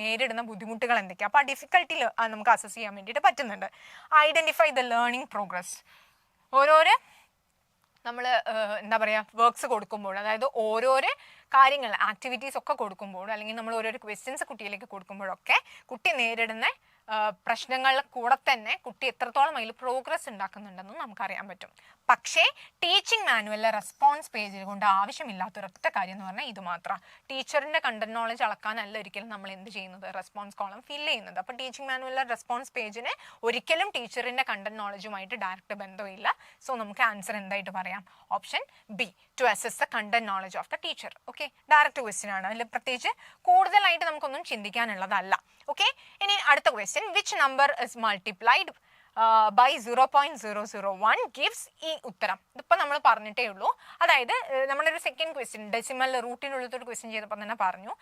നേരിടുന്ന ബുദ്ധിമുട്ടുകൾ എന്തൊക്കെയാണ്. അപ്പോൾ ആ ഡിഫിക്കൽട്ടി നമുക്ക് അസസ് ചെയ്യാൻ വേണ്ടിയിട്ട് പറ്റുന്നുണ്ട്. Identify the learning progress. ഓരോരോ നമ്മൾ എന്താ പറയുക വർക്ക്സ് കൊടുക്കുമ്പോൾ, അതായത് ഓരോരോ കാര്യങ്ങൾ ആക്ടിവിറ്റീസ് ഒക്കെ കൊടുക്കുമ്പോൾ അല്ലെങ്കിൽ നമ്മൾ ഓരോരോ ക്വസ്റ്റ്യൻസ് കുട്ടിയിലേക്ക് കൊടുക്കുമ്പോഴൊക്കെ കുട്ടി നേരിടുന്ന പ്രശ്നങ്ങളിൽ കൂടെ തന്നെ കുട്ടി എത്രത്തോളം അതിൽ പ്രോഗ്രസ് ഉണ്ടാക്കുന്നുണ്ടെന്നും നമുക്കറിയാൻ പറ്റും. പക്ഷേ ടീച്ചിങ് മാനുവലിലെ റെസ്പോൺസ് പേജിൽ കൊണ്ട് ആവശ്യമില്ലാത്തൊരൊറ്റ കാര്യം എന്ന് പറഞ്ഞാൽ ഇത് മാത്രമാണ്. ടീച്ചറിൻ്റെ കണ്ടന്റ് നോളജ് അളക്കാനല്ല ഒരിക്കലും നമ്മൾ എന്ത് ചെയ്യുന്നത്, റെസ്പോൺസ് കോളം ഫില്ല് ചെയ്യുന്നത്. അപ്പോൾ ടീച്ചിങ് മാനുവലിലെ റെസ്പോൺസ് പേജിന് ഒരിക്കലും ടീച്ചറിൻ്റെ കണ്ടന്റ് നോളജുമായിട്ട് ഡയറക്റ്റ് ബന്ധമില്ല. സോ നമുക്ക് ആൻസർ എന്തായിട്ട് പറയാം? Option B, to assess the content knowledge of the teacher. Okay, direct question ആണ്. അതിൽ പ്രത്യേകിച്ച് കൂടുതലായിട്ട് നമുക്കൊന്നും ചിന്തിക്കാനുള്ളതല്ല. ഓക്കെ, ഇനി അടുത്ത question. Which number is multiplied by 0.001 gives ഈ ഉത്തരം. ഇതിപ്പോൾ നമ്മൾ പറഞ്ഞിട്ടേ ഉള്ളൂ. അതായത് നമ്മളൊരു സെക്കൻഡ് ക്വസ്റ്റ്യൻ ഡെസിമൽ റൂട്ടിനുള്ളൊരു ക്വസ്റ്റ്യൻ ചെയ്തപ്പോൾ തന്നെ പറഞ്ഞു,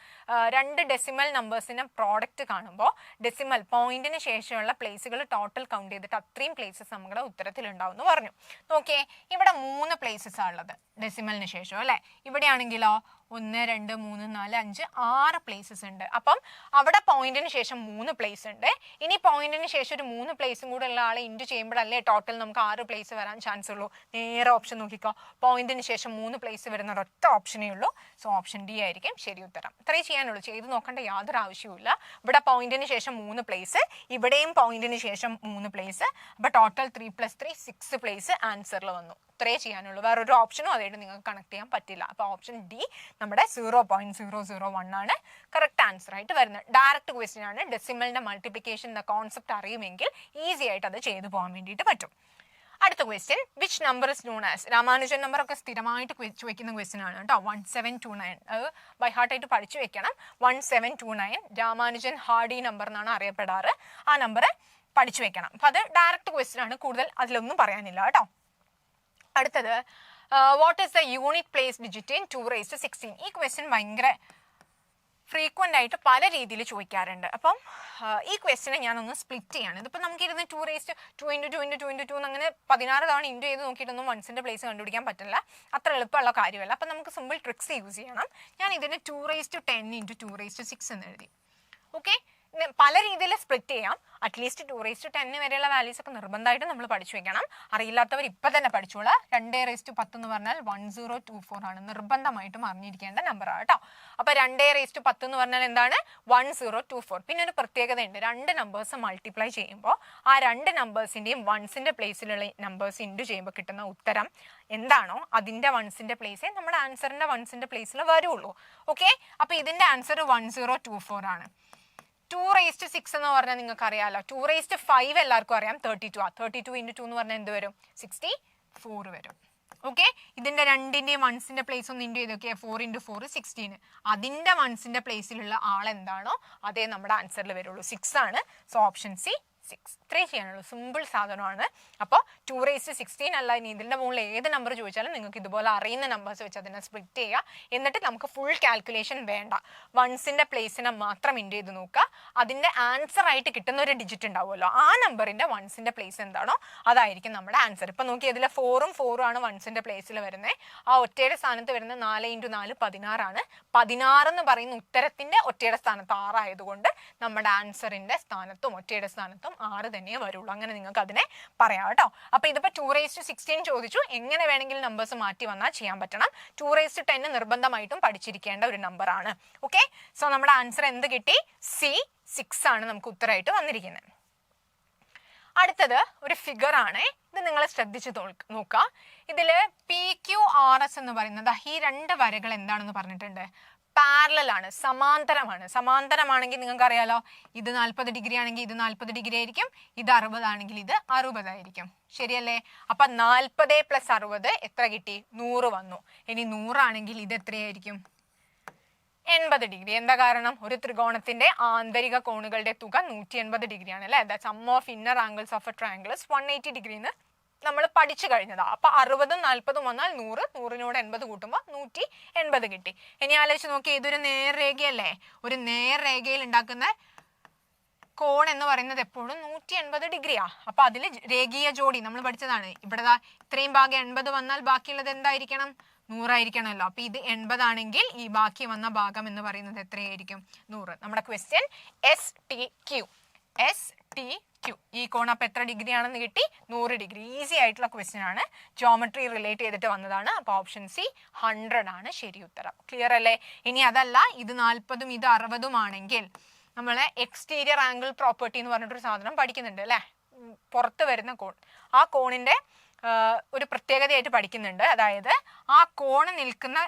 2 ഡെസിമൽ നമ്പേഴ്സിന് പ്രോഡക്റ്റ് കാണുമ്പോൾ ഡെസിമൽ പോയിന്റിന് ശേഷമുള്ള പ്ലേസുകൾ ടോട്ടൽ കൗണ്ട് ചെയ്തിട്ട് അത്രയും പ്ലേസസ് നമ്മുടെ ഉത്തരത്തിലുണ്ടാവും എന്ന് പറഞ്ഞു. നോക്കിയേ, ഇവിടെ 3 പ്ലേസസ് ആണ് ഉള്ളത് ഡെസിമലിന് ശേഷം അല്ലേ. ഇവിടെയാണെങ്കിലോ 1 2 3 4 5 6 പ്ലേസസ് ഉണ്ട്. അപ്പം അവിടെ പോയിന്റിന് ശേഷം 3 പ്ലേസ് ഉണ്ട്. ഇനി പോയിന്റിന് ശേഷം ഒരു 3 പ്ലേസും കൂടെ ഉള്ള ആളെ ഇൻറ്റു ചെയ്യുമ്പോഴല്ലേ ടോട്ടൽ നമുക്ക് 6 പ്ലേസ് വരാൻ ചാൻസ് ഉള്ളൂ. നേരെ ഓപ്ഷൻ നോക്കിക്കോ, പോയിന്റിന് ശേഷം 3 പ്ലേസ് വരുന്ന ഒരൊറ്റ ഓപ്ഷനേ ഉള്ളൂ. സോ ഓപ്ഷൻ ഡി ആയിരിക്കും ശരി ഉത്തരം. ഇത്രയും ചെയ്യാനുള്ളൂ, ചെയ്ത് നോക്കേണ്ട യാതൊരു ആവശ്യവുമില്ല. ഇവിടെ പോയിന്റിന് ശേഷം 3 പ്ലേസ്, ഇവിടെയും പോയിന്റിന് ശേഷം 3 പ്ലേസ്. അപ്പോൾ ടോട്ടൽ 3 + 3 6 പ്ലേസ് ആൻസറിൽ വന്നു. അത്രേ ചെയ്യാനുള്ളൂ. വേറൊരു ഓപ്ഷനും അതായിട്ട് നിങ്ങൾക്ക് കണക്ട് ചെയ്യാൻ പറ്റില്ല. അപ്പോൾ ഓപ്ഷൻ ഡി നമ്മുടെ 0.001 ആണ് കറക്റ്റ് ആൻസർ ആയിട്ട് വരുന്നത്. ഡയറക്റ്റ് ക്വസ്റ്റ്യൻ ആണ്. ഡെസിമലിന്റെ മൾട്ടിപ്ലിക്കേഷൻ എന്ന കോൺസെപ്റ്റ് അറിയുമെങ്കിൽ ഈസി ആയിട്ട് അത് ചെയ്തു പോകാൻ വേണ്ടിയിട്ട് പറ്റും. അടുത്ത question, which number is known as? Ramanujan number ഒക്കെ സ്ഥിരമായിട്ട് ചോദിക്കുന്ന ക്വസ്റ്റ്യൻ ആണ് കേട്ടോ. 1729 അത് ബൈ ഹാർട്ട് ആയിട്ട് പഠിച്ചു വെക്കണം. 1729 രാമാനുജൻ ഹാർഡി നമ്പർ എന്നാണ് അറിയപ്പെടാറ്. ആ നമ്പർ പഠിച്ചു വെക്കണം. അപ്പം അത് ഡയറക്റ്റ് ക്വസ്റ്റ്യൻ ആണ്, കൂടുതൽ അതിലൊന്നും പറയാനില്ല കേട്ടോ. അടുത്തത്, what is the unit place digit in 2⁻16? ഈ ക്വസ്റ്റ്യൻ ഭയങ്കര ഫ്രീക്വൻ്റ് ആയിട്ട് പല രീതിയിൽ ചോദിക്കാറുണ്ട്. അപ്പം ഈ ക്വസ്റ്റിനെ ഞാനൊന്ന് സ്പ്ലിറ്റ് ചെയ്യാണ്. ഇതിപ്പോൾ നമുക്കിരുന്ന് 2⁻2 അങ്ങനെ 16 തവണ ഇൻറ്റു ചെയ്ത് നോക്കിയിട്ടൊന്നും വൺസിൻ്റെ പ്ലേസ് കണ്ടുപിടിക്കാൻ പറ്റില്ല. അത്ര എളുപ്പമുള്ള കാര്യമല്ല. അപ്പം നമുക്ക് സിമ്പിൾ ട്രിക്സ് യൂസ് ചെയ്യണം. ഞാൻ ഇതിന് 2⁻10 × 2⁻6 എന്ന് എഴുതി. ഓക്കെ, പല രീതിയിൽ സ്പ്ലിറ്റ് ചെയ്യാം. അറ്റ്ലീസ്റ്റ് 2⁻10 വരെയുള്ള വാല്യൂസ് ഒക്കെ നിർബന്ധമായിട്ട് നമ്മൾ പഠിച്ചു വെക്കണം. അറിയില്ലാത്തവർ ഇപ്പം തന്നെ പഠിച്ചോളാം. 2⁻10 എന്ന് പറഞ്ഞാൽ 1024 ആണ്. നിർബന്ധമായിട്ടും അറിഞ്ഞിരിക്കേണ്ട നമ്പറാണ് കേട്ടോ. അപ്പോൾ 2⁻10 എന്ന് പറഞ്ഞാൽ എന്താണ്? 1024. പിന്നെ ഒരു പ്രത്യേകതയുണ്ട്, രണ്ട് നമ്പേഴ്സ് മൾട്ടിപ്ലൈ ചെയ്യുമ്പോൾ ആ രണ്ട് നമ്പേഴ്സിൻ്റെയും വൺസിൻ്റെ പ്ലേസിലുള്ള നമ്പേഴ്സ് ഇൻറ്റു ചെയ്യുമ്പോൾ കിട്ടുന്ന ഉത്തരം എന്താണോ അതിൻ്റെ വൺസിൻ്റെ പ്ലേസേ നമ്മുടെ ആൻസറിൻ്റെ വൺസിൻ്റെ പ്ലേസിൽ വരുള്ളൂ. ഓക്കെ, അപ്പോൾ ഇതിൻ്റെ ആൻസർ 1024 ആണ്. 2⁻6 എന്ന് പറഞ്ഞാൽ നിങ്ങൾക്ക് അറിയാമല്ലോ. 2⁻5 എല്ലാവർക്കും അറിയാം 32 ആ. 32 × 2 എന്ന് പറഞ്ഞാൽ എന്ത് വരും? 64 വരും. ഓക്കെ, ഇതിൻ്റെ രണ്ടിൻ്റെയും വൺസിൻ്റെ പ്ലേസ് ഒന്ന് ഇൻറ്റു ചെയ്ത് നോക്കിയാൽ 4 × 4 16. അതിൻ്റെ വൺസിൻ്റെ പ്ലേസിലുള്ള ആളെന്താണോ അതേ നമ്മുടെ ആൻസറിൽ വരുള്ളൂ. 6 ആണ്. So option C 6. ഇത്രയും ചെയ്യാനുള്ളൂ. സിമ്പിൾ സാധനമാണ്. അപ്പോൾ 2⁻16 അല്ല, ഇനി ഇതിൻ്റെ മുകളിൽ ഏത് നമ്പർ ചോദിച്ചാലും നിങ്ങൾക്ക് ഇതുപോലെ അറിയുന്ന നമ്പേഴ്സ് വെച്ച് അതിനെ സ്പ്ലിറ്റ് ചെയ്യുക. എന്നിട്ട് നമുക്ക് ഫുൾ കാൽക്കുലേഷൻ വേണ്ട, വൺസിൻ്റെ പ്ലേസിനെ മാത്രം ഇൻറ്റു ചെയ്ത് നോക്കുക. അതിൻ്റെ ആൻസർ ആയിട്ട് കിട്ടുന്ന ഒരു ഡിജിറ്റ് ഉണ്ടാവുമല്ലോ, ആ നമ്പറിൻ്റെ വൺസിൻ്റെ പ്ലേസ് എന്താണോ അതായിരിക്കും നമ്മുടെ ആൻസർ. ഇപ്പം നോക്കി, ഇതിൽ 4 ആണ് വൺസിൻ്റെ പ്ലേസിൽ വരുന്നത്. ആ ഒറ്റയുടെ സ്ഥാനത്ത് വരുന്നത് 4 × 4 16 ആണ്. 16 എന്ന് പറയുന്ന ഉത്തരത്തിൻ്റെ ഒറ്റയുടെ സ്ഥാനത്ത് 6 ആയതുകൊണ്ട് നമ്മുടെ ആൻസറിൻ്റെ സ്ഥാനത്തും ഒറ്റയുടെ സ്ഥാനത്തും 6 തന്നെ വരുള്ളൂ. അങ്ങനെ നിങ്ങൾക്ക് അതിനെ പറയാം കേട്ടോ. അപ്പോൾ ഇതിപ്പോൾ 2⁻16 ചോദിച്ചു, എങ്ങനെ വേണമെങ്കിലും നമ്പേഴ്സ് മാറ്റി വന്നാൽ ചെയ്യാൻ പറ്റണം. 2⁻10 നിർബന്ധമായിട്ടും പഠിച്ചിരിക്കേണ്ട ഒരു നമ്പറാണ്. ഓക്കെ, സോ നമ്മുടെ ആൻസർ എന്ത് കിട്ടി? സി 6 ആണ് നമുക്ക് ഉത്തരമായിട്ട് വന്നിരിക്കുന്നത്. അടുത്തത് ഒരു ഫിഗർ ആണ്. ഇത് നിങ്ങൾ ശ്രദ്ധിച്ച് നോക്കുക. ഇതിൽ PQRS എന്ന് പറയുന്നത് ഈ രണ്ട് വരകൾ എന്താണെന്ന് പറഞ്ഞിട്ടുണ്ട്. പാരലൽ ആണ്, സമാന്തരമാണ്. സമാന്തരമാണെങ്കിൽ നിങ്ങൾക്ക് അറിയാലോ, ഇത് 40 ഡിഗ്രി ആണെങ്കിൽ ഇത് 40 ഡിഗ്രി ആയിരിക്കും, ഇത് 60 ആണെങ്കിൽ ഇത് 60 ആയിരിക്കും. ശരിയല്ലേ? അപ്പം 40 + 60 എത്ര കിട്ടി? 100 വന്നു. ഇനി 100 ആണെങ്കിൽ ഇത് എത്രയായിരിക്കും? 80 ഡിഗ്രി. എന്താ കാരണം? ഒരു ത്രികോണത്തിന്റെ ആന്തരിക കോണുകളുടെ തുക 180 ഡിഗ്രിയാണ് അല്ലേ? The sum of inner angles of A triangle is 180 degree എന്ന് നമ്മൾ പഠിച്ചു കഴിഞ്ഞതാ. അപ്പൊ 60ഉം 40ഉം വന്നാൽ 100, 100നോട് 80 കൂട്ടുമ്പോൾ 180 കിട്ടി. ഇനി ആലോചിച്ച് നോക്കി, ഇതൊരു നേർരേഖയല്ലേ? ഒരു നേർരേഖയിൽ ഉണ്ടാക്കുന്ന കോൺ എന്ന് പറയുന്നത് എപ്പോഴും 180 ഡിഗ്രിയാ. അപ്പൊ അതിൽ രേഖീയ ജോഡി നമ്മൾ പഠിച്ചതാണ്. ഇവിടെ ഇത്രയും ഭാഗം 80 വന്നാൽ ബാക്കിയുള്ളത് എന്തായിരിക്കണം? 100 ആയിരിക്കണമല്ലോ. അപ്പൊ ഇത് 80 ആണെങ്കിൽ ഈ ബാക്കി വന്ന ഭാഗം എന്ന് പറയുന്നത് എത്രയായിരിക്കും? 100. നമ്മുടെ ക്വസ്റ്റ്യൻ STQ. ഈ കോൺ അപ്പം എത്ര ഡിഗ്രി ആണെന്ന് കിട്ടി? 100 ഡിഗ്രി. ഈസി ആയിട്ടുള്ള ക്വസ്റ്റ്യൻ ആണ്, ജോമെട്രി റിലേറ്റ് ചെയ്തിട്ട് വന്നതാണ്. അപ്പോൾ ഓപ്ഷൻ സി 100 ആണ് ശരി ഉത്തരം. ക്ലിയർ അല്ലേ? ഇനി അതല്ല, ഇത് 40ഉം ഇത് 60ഉം ആണെങ്കിൽ നമ്മൾ എക്സ്റ്റീരിയർ ആംഗിൾ പ്രോപ്പർട്ടി എന്ന് പറഞ്ഞിട്ടൊരു സാധനം പഠിക്കുന്നുണ്ട് അല്ലേ? പുറത്ത് വരുന്ന കോൺ. ആ കോണിന്റെ ഒരു പ്രത്യേകതയായിട്ട് പഠിക്കുന്നുണ്ട്. അതായത് ആ കോണ് നിൽക്കുന്ന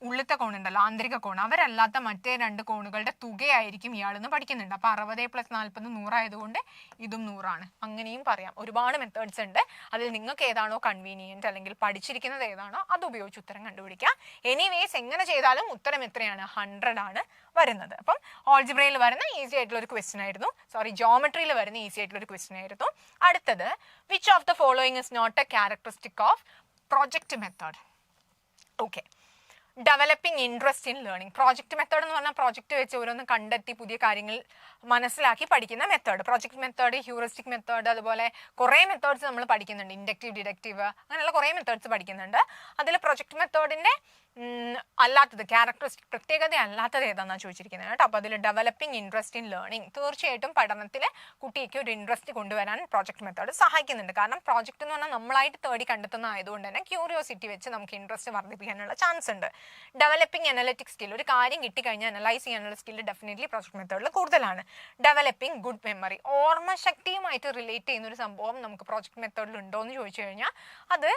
ഉള്ളിലത്തെ കോണുണ്ടല്ലോ, ആന്തരിക കോൺ, അവരല്ലാത്ത മറ്റേ രണ്ട് കോണുകളുടെ തുകയായിരിക്കും ഇയാളെന്ന് പഠിക്കുന്നുണ്ട്. അപ്പോൾ 60 + 40 100 ആയതുകൊണ്ട് ഇതും 100 ആണ്. അങ്ങനെയും പറയാം. ഒരുപാട് മെത്തേഡ്സ് ഉണ്ട്. അതിൽ നിങ്ങൾക്ക് ഏതാണോ കൺവീനിയൻറ്റ് അല്ലെങ്കിൽ പഠിച്ചിരിക്കുന്നത് ഏതാണോ അത് ഉപയോഗിച്ച് ഉത്തരം കണ്ടുപിടിക്കാം. എനിവേസ് എങ്ങനെ ചെയ്താലും ഉത്തരം എത്രയാണ്? 100 ആണ് വരുന്നത്. അപ്പം ഓൾജിബ്രയിൽ വരുന്ന ഈസി ആയിട്ടുള്ള ഒരു ക്വസ്റ്റ്യൻ ആയിരുന്നു. ജോമെട്രിയിൽ വരുന്ന ഈസി ആയിട്ടുള്ള ഒരു ക്വസ്റ്റ്യൻ ആയിരുന്നു. അടുത്തത്, which of the following is not a characteristic of project method? Okay, developing interest in learning. Project method എന്ന് പറഞ്ഞാൽ പ്രോജക്റ്റ് വെച്ച് ഓരോന്ന് കണ്ടെത്തി പുതിയ കാര്യങ്ങൾ മനസ്സിലാക്കി പഠിക്കുന്ന method. Project method, heuristic method, അതുപോലെ കുറേ മെത്തേഡ്സ് നമ്മൾ പഠിക്കുന്നുണ്ട്. ഇൻഡക്റ്റീവ്, ഡിഡക്റ്റീവ്, അങ്ങനെയുള്ള കുറേ മെത്തേഡ്സ് പഠിക്കുന്നുണ്ട്. അതിൽ പ്രൊജക്റ്റ് മെത്തേഡിൻ്റെ അല്ലാത്തത്, ക്യാരക്ടറിസ്റ്റിക് പ്രത്യേകത അല്ലാത്തത് ഏതാണെന്നാണ് ചോദിച്ചിരിക്കുന്നത് കേട്ടോ. അപ്പോൾ അതിൽ ഡെവലപ്പിംഗ് ഇൻട്രസ്റ്റ് ഇൻ ലേണിംഗ്. തീർച്ചയായിട്ടും പഠനത്തിൽ കുട്ടിക്ക് ഒരു ഇൻട്രസ്റ്റ് കൊണ്ടുവരാൻ പ്രോജക്റ്റ് മെത്തേഡ് സഹായിക്കുന്നുണ്ട്. കാരണം പ്രോജക്റ്റ് എന്ന് പറഞ്ഞാൽ നമ്മളായിട്ട് തേടി കണ്ടെത്തുന്ന ആയതുകൊണ്ട് തന്നെ ക്യൂരിയോസിറ്റി വെച്ച് നമുക്ക് ഇൻട്രസ്റ്റ് വർദ്ധിപ്പിക്കാനുള്ള ചാൻസ് ഉണ്ട്. ഡെവലപ്പിംഗ് അനലറ്റിക് സ്കിൽ, ഒരു കാര്യം കിട്ടിക്കഴിഞ്ഞാൽ അനലൈസ് ചെയ്യാനുള്ള സ്കിൽ ഡെഫിനറ്റ്ലി പ്രോജക്റ്റ് മെത്തേഡിൽ കൂടുതലാണ്. ഡെവലപ്പിംഗ് ഗുഡ് മെമ്മറി, ഓർമ്മശക്തിയുമായിട്ട് റിലേറ്റ് ചെയ്യുന്ന ഒരു സംഭവം നമുക്ക് പ്രോജക്റ്റ് മെത്തേഡിൽ ഉണ്ടോ എന്ന് ചോദിച്ചു കഴിഞ്ഞാൽ അത്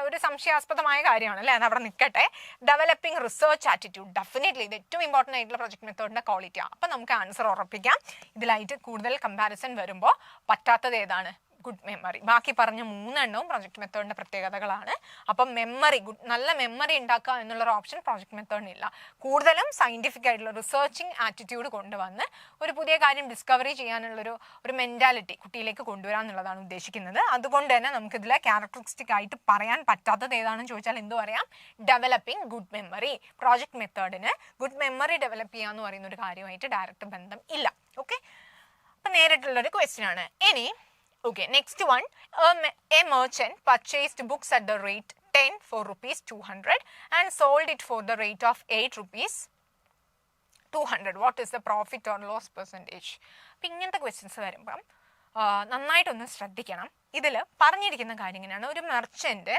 ഒരു സംശയാസ്പദമായ കാര്യമാണ് അല്ലേ, അത് അവിടെ നിൽക്കട്ടെ. ഡെവലപ്പിംഗ് റിസർച്ച് ആറ്റിറ്റ്യൂഡ്, ഡെഫിനറ്റ്ലി ഇത് ഏറ്റവും ഇമ്പോർട്ടൻ്റ് ആയിട്ടുള്ള പ്രൊജക്ട് മെത്തേഡിന്റെ ക്വാളിറ്റിയാണ്. അപ്പം നമുക്ക് ആൻസർ ഉറപ്പിക്കാം. ഇതിലായിട്ട് കൂടുതൽ കമ്പാരിസൺ വരുമ്പോൾ പറ്റാത്തത് ഏതാണ്? Good memory. ബാക്കി പറഞ്ഞ 3 എണ്ണവും പ്രൊജക്ട് മെത്തേഡിന്റെ പ്രത്യേകതകളാണ്. അപ്പം മെമ്മറി, നല്ല മെമ്മറി ഉണ്ടാക്കുക എന്നുള്ളൊരു ഓപ്ഷൻ പ്രൊജക്ട് മെത്തേഡിനില്ല. കൂടുതലും സയന്റിഫിക് ആയിട്ടുള്ള റിസർച്ചിങ് ആറ്റിറ്റ്യൂഡ് കൊണ്ടുവന്ന് ഒരു പുതിയ കാര്യം ഡിസ്കവറി ചെയ്യാനുള്ളൊരു മെന്റാലിറ്റി കുട്ടിയിലേക്ക് കൊണ്ടുവരാൻ എന്നുള്ളതാണ് ഉദ്ദേശിക്കുന്നത്. അതുകൊണ്ട് തന്നെ നമുക്കിതിലെ ക്യാരക്ടറിസ്റ്റിക് ആയിട്ട് പറയാൻ പറ്റാത്തത് ഏതാണെന്ന് ചോദിച്ചാൽ എന്ത് പറയാം? Developing good memory. പ്രോജക്ട് മെത്തേഡിന് ഗുഡ് മെമ്മറി ഡെവലപ്പ് ചെയ്യുക എന്ന് പറയുന്ന ഒരു കാര്യമായിട്ട് ഡയറക്റ്റ് ബന്ധം ഇല്ല. ഓക്കെ, അപ്പം നേരിട്ടുള്ളൊരു ക്വസ്റ്റ്യൻ ആണ്. ഇനി okay, next one, a merchant purchased books at the rate 10 for rupees 200 and sold it for the rate of 8 rupees 200. What is the profit or loss percentage? അപ്പം ഇങ്ങനത്തെ ക്വസ്റ്റ്യൻസ് വരുമ്പം നന്നായിട്ടൊന്ന് ശ്രദ്ധിക്കണം. ഇതിൽ പറഞ്ഞിരിക്കുന്ന കാര്യം ഇങ്ങനെയാണ്. ഒരു മെർച്ചൻറ്റ്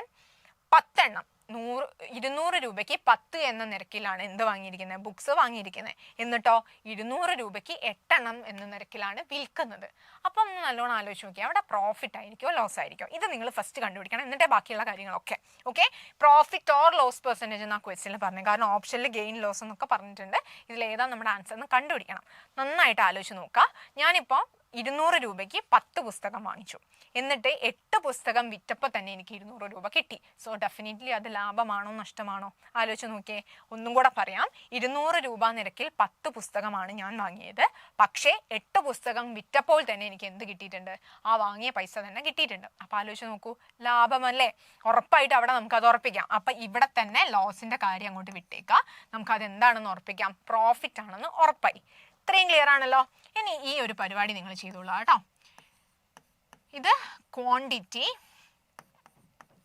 10 എണ്ണം 200 രൂപയ്ക്ക് 10 എന്ന നിരക്കിലാണ് എന്ത് വാങ്ങിയിരിക്കുന്നത്? ബുക്സ് വാങ്ങിയിരിക്കുന്നത്. എന്നിട്ടോ 200 രൂപയ്ക്ക് 8 എണ്ണം എന്ന നിരക്കിലാണ് വിൽക്കുന്നത്. അപ്പം ഒന്ന് നല്ലോണം ആലോചിച്ച് നോക്കിയാൽ അവിടെ പ്രോഫിറ്റ് ആയിരിക്കുമോ ലോസ് ആയിരിക്കുമോ? ഇത് നിങ്ങൾ ഫസ്റ്റ് കണ്ടുപിടിക്കണം, എന്നിട്ടേ ബാക്കിയുള്ള കാര്യങ്ങളൊക്കെ. Okay, profit or loss percentage എന്ന ക്വസ്റ്റ്യനിൽ പറഞ്ഞു. കാരണം ഓപ്ഷനിൽ ഗെയിൻ ലോസ് എന്നൊക്കെ പറഞ്ഞിട്ടുണ്ട്. ഇതിലേതാണ് നമ്മുടെ ആൻസർ എന്ന് കണ്ടുപിടിക്കണം. നന്നായിട്ട് ആലോചിച്ച് നോക്കുക. ഞാനിപ്പോൾ 200 രൂപയ്ക്ക് 10 പുസ്തകം വാങ്ങിച്ചു, എന്നിട്ട് 8 പുസ്തകം വിറ്റപ്പോൾ തന്നെ എനിക്ക് 200 രൂപ കിട്ടി. സോ ഡെഫിനറ്റ്ലി അത് ലാഭമാണോ നഷ്ടമാണോ? ആലോചിച്ച് നോക്കിയേ. ഒന്നും കൂടെ പറയാം. 200 രൂപ നിരക്കിൽ 10 പുസ്തകമാണ് ഞാൻ വാങ്ങിയത്. പക്ഷേ 8 പുസ്തകം വിറ്റപ്പോൾ തന്നെ എനിക്ക് എന്ത് കിട്ടിയിട്ടുണ്ട്? ആ വാങ്ങിയ പൈസ തന്നെ കിട്ടിയിട്ടുണ്ട്. അപ്പം ആലോചിച്ച് നോക്കൂ, ലാഭമല്ലേ? ഉറപ്പായിട്ട് അവിടെ നമുക്കത് ഉറപ്പിക്കാം. അപ്പം ഇവിടെ തന്നെ ലോസിന്റെ കാര്യം അങ്ങോട്ട് വിട്ടേക്കാം. നമുക്കത് എന്താണെന്ന് ഉറപ്പിക്കാം? പ്രോഫിറ്റ് ആണെന്ന് ഉറപ്പായി. ഇത്രയും ക്ലിയർ ആണല്ലോ. ഇനി ഈ ഒരു പരിപാടി നിങ്ങൾ ചെയ്തോളൂ കേട്ടോ. ഇത് ക്വാണ്ടിറ്റി,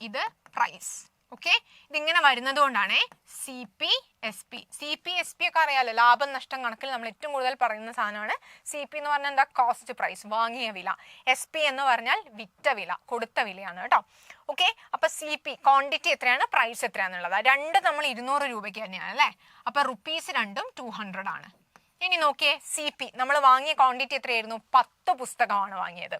ഇത് പ്രൈസ്. ഓക്കെ, ഇതിങ്ങനെ വരുന്നത് കൊണ്ടാണ് C P S P. C P S P ഒക്കെ അറിയാലോ, ലാഭം നഷ്ടം കണക്കിൽ നമ്മൾ ഏറ്റവും കൂടുതൽ പറയുന്ന സാധനമാണ്. സി പി എന്ന് പറഞ്ഞാൽ എന്താ? കോസ്റ്റ് പ്രൈസ്, വാങ്ങിയ വില. എസ് പി എന്ന് പറഞ്ഞാൽ വിറ്റ വില, കൊടുത്ത വിലയാണ് കേട്ടോ. ഓക്കെ, അപ്പൊ സി പി ക്വാണ്ടിറ്റി എത്രയാണ്, പ്രൈസ് എത്രയാണെന്നുള്ളത്. രണ്ട് നമ്മൾ 200 രൂപയ്ക്ക് തന്നെയാണ് അല്ലേ. അപ്പൊ റുപ്പീസ് രണ്ടും 200 ആണ്. ഇനി നോക്കിയേ, സി പി നമ്മൾ വാങ്ങിയ ക്വാണ്ടിറ്റി എത്രയായിരുന്നു? 10 പുസ്തകമാണ് വാങ്ങിയത്.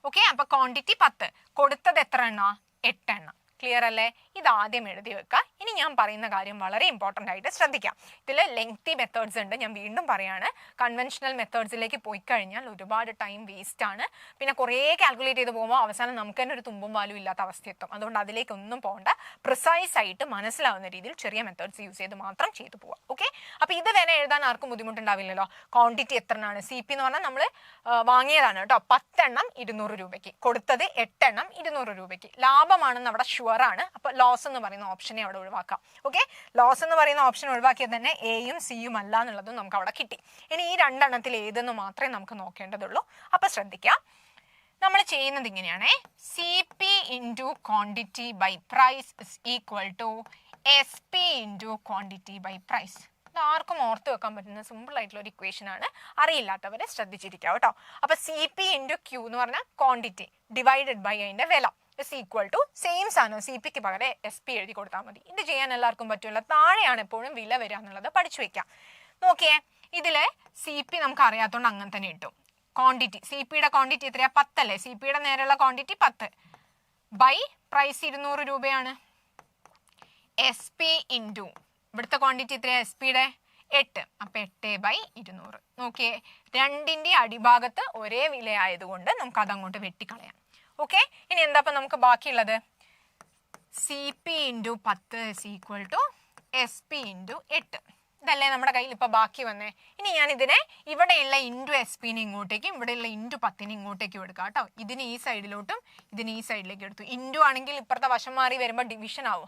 ഓക്കെ, അപ്പൊ ക്വാണ്ടിറ്റി 10, കൊടുത്തത് എത്ര എണ്ണ? 8 എണ്ണം. ക്ലിയർ അല്ലേ? ഇത് ആദ്യം എഴുതി വെക്കുക. ഇനി ഞാൻ പറയുന്ന കാര്യം വളരെ ഇമ്പോർട്ടൻ്റ് ആയിട്ട് ശ്രദ്ധിക്കാം. ഇതിൽ ലെങ്തി മെത്തേഡ്സ് ഉണ്ട്. ഞാൻ വീണ്ടും പറയാണ്, കൺവെൻഷണൽ മെത്തേഡ്സിലേക്ക് പോയി കഴിഞ്ഞാൽ ഒരുപാട് ടൈം വേസ്റ്റ് ആണ്. പിന്നെ കുറേ കാൽക്കുലേറ്റ് ചെയ്ത് പോകുമ്പോൾ അവസാനം നമുക്ക് തന്നെ ഒരു തുമ്പും വാലും ഇല്ലാത്ത അവസ്ഥയെത്തും. അതുകൊണ്ട് അതിലേക്കൊന്നും പോകണ്ട. പ്രിസൈസ് ആയിട്ട് മനസ്സിലാവുന്ന രീതിയിൽ ചെറിയ മെത്തേഡ്സ് യൂസ് ചെയ്ത് മാത്രം ചെയ്തു പോവാം. ഓക്കെ, അപ്പോൾ ഇത് തന്നെ എഴുതാൻ ആർക്കും ബുദ്ധിമുട്ടുണ്ടാവില്ലല്ലോ. ക്വാണ്ടിറ്റി എത്രയാണ്? സി പി എന്ന് പറഞ്ഞാൽ നമ്മൾ വാങ്ങിയതാണ് കേട്ടോ. 10 എണ്ണം 200 രൂപയ്ക്ക്, കൊടുത്തത് 8 എണ്ണം 200 രൂപയ്ക്ക്. ലാഭമാണെന്ന് അവിടെ ഷുവറാണ്. അപ്പോൾ ലോസ് എന്ന് പറയുന്ന ഓപ്ഷനെ അവിടെ ഒഴിവാക്കാം. ഓക്കെ, ലോസ് എന്ന് പറയുന്ന ഓപ്ഷൻ ഒഴിവാക്കിയത് തന്നെ എയും സിയും അല്ല എന്നുള്ളതും നമുക്ക് അവിടെ കിട്ടി. ഇനി ഈ 2 എണ്ണത്തിൽ ഏതെന്ന് മാത്രമേ നമുക്ക് നോക്കേണ്ടതുള്ളൂ. അപ്പോൾ ശ്രദ്ധിക്കാം, നമ്മൾ ചെയ്യുന്നത് ഇങ്ങനെയാണ്. C P into quantity by price is equal to S P into quantity by price. ഇത് ആർക്കും ഓർത്ത് വെക്കാൻ പറ്റുന്ന സിമ്പിൾ ആയിട്ടുള്ള ഒരു ഇക്വേഷൻ ആണ്. അറിയില്ലാത്തവരെ ശ്രദ്ധിച്ചിരിക്കുക കേട്ടോ. അപ്പോൾ സി പി ഇൻറ്റു ക്യൂ എന്ന് പറഞ്ഞാൽ ക്വാണ്ടിറ്റി ഡിവൈഡഡ് ബൈ അതിൻ്റെ വില ഇസ് ഈക്വൽ ടു സെയിം സാധനം. സി പിക്ക് പകരം എസ് പി എഴുതി കൊടുത്താൽ മതി. ഇത് ചെയ്യാൻ എല്ലാവർക്കും പറ്റില്ല. താഴെയാണ് എപ്പോഴും വില വരിക എന്നുള്ളത് പഠിച്ചു വെക്കാം. നോക്കിയേ, ഇതിലെ സി പി നമുക്ക് അറിയാത്തതുകൊണ്ട് അങ്ങനെ തന്നെ ഇട്ടു. ക്വാണ്ടിറ്റി, സി പിയുടെ ക്വാണ്ടിറ്റി എത്രയാ? 10 അല്ലേ. സി പിയുടെ നേരെയുള്ള ക്വാണ്ടിറ്റി 10 ബൈ പ്രൈസ് 200 രൂപയാണ്. എസ് പി ഇൻറ്റു ഇവിടുത്തെ ക്വാണ്ടിറ്റി എത്രയാ? എസ് പിയുടെ 8, അപ്പം 8/200. നോക്കിയേ, രണ്ടിൻ്റെ അടിഭാഗത്ത് ഒരേ വില ആയതുകൊണ്ട് നമുക്ക് അതങ്ങോട്ട് വെട്ടിക്കളയാം. ഓക്കെ, ഇനി എന്താ ഇപ്പം നമുക്ക് ബാക്കിയുള്ളത്? C P into 10 is equal to S P into 8. ഇതല്ലേ നമ്മുടെ കയ്യിൽ ഇപ്പം ബാക്കി വന്നേ. ഇനി ഞാൻ ഇതിനെ ഇവിടെയുള്ള ഇൻറ്റു എസ് പിനെ ഇങ്ങോട്ടേക്കും ഇവിടെയുള്ള ഇൻറ്റു 10നെ ഇങ്ങോട്ടേക്കും എടുക്കാം കേട്ടോ. ഇതിന് ഈ സൈഡിലോട്ടും ഇതിന് ഈ സൈഡിലേക്ക് എടുത്തു. ഇൻറ്റു ആണെങ്കിൽ ഇപ്പുറത്തെ വശം മാറി വരുമ്പോൾ ഡിവിഷൻ ആവും,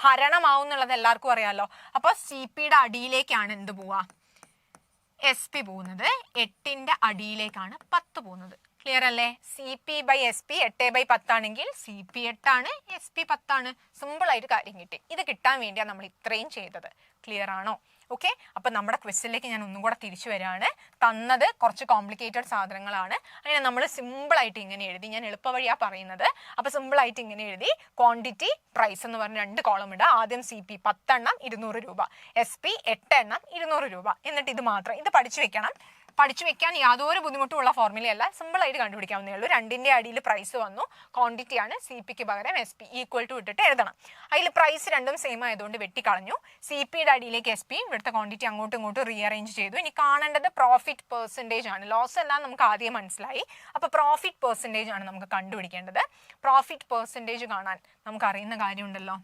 ഹരണമാവും എന്നുള്ളത് എല്ലാവർക്കും അറിയാമല്ലോ. അപ്പോൾ സി പിയുടെ അടിയിലേക്കാണ് എന്ത് പോവുക? എസ് പി പോകുന്നത്. 8ന്റെ അടിയിലേക്കാണ് 10 പോകുന്നത്. ക്ലിയർ അല്ലേ? C P by S P 8/10 ആണെങ്കിൽ സി പി 8 ആണ്, എസ് പി 10 ആണ്. സിമ്പിളായിട്ട് കാര്യം കിട്ടി. ഇത് കിട്ടാൻ വേണ്ടിയാണ് നമ്മൾ ഇത്രയും ചെയ്തത്. ക്ലിയർ ആണോ? ഓക്കെ, അപ്പം നമ്മുടെ ക്വസ്റ്റ്യനിലേക്ക് ഞാൻ ഒന്നും കൂടെ തിരിച്ചു വരികയാണ്. തന്നത് കുറച്ച് കോംപ്ലിക്കേറ്റഡ് സാധനങ്ങളാണ്. അങ്ങനെ നമ്മൾ സിമ്പിളായിട്ട് ഇങ്ങനെ എഴുതി. ഞാൻ എളുപ്പവഴിയാണ് പറയുന്നത്. അപ്പോൾ സിമ്പിളായിട്ട് ഇങ്ങനെ എഴുതി. ക്വാണ്ടിറ്റി പ്രൈസ് എന്ന് പറഞ്ഞ് 2 കോളം ഇടുക. ആദ്യം സി പി 10 എണ്ണം 200 രൂപ, എസ് പി 8 എണ്ണം 200 രൂപ. എന്നിട്ട് ഇത് മാത്രം ഇത് പഠിച്ചു വെക്കണം. പഠിച്ചു വെക്കാൻ യാതൊരു ബുദ്ധിമുട്ടുള്ള ഫോർമുലയല്ല, സിമ്പിൾ ആയിട്ട് കണ്ടുപിടിക്കാവുന്നേ ഉള്ളൂ. 2ന്റെ അടിയിൽ പ്രൈസ് വന്നു, ക്വാണ്ടിറ്റി ആണ്, CPക്ക് പകരം SP ഈക്വൽ ടു ഇട്ടിട്ട് എഴുതണം. അതിൽ പ്രൈസ് രണ്ടും സെയിം ആയതുകൊണ്ട് വെട്ടിക്കളഞ്ഞു. CPയുടെ അടിയിലേക്ക് SP, ഇവിടുത്തെ ക്വാണ്ടിറ്റി അങ്ങോട്ടും ഇങ്ങോട്ടും റീഅറേഞ്ച് ചെയ്തു. ഇനി കാണേണ്ടത് പ്രോഫിറ്റ് പെർസെൻറ്റേജ് ആണ്. ലോസ് എല്ലാം നമുക്ക് ആദ്യം മനസ്സിലായി. അപ്പോൾ പ്രോഫിറ്റ് പെർസെൻറ്റേജ് ആണ് നമുക്ക് കണ്ടുപിടിക്കേണ്ടത്. പ്രോഫിറ്റ് പെർസെൻറ്റേജ് കാണാൻ നമുക്ക് അറിയുന്ന കാര്യമുണ്ടല്ലോ.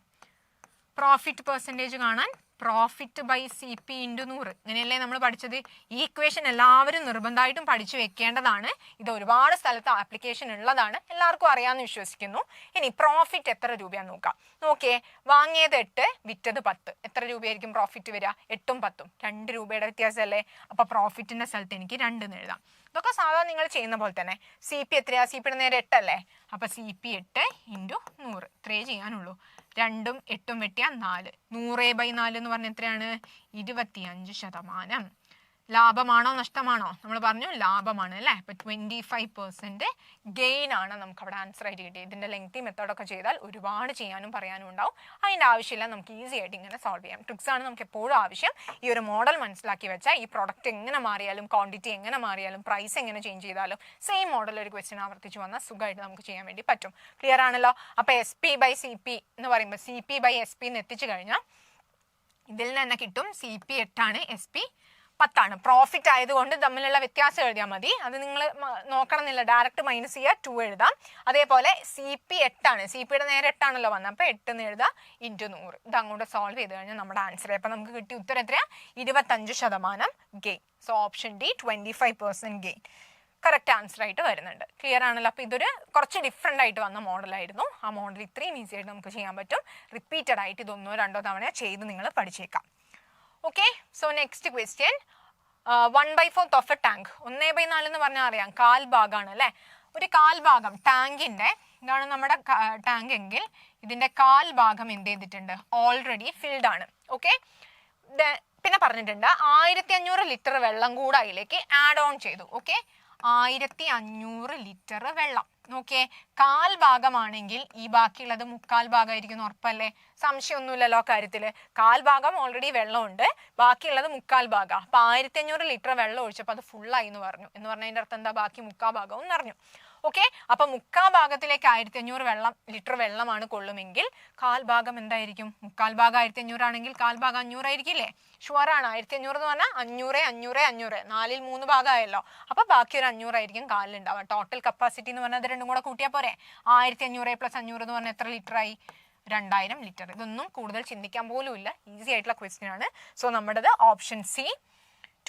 പ്രോഫിറ്റ് പെർസെൻറ്റേജ് കാണാൻ പ്രോഫിറ്റ് ബൈ CP × 100, ഇങ്ങനെയല്ലേ നമ്മൾ പഠിച്ചത്. ഈ ഇക്വേഷൻ എല്ലാവരും നിർബന്ധമായിട്ടും പഠിച്ചു വെക്കേണ്ടതാണ്. ഇത് ഒരുപാട് സ്ഥലത്ത് ആപ്ലിക്കേഷൻ ഉള്ളതാണ്, എല്ലാവർക്കും അറിയാമെന്ന് വിശ്വസിക്കുന്നു. ഇനി പ്രോഫിറ്റ് എത്ര രൂപയാന്ന് നോക്കാം. നോക്കിയേ, വാങ്ങിയത് 8, വിറ്റത് 10. എത്ര രൂപയായിരിക്കും പ്രോഫിറ്റ് വരിക? 8ഉം 10ഉം 2 രൂപയുടെ വ്യത്യാസമല്ലേ. അപ്പോൾ പ്രോഫിറ്റിൻ്റെ സ്ഥലത്ത് എനിക്ക് 2 എന്ന് എഴുതാം. ഇതൊക്കെ സാധാരണ നിങ്ങൾ ചെയ്യുന്ന പോലെ തന്നെ. CP എത്രയാ? CPയുടെ നേരെ 8 അല്ലേ. അപ്പോൾ CP 8 × 100, ഇത്രയേ ചെയ്യാനുള്ളൂ. 2ഉം 8ഉം വെട്ടിയാൽ 4. 100/4 എന്ന് പറഞ്ഞാൽ എത്രയാണ്? 25%. ലാഭമാണോ നഷ്ടമാണോ? നമ്മൾ പറഞ്ഞു ലാഭമാണ് അല്ലേ. അപ്പോൾ 25% ഗെയിൻ ആണ് നമുക്ക് അവിടെ ആൻസർ ആയിട്ട് കിട്ടിയത്. ഇതിൻ്റെ ലെങ്തി മെത്തേഡൊക്കെ ചെയ്താൽ ഒരുപാട് ചെയ്യാനും പറയാനും ഉണ്ടാവും. അതിൻ്റെ ആവശ്യമില്ല, നമുക്ക് ഈസി ആയിട്ട് ഇങ്ങനെ സോൾവ് ചെയ്യാം. ട്രിക്സ് ആണ് നമുക്ക് എപ്പോഴും ആവശ്യം. ഈ ഒരു മോഡൽ മനസ്സിലാക്കി വെച്ചാൽ ഈ പ്രോഡക്റ്റ് എങ്ങനെ മാറിയാലും, ക്വാണ്ടിറ്റി എങ്ങനെ മാറിയാലും, പ്രൈസ് എങ്ങനെ ചേഞ്ച് ചെയ്താലും സെയിം മോഡൽ ഒരു ക്വസ്റ്റ്യൻ ആവർത്തിച്ച് വന്നാൽ സുഖമായിട്ട് നമുക്ക് ചെയ്യാൻ വേണ്ടി പറ്റും. ക്ലിയർ ആണല്ലോ. അപ്പോൾ SP/CP എന്ന് പറയുമ്പോൾ CP/SP എന്ന് എത്തിച്ചു കഴിഞ്ഞാൽ ഇതിൽ നിന്ന് തന്നെ കിട്ടും. CP 8 ആണ്, SP 10 ആണ്. പ്രോഫിറ്റ് ആയതുകൊണ്ട് തമ്മിലുള്ള വ്യത്യാസം എഴുതിയാൽ മതി. അത് നിങ്ങൾ നോക്കണമെന്നില്ല, ഡയറക്റ്റ് മൈനസ് ചെയ്യുക, 2 എഴുതാം. അതേപോലെ CP 8 ആണ്, CPയുടെ നേരെ 8 ആണല്ലോ വന്നത്, അപ്പോൾ 8 എന്ന് എഴുതാം × 100. ഇത് അങ്ങോട്ട് സോൾവ് ചെയ്ത് കഴിഞ്ഞാൽ നമ്മുടെ ആൻസർ. അപ്പം നമുക്ക് കിട്ടിയ ഉത്തരം എത്രയാ? 25% gain. So option D 25% gain correct answer ആയിട്ട് വരുന്നുണ്ട്. ക്ലിയർ ആണല്ലോ. അപ്പോൾ ഇതൊരു കുറച്ച് ഡിഫറെൻ്റ് ആയിട്ട് വന്ന മോഡലായിരുന്നു. ആ മോഡൽ ഇത്രയും ഈസി ആയിട്ട് നമുക്ക് ചെയ്യാൻ പറ്റും. റിപ്പീറ്റഡ് ആയിട്ട് ഇത് 1 or 2 തവണ ചെയ്ത് നിങ്ങൾ പഠിച്ചേക്കാം. Okay, so next question. 1/4 of a tank. 1/4 എന്ന് പറഞ്ഞാൽ അറിയാം, 1/4 ഭാഗമാണ് അല്ലേ. ഒരു 1/4 ഭാഗം ടാങ്കിൻ്റെ, ഇതാണ് നമ്മുടെ ടാങ്ക് എങ്കിൽ ഇതിൻ്റെ 1/4 ഭാഗം എന്ത് ചെയ്തിട്ടുണ്ട്? ഓൾറെഡി ഫിൽഡ് ആണ്. ഓക്കെ, പിന്നെ പറഞ്ഞിട്ടുണ്ട് 1500 ലിറ്റർ വെള്ളം കൂടെ അതിലേക്ക് ആഡ് ഓൺ ചെയ്തു. ഓക്കെ, 1500 ലിറ്റർ വെള്ളം. നോക്കിയേ, 1/4 ഭാഗമാണെങ്കിൽ ഈ ബാക്കിയുള്ളത് 3/4 ഭാഗമായിരിക്കും, ഉറപ്പല്ലേ? സംശയമൊന്നുമില്ലല്ലോ കാര്യത്തിൽ. 1/4 ഭാഗം ഓൾറെഡി വെള്ളമുണ്ട്, ബാക്കിയുള്ളത് 3/4 ഭാഗം. അപ്പോൾ 1500 ലിറ്റർ വെള്ളം ഒഴിച്ചപ്പോൾ അത് ഫുള്ളായി എന്ന് പറഞ്ഞു. എന്ന് പറഞ്ഞതിൻ്റെ അർത്ഥം എന്താ? ബാക്കി 3/4 ഭാഗവും നിറഞ്ഞു. ഓക്കെ, അപ്പോൾ 3/4 ഭാഗത്തിലേക്ക് 1500 ലിറ്റർ വെള്ളമാണ് കൊള്ളുമെങ്കിൽ 1/4 ഭാഗം എന്തായിരിക്കും? 3/4 ഭാഗം 1500 ആണെങ്കിൽ 1/4 ഭാഗം 500 ആയിരിക്കില്ലേ? ഷുവറാണ്. 1500 എന്ന് പറഞ്ഞാൽ 500, 500, 500, 4ൽ 3 ഭാഗമായല്ലോ. അപ്പോൾ ബാക്കി ഒരു 500 ആയിരിക്കും 1/4 ഉണ്ടാവുക. ടോട്ടൽ കപ്പാസിറ്റി എന്ന് പറഞ്ഞാൽ അത് രണ്ടും കൂടെ കൂട്ടിയാൽ പോരെ. 1500 + 500 എന്ന് പറഞ്ഞാൽ എത്ര ലിറ്ററായി? 2000 ലിറ്റർ. ഇതൊന്നും കൂടുതൽ ചിന്തിക്കാൻ പോലും ഇല്ല, ഈസി ആയിട്ടുള്ള ക്വസ്റ്റ്യൻ ആണ്. സോ നമ്മുടേത് ഓപ്ഷൻ C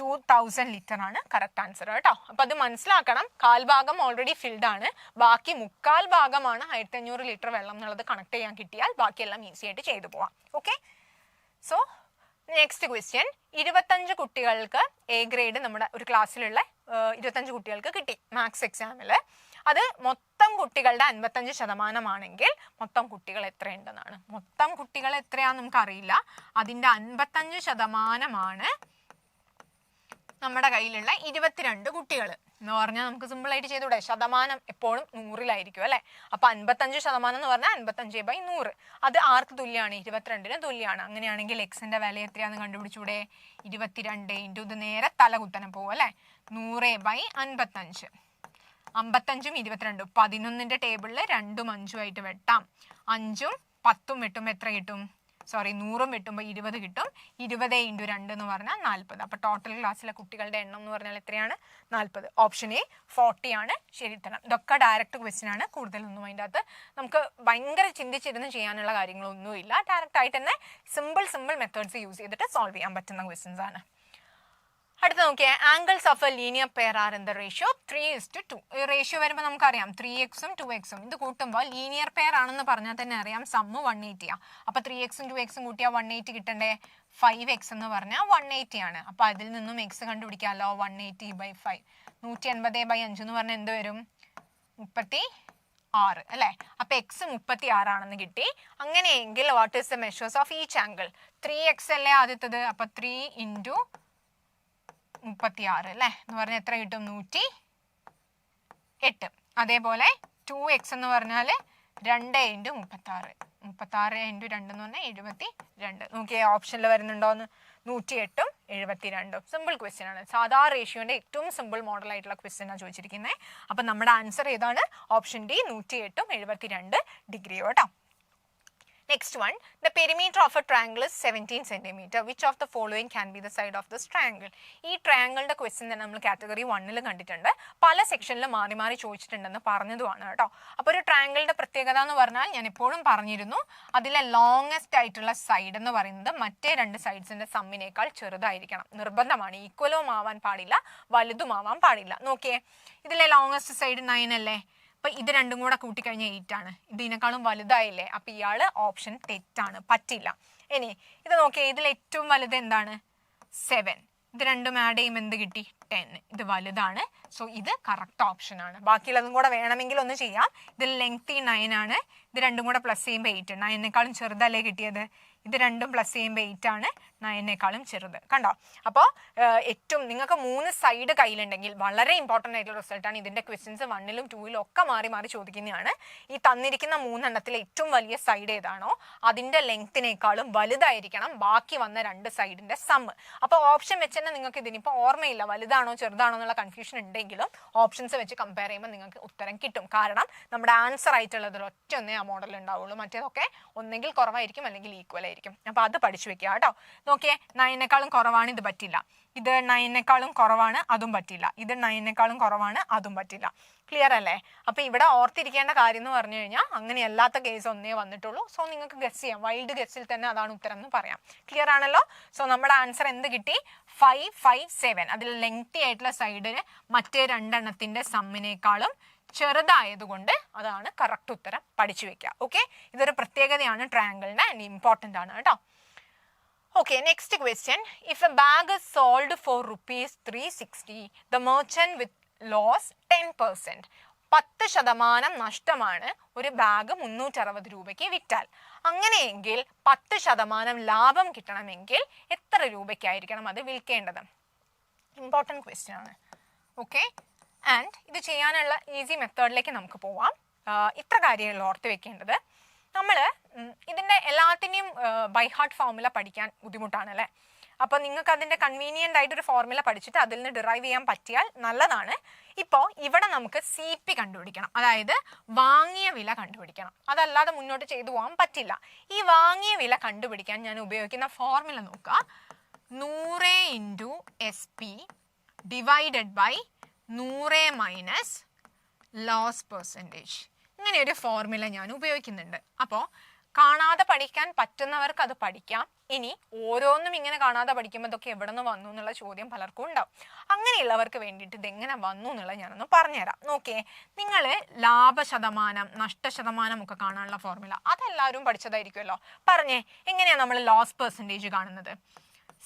2000 ലിറ്റർ ആണ് കറക്റ്റ് ആൻസർ കേട്ടോ. അപ്പോൾ അത് മനസ്സിലാക്കണം. 1/4 ഭാഗം ഓൾറെഡി ഫിൽഡ് ആണ്, ബാക്കി 3/4 ഭാഗമാണ് 1500 ലിറ്റർ വെള്ളം എന്നുള്ളത് കണക്ട് ചെയ്യാൻ കിട്ടിയാൽ ബാക്കിയെല്ലാം ഈസി ആയിട്ട് ചെയ്തു പോവാം. Okay, so next question. 25 കുട്ടികൾക്ക് A ഗ്രേഡ് നമ്മുടെ ഒരു ക്ലാസ്സിലുള്ള 25 കുട്ടികൾക്ക് കിട്ടി മാത്സ് എക്സാമിൽ. അത് മൊത്തം കുട്ടികളുടെ 55% ആണെങ്കിൽ മൊത്തം കുട്ടികൾ എത്രയുണ്ടെന്നാണ്. മൊത്തം കുട്ടികൾ എത്രയാണെന്ന് നമുക്കറിയില്ല. അതിൻ്റെ 55% നമ്മുടെ കയ്യിലുള്ള 22 കുട്ടികൾ എന്ന് പറഞ്ഞാൽ നമുക്ക് സിമ്പിൾ ആയിട്ട് ചെയ്തൂടെ? ശതമാനം എപ്പോഴും 100-ലായിരിക്കും അല്ലേ. അപ്പോൾ 55% എന്ന് പറഞ്ഞാൽ 55/100. അത് ആർക്ക് തുല്യമാണ്? 22-ന് തുല്യമാണ്. അങ്ങനെയാണെങ്കിൽ എക്സിന്റെ വില എത്രയാണെന്ന് കണ്ടുപിടിച്ചൂടെ? 22 × ഇത് നേരെ തലകുത്തനെ പോകും അല്ലേ. 100/55. 55ഉം 22ഉം 11ന്റെ ടേബിളിൽ 2ഉം 5ഉം ആയിട്ട് വെട്ടാം. 5ഉം 10ഉം വെട്ടുമ്പോൾ എത്ര കിട്ടും? 100ഉം വെട്ടുമ്പോൾ 20 കിട്ടും. 20 × 2 എന്ന് പറഞ്ഞാൽ 40. അപ്പോൾ ടോട്ടൽ ക്ലാസ്സിലെ കുട്ടികളുടെ എണ്ണം എന്ന് പറഞ്ഞാൽ എത്രയാണ്? 40. ഓപ്ഷൻ A 40 ആണ് ശരി ഉത്തരം. ഇതൊക്കെ ഡയറക്റ്റ് ക്വസ്റ്റ്യൻ ആണ്, കൂടുതലൊന്നും അതിൻ്റെ അകത്ത് നമുക്ക് ഭയങ്കര ചിന്തിച്ചിരുന്ന് ചെയ്യാനുള്ള കാര്യങ്ങളൊന്നുമില്ല. ഡയറക്റ്റ് ആയിട്ട് തന്നെ സിമ്പിൾ മെത്തേഡ്സ് യൂസ് ചെയ്തിട്ട് സോൾവ് ചെയ്യാൻ പറ്റുന്ന ക്വസ്റ്റ്യൻസ് ആണ്. അടുത്ത നോക്കിയാൽ angles of A linear pair are in the ratio 3:2. ഈ റേഷ്യോ വരുമ്പോൾ നമുക്കറിയാം 3xഉം 2xഉം. ഇത് കൂട്ടുമ്പോൾ ലീനിയർ പെയർ ആണെന്ന് പറഞ്ഞാൽ തന്നെ അറിയാം സമ്മ് 180 ആണ്. അപ്പോൾ 3xഉം 2xഉം കൂട്ടിയാൽ 180 കിട്ടണ്ടേ? 5x എന്ന് പറഞ്ഞാൽ 180 ആണ്. അപ്പോൾ അതിൽ നിന്നും x കണ്ടുപിടിക്കാമല്ലോ. 180/5. 180/5 എന്ന് പറഞ്ഞാൽ എന്ത് വരും? 36 അല്ലേ. അപ്പോൾ x 36 ആണെന്ന് കിട്ടി. അങ്ങനെയെങ്കിൽ what is the measures of each angle? 3x അല്ലേ ആദ്യത്തത്. അപ്പോൾ 3 × 36 അല്ലേ എന്ന് പറഞ്ഞാൽ എത്ര കിട്ടും? 108. അതേപോലെ 2x എന്ന് പറഞ്ഞാൽ 2 × 36. 36 × 2 എന്ന് പറഞ്ഞാൽ 72. നോക്കിയേ ഓപ്ഷനിൽ വരുന്നുണ്ടോന്ന്? 108ഉം 72. സിമ്പിൾ ക്വസ്റ്റ്യൻ ആണ്. സാധാ റേഷ്യോന്റെ ഏറ്റവും സിമ്പിൾ മോഡൽ ആയിട്ടുള്ള ക്വസ്റ്റ്യൻ ആണ് ചോദിച്ചിരിക്കുന്നത്. അപ്പൊ നമ്മുടെ ആൻസർ ഏതാണ്? ഓപ്ഷൻ ഡി 108 72 ഡിഗ്രിയോ കേട്ടോ. Next one, the perimeter of a triangle is 17 centimeter. Which of the following can be the side of this triangle? ഈ ട്രയാങ്കിളിന്റെ ക്വസ്റ്റ്യൻ തന്നെ നമ്മൾ കാറ്റഗറി 1 കണ്ടിട്ടുണ്ട്. പല സെക്ഷനിൽ മാറി മാറി ചോദിച്ചിട്ടുണ്ടെന്ന് പറഞ്ഞതുമാണ് കേട്ടോ. അപ്പോൾ ഒരു ട്രയാങ്കിളിന്റെ പ്രത്യേകത എന്ന് പറഞ്ഞാൽ ഞാൻ എപ്പോഴും പറഞ്ഞിരുന്നു, അതിലെ ലോങ്സ്റ്റ് ആയിട്ടുള്ള സൈഡ് എന്ന് പറയുന്നത് മറ്റേ രണ്ട് സൈഡ്സിന്റെ സമ്മിനേക്കാൾ ചെറുതായിരിക്കണം. നിർബന്ധമാണ്. ഈക്വലും ആവാൻ പാടില്ല, വലുതും ആവാൻ പാടില്ല. നോക്കിയേ, ഇതിലെ ലോങ്സ്റ്റ് സൈഡ് 9 അല്ലേ? അപ്പൊ ഇത് രണ്ടും കൂടെ കൂട്ടിക്കഴിഞ്ഞാൽ 8 ആണ്. ഇതിനേക്കാളും വലുതായില്ലേ? അപ്പൊ ഇയാള് ഓപ്ഷൻ തെറ്റാണ്, പറ്റില്ല. ഇനി ഇത് നോക്കിയേ, ഇതിൽ ഏറ്റവും വലുത് എന്താണ്? 7. ഇത് രണ്ടും ആഡ് ചെയ്യുമ്പോൾ എന്ത് കിട്ടി? 10. ഇത് വലുതാണ്. സോ ഇത് കറക്റ്റ് ഓപ്ഷൻ ആണ്. ബാക്കിയുള്ളതും കൂടെ വേണമെങ്കിൽ ഒന്ന് ചെയ്യാം. ഇതിൽ ലെങ്ത് 9 ആണ്. ഇത് രണ്ടും കൂടെ പ്ലസ് ചെയ്യുമ്പോൾ 8. 9നേക്കാളും ചെറുതല്ലേ കിട്ടിയത്? ഇത് രണ്ടും പ്ലസ് ചെയ്യുമ്പോൾ 8 ആണ്, 9നേക്കാളും ചെറുത്. കണ്ടോ? അപ്പോൾ ഏറ്റവും നിങ്ങൾക്ക് 3 സൈഡ് കയ്യിലുണ്ടെങ്കിൽ വളരെ ഇമ്പോർട്ടൻ്റ് ആയിട്ടുള്ള റിസൾട്ടാണ്. ഇതിൻ്റെ ക്വസ്റ്റ്യൻസ് 1ലും 2ലും ഒക്കെ മാറി മാറി ചോദിക്കുന്നതാണ്. ഈ തന്നിരിക്കുന്ന 3 എണ്ണത്തിൽ ഏറ്റവും വലിയ സൈഡ് ഏതാണോ അതിൻ്റെ ലെങ്ത്തിനേക്കാളും വലുതായിരിക്കണം ബാക്കി വന്ന 2 സൈഡിൻ്റെ സമ്മ്. അപ്പോൾ ഓപ്ഷൻ വെച്ച് തന്നെ നിങ്ങൾക്ക് ഇതിനിപ്പോൾ ഓർമ്മയില്ല വലുതാണോ ചെറുതാണോ എന്നുള്ള കൺഫ്യൂഷൻ ഉണ്ടെങ്കിലും ഓപ്ഷൻസ് വെച്ച് കമ്പയർ ചെയ്യുമ്പോൾ നിങ്ങൾക്ക് ഉത്തരം കിട്ടും. കാരണം നമ്മുടെ ആൻസർ ആയിട്ടുള്ളതിൽ ഒറ്റൊന്നേ ആ മോഡൽ ഉണ്ടാവുള്ളൂ. മറ്റേതൊക്കെ ഒന്നെങ്കിൽ കുറവായിരിക്കും അല്ലെങ്കിൽ ഈക്വൽ ആയിരിക്കും. അപ്പൊ അത് പഠിച്ചു വെക്കുക കേട്ടോ. നോക്കിയേ, 9നേക്കാളും കുറവാണ്, ഇത് പറ്റില്ല. ഇത് 9നേക്കാളും കുറവാണ്, അതും പറ്റില്ല. ഇത് 9നേക്കാളും കുറവാണ്, അതും പറ്റില്ല. ക്ലിയർ അല്ലേ? അപ്പൊ ഇവിടെ ഓർത്തിരിക്കേണ്ട കാര്യം എന്ന് പറഞ്ഞു കഴിഞ്ഞാൽ അങ്ങനെ അല്ലാത്ത കേസ് ഒന്നേ വന്നിട്ടുള്ളൂ. സോ നിങ്ങൾക്ക് ഗസ് ചെയ്യാം, വൈൽഡ് ഗസ്സിൽ തന്നെ അതാണ് ഉത്തരം എന്ന് പറയാം. ക്ലിയർ ആണല്ലോ? സോ നമ്മുടെ ആൻസർ എന്ത് കിട്ടി? 5, 5, 7. അതിൽ ലെങ്തി ആയിട്ടുള്ള സൈഡിന് മറ്റേ രണ്ടെണ്ണത്തിന്റെ സമ്മിനേക്കാളും ചെറുതായതുകൊണ്ട് അതാണ് കറക്റ്റ് ഉത്തരം. പഠിച്ചു വെക്കുക. ഓക്കെ, ഇതൊരു പ്രത്യേകതയാണ് ട്രയാങ്കിളിന്, ഇമ്പോർട്ടൻ്റ് ആണ് കേട്ടോ. Okay, next question. If a bag is sold for rupees 360, the merchant with loss 10%. 10% നഷ്ടമാണ് ഒരു ബാഗ് 360 രൂപയ്ക്ക് വിറ്റാൽ. അങ്ങനെയെങ്കിൽ 10% ലാഭം കിട്ടണമെങ്കിൽ എത്ര രൂപയ്ക്കായിരിക്കണം അത് വിൽക്കേണ്ടത്? ഇമ്പോർട്ടൻറ്റ് ക്വസ്റ്റ്യൻ ആണ്. ഓക്കെ, ആൻഡ് ഇത് ചെയ്യാനുള്ള ഈസി മെത്തേഡിലേക്ക് നമുക്ക് പോവാം. ഇത്ര കാര്യങ്ങൾ ഓർത്ത് വെക്കേണ്ടത്. നമ്മൾ ഇതിൻ്റെ എല്ലാത്തിനെയും ബൈ ഹാർട്ട് ഫോർമുല പഠിക്കാൻ ബുദ്ധിമുട്ടാണല്ലേ. അപ്പോൾ നിങ്ങൾക്ക് അതിൻ്റെ കൺവീനിയൻ്റ് ആയിട്ടൊരു ഫോർമുല പഠിച്ചിട്ട് അതിൽ നിന്ന് ഡിറൈവ് ചെയ്യാൻ പറ്റിയാൽ നല്ലതാണ്. ഇപ്പോൾ ഇവിടെ നമുക്ക് CP കണ്ടുപിടിക്കണം, അതായത് വാങ്ങിയ വില കണ്ടുപിടിക്കണം. അതല്ലാതെ മുന്നോട്ട് ചെയ്തു പോകാൻ പറ്റില്ല. ഈ വാങ്ങിയ വില കണ്ടുപിടിക്കാൻ ഞാൻ ഉപയോഗിക്കുന്ന ഫോർമുല നോക്കുക. 100 × SP divided by 100 minus loss percentage. ഇങ്ങനെ ഒരു ഫോർമുല ഞാൻ ഉപയോഗിക്കുന്നുണ്ട്. അപ്പോൾ കാണാതെ പഠിക്കാൻ പറ്റുന്നവർക്ക് അത് പഠിക്കാം. ഇനി ഓരോന്നും ഇങ്ങനെ കാണാതെ പഠിക്കുമ്പോൾ ഇതൊക്കെ എവിടെ നിന്ന് വന്നു എന്നുള്ള ചോദ്യം പലർക്കും ഉണ്ടാവും. അങ്ങനെയുള്ളവർക്ക് വേണ്ടിയിട്ട് ഇതെങ്ങനെ വന്നു എന്നുള്ളത് ഞാനൊന്ന് പറഞ്ഞുതരാം. നോക്കിയേ, നിങ്ങൾ ലാഭശതമാനം നഷ്ടശതമാനം ഒക്കെ കാണാനുള്ള ഫോർമുല അതെല്ലാവരും പഠിച്ചതായിരിക്കുമല്ലോ. പറഞ്ഞേ, എങ്ങനെയാണ് നമ്മൾ ലോസ് പെർസെൻറ്റേജ് കാണുന്നത്?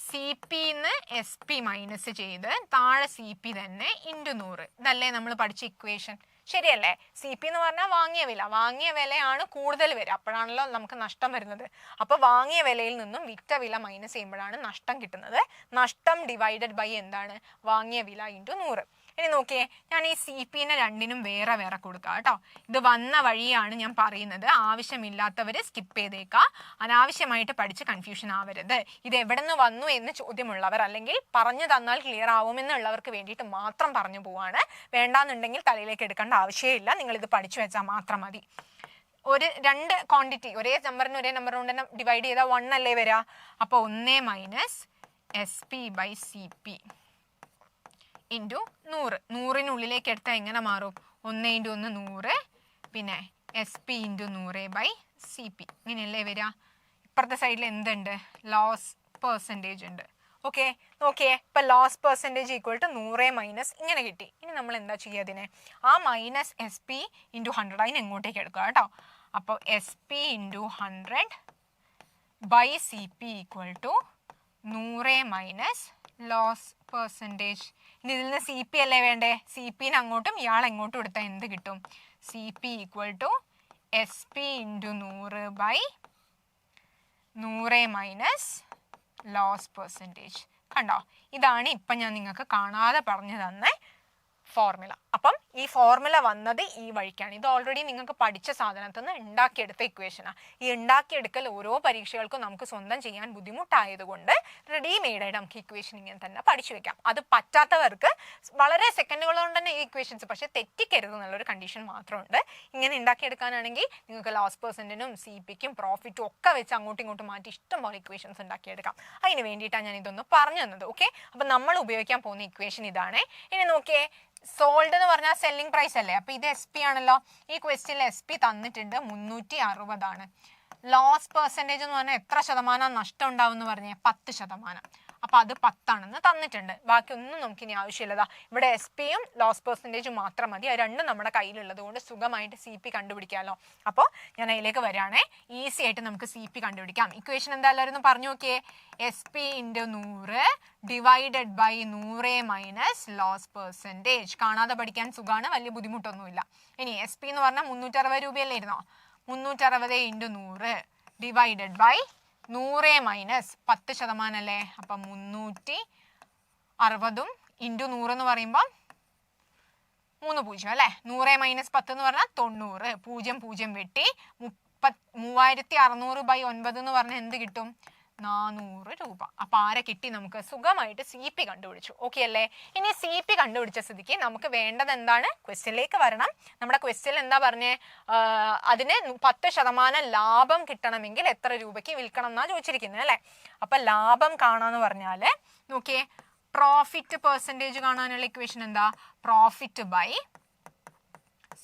CPന്ന് SP മൈനസ് ചെയ്ത് താഴെ CP തന്നെ × 100. ഇതല്ലേ നമ്മൾ പഠിച്ച ഇക്വേഷൻ? ശരിയല്ലേ? CP എന്ന് പറഞ്ഞാൽ വാങ്ങിയ വിലയാണ് കൂടുതൽ വരിക, അപ്പോഴാണല്ലോ നമുക്ക് നഷ്ടം വരുന്നത്. അപ്പോൾ വാങ്ങിയ വിലയിൽ നിന്നും വിറ്റ വില മൈനസ് ചെയ്യുമ്പോഴാണ് നഷ്ടം കിട്ടുന്നത്. നഷ്ടം ഡിവൈഡഡ് ബൈ എന്താണ്? വാങ്ങിയ വില × 100. ഇനി നോക്കിയേ, ഞാൻ ഈ CPനെ രണ്ടിനും വേറെ വേറെ കൊടുക്കാം കേട്ടോ. ഇത് വന്ന വഴിയാണ് ഞാൻ പറയുന്നത്. ആവശ്യമില്ലാത്തവർ സ്കിപ്പ് ചെയ്തേക്കാം. അനാവശ്യമായിട്ട് പഠിച്ച് കൺഫ്യൂഷൻ ആവരുത്. ഇത് എവിടെ നിന്ന് വന്നു എന്ന് ചോദ്യമുള്ളവർ അല്ലെങ്കിൽ പറഞ്ഞു തന്നാൽ ക്ലിയർ ആവുമെന്നുള്ളവർക്ക് വേണ്ടിയിട്ട് മാത്രം പറഞ്ഞു പോവാണ്. വേണ്ടാന്നുണ്ടെങ്കിൽ തലയിലേക്ക് എടുക്കേണ്ട ആവശ്യമില്ല. നിങ്ങളിത് പഠിച്ചു വെച്ചാൽ മാത്രം മതി. ഒരു രണ്ട് ക്വാണ്ടിറ്റി ഒരേ നമ്പറിന് ഒരേ നമ്പർ കൊണ്ട് തന്നെ ഡിവൈഡ് ചെയ്താൽ 1 അല്ലേ വരിക? അപ്പോൾ 1 മൈനസ് SP ബൈ CP × 100. 100നുള്ളിലേക്ക് എടുത്താൽ എങ്ങനെ മാറും? 1 × 1 100, പിന്നെ SP × 100 ബൈ CP. ഇങ്ങനെയല്ലേ വരിക? ഇപ്പുറത്തെ സൈഡിൽ എന്തുണ്ട്? ലോസ് പെർസെൻറ്റേജ് ഉണ്ട്. ഓക്കെ, നോക്കിയേ, ഇപ്പം loss percentage equal to 100 minus ഇങ്ങനെ കിട്ടി. ഇനി നമ്മൾ എന്താ ചെയ്യുക? അതിനെ ആ മൈനസ് SP × 100 അതിന് എങ്ങോട്ടേക്ക് എടുക്കുക കേട്ടോ. അപ്പോൾ SP × 100 by CP equal to 100 minus loss percentage. ഇനി ഇതിൽ നിന്ന് CP അല്ലേ വേണ്ടേ? CPനെ അങ്ങോട്ടും ഇയാൾ എങ്ങോട്ടും എടുത്താൽ എന്ത് കിട്ടും? CP equal to SP × 100 by 100 minus loss percentage. കണ്ടോ? ഇതാണ് ഇപ്പം ഞാൻ നിങ്ങൾക്ക് കാണാതെ പറഞ്ഞു തന്ന ഫോർമുല. അപ്പം ഈ ഫോർമുല വന്നത് ഈ വഴിക്കാണ്. ഇത് ഓൾറെഡി നിങ്ങൾക്ക് പഠിച്ച സാധനത്തിൽ നിന്ന് ഉണ്ടാക്കിയെടുത്ത ഇക്വേഷനാണ്. ഈ ഉണ്ടാക്കിയെടുക്കൽ ഓരോ പരീക്ഷകൾക്കും നമുക്ക് സ്വന്തം ചെയ്യാൻ ബുദ്ധിമുട്ടായതുകൊണ്ട് റെഡിമെയ്ഡായിട്ട് നമുക്ക് ഇക്വേഷൻ ഇങ്ങനെ തന്നെ പഠിച്ചു വെക്കാം. അത് പറ്റാത്തവർക്ക് വളരെ സെക്കൻഡുകൾ കൊണ്ട് തന്നെ ഈ ഇക്വേഷൻസ് പക്ഷേ തെറ്റിക്കരുത് എന്നുള്ളൊരു കണ്ടീഷൻ മാത്രമുണ്ട്. ഇങ്ങനെ ഉണ്ടാക്കിയെടുക്കാനാണെങ്കിൽ നിങ്ങൾക്ക് ലോസ് പെർസെൻറ്റിനും CPക്കും പ്രോഫിറ്റും ഒക്കെ വെച്ച് അങ്ങോട്ടും ഇങ്ങോട്ടും മാറ്റി ഇഷ്ടംപോലെ ഇക്വേഷൻസ് ഉണ്ടാക്കിയെടുക്കാം. അതിന് വേണ്ടിയിട്ടാണ് ഞാൻ ഇതൊന്ന് പറഞ്ഞു തന്നത്. ഓക്കെ, അപ്പം നമ്മൾ ഉപയോഗിക്കാൻ പോകുന്ന ഇക്വേഷൻ ഇതാണ്. ഇനി നോക്കിയേ, സോൾഡ് എന്ന് പറഞ്ഞാൽ സെല്ലിംഗ് പ്രൈസ് അല്ലേ. അപ്പൊ ഇത് SP ആണല്ലോ. ഈ ക്വസ്റ്റ്യനിൽ SP തന്നിട്ടുണ്ട് 360 ആണ്. ലോസ് പെർസെൻറ്റേജ് എന്ന് പറഞ്ഞാൽ എത്ര ശതമാനം നഷ്ടം ഉണ്ടാവും എന്ന് പറഞ്ഞേ 10%. അപ്പൊ അത് 10 തന്നിട്ടുണ്ട്. ബാക്കി ഒന്നും നമുക്ക് ഇനി ആവശ്യമില്ലതാ. ഇവിടെ SPയും ലോസ് പെർസെൻറ്റേജും മാത്രം മതി. അത് രണ്ടും നമ്മുടെ കയ്യിലുള്ളത് കൊണ്ട് സുഖമായിട്ട് CP കണ്ടുപിടിക്കാമല്ലോ. അപ്പോൾ ഞാൻ അതിലേക്ക് വരികയാണേ. ഈസി ആയിട്ട് നമുക്ക് CP കണ്ടുപിടിക്കാം. ഇക്വേഷൻ എന്തായാലും പറഞ്ഞു നോക്കിയേ. SP × 100 divided by 100 minus loss percentage. കാണാതെ പഠിക്കാൻ സുഖമാണ്, വലിയ ബുദ്ധിമുട്ടൊന്നുമില്ല. ഇനി SP എന്ന് പറഞ്ഞാൽ 360 രൂപയല്ലേ ഇരുന്നോ. 360 × 100 ഡിവൈഡഡ് ബൈ 100 മൈനസ് 10% അല്ലേ. അപ്പം 360 × 100 എന്ന് പറയുമ്പോൾ 30 അല്ലേ. 100 മൈനസ് 10 എന്ന് പറഞ്ഞാൽ 90. 0 വെട്ടി 3600 ബൈ 9 എന്ന് പറഞ്ഞാൽ എന്ത് കിട്ടും? 400 രൂപ. അപ്പൊ ആരെ കിട്ടി? നമുക്ക് സുഖമായിട്ട് CP കണ്ടുപിടിച്ചു. ഓക്കെ അല്ലേ. ഇനി CP കണ്ടുപിടിച്ച സ്ഥിതിക്ക് നമുക്ക് വേണ്ടത് എന്താണ്? ക്വസ്റ്റ്യനിലേക്ക് വരണം. നമ്മുടെ ക്വസ്റ്റ്യൻ എന്താ പറഞ്ഞേ? അതിന് 10% ലാഭം കിട്ടണമെങ്കിൽ എത്ര രൂപയ്ക്ക് വിൽക്കണം എന്നാ ചോദിച്ചിരിക്കുന്നത് അല്ലേ. അപ്പൊ ലാഭം കാണാന്ന് പറഞ്ഞാല് നോക്കിയേ, പ്രോഫിറ്റ് പെർസെൻറ്റേജ് കാണാനുള്ള ഇക്വേഷൻ എന്താ? Profit by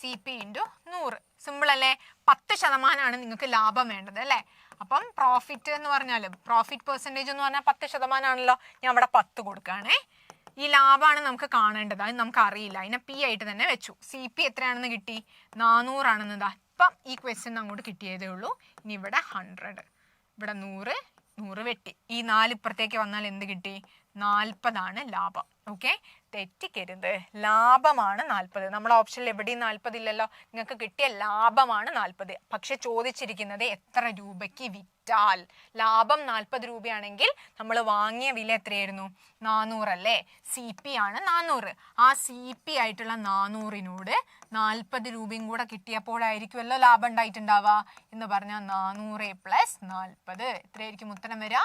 CP × 100. സിമ്പിൾ അല്ലേ. 10% നിങ്ങൾക്ക് ലാഭം വേണ്ടത് അല്ലേ. അപ്പം പ്രോഫിറ്റ് എന്ന് പറഞ്ഞാൽ പ്രോഫിറ്റ് പെർസെൻറ്റേജ് എന്ന് പറഞ്ഞാൽ 10% ആണല്ലോ. ഞാൻ അവിടെ 10 കൊടുക്കുകയാണേ. ഈ ലാഭമാണ് നമുക്ക് കാണേണ്ടത്. അത് നമുക്ക് അറിയില്ല. അതിനെ P ആയിട്ട് തന്നെ വെച്ചു. CP എത്രയാണെന്ന് കിട്ടി? 400 ആണെന്നതാ. ഇപ്പം ഈ ക്വസ്റ്റ്യൻ അങ്ങോട്ട് കിട്ടിയതേ ഉള്ളൂ. ഇനി ഇവിടെ 100, ഇവിടെ 100 വെട്ടി. ഈ 4 ഇപ്പുറത്തേക്ക് വന്നാൽ എന്ത് കിട്ടി? 40 ലാഭം. ഓക്കെ, തെറ്റിക്കരുത്. ലാഭമാണ് 40. നമ്മുടെ ഓപ്ഷനിൽ എവിടെയും 40 ഇല്ലല്ലോ. നിങ്ങൾക്ക് കിട്ടിയ ലാഭമാണ് 40. പക്ഷെ ചോദിച്ചിരിക്കുന്നത് എത്ര രൂപയ്ക്ക് വിറ്റാൽ. ലാഭം 40 രൂപയാണെങ്കിൽ നമ്മൾ വാങ്ങിയ വില എത്രയായിരുന്നു? 400 അല്ലേ. CP ആണ് 400. ആ CP ആയിട്ടുള്ള 400നോട് 40 രൂപയും കൂടെ കിട്ടിയപ്പോഴായിരിക്കുമല്ലോ ലാഭം ഉണ്ടായിട്ടുണ്ടാവുക. എന്ന് പറഞ്ഞാൽ 400 + 40 എത്രയായിരിക്കും ഉത്തരം വരിക?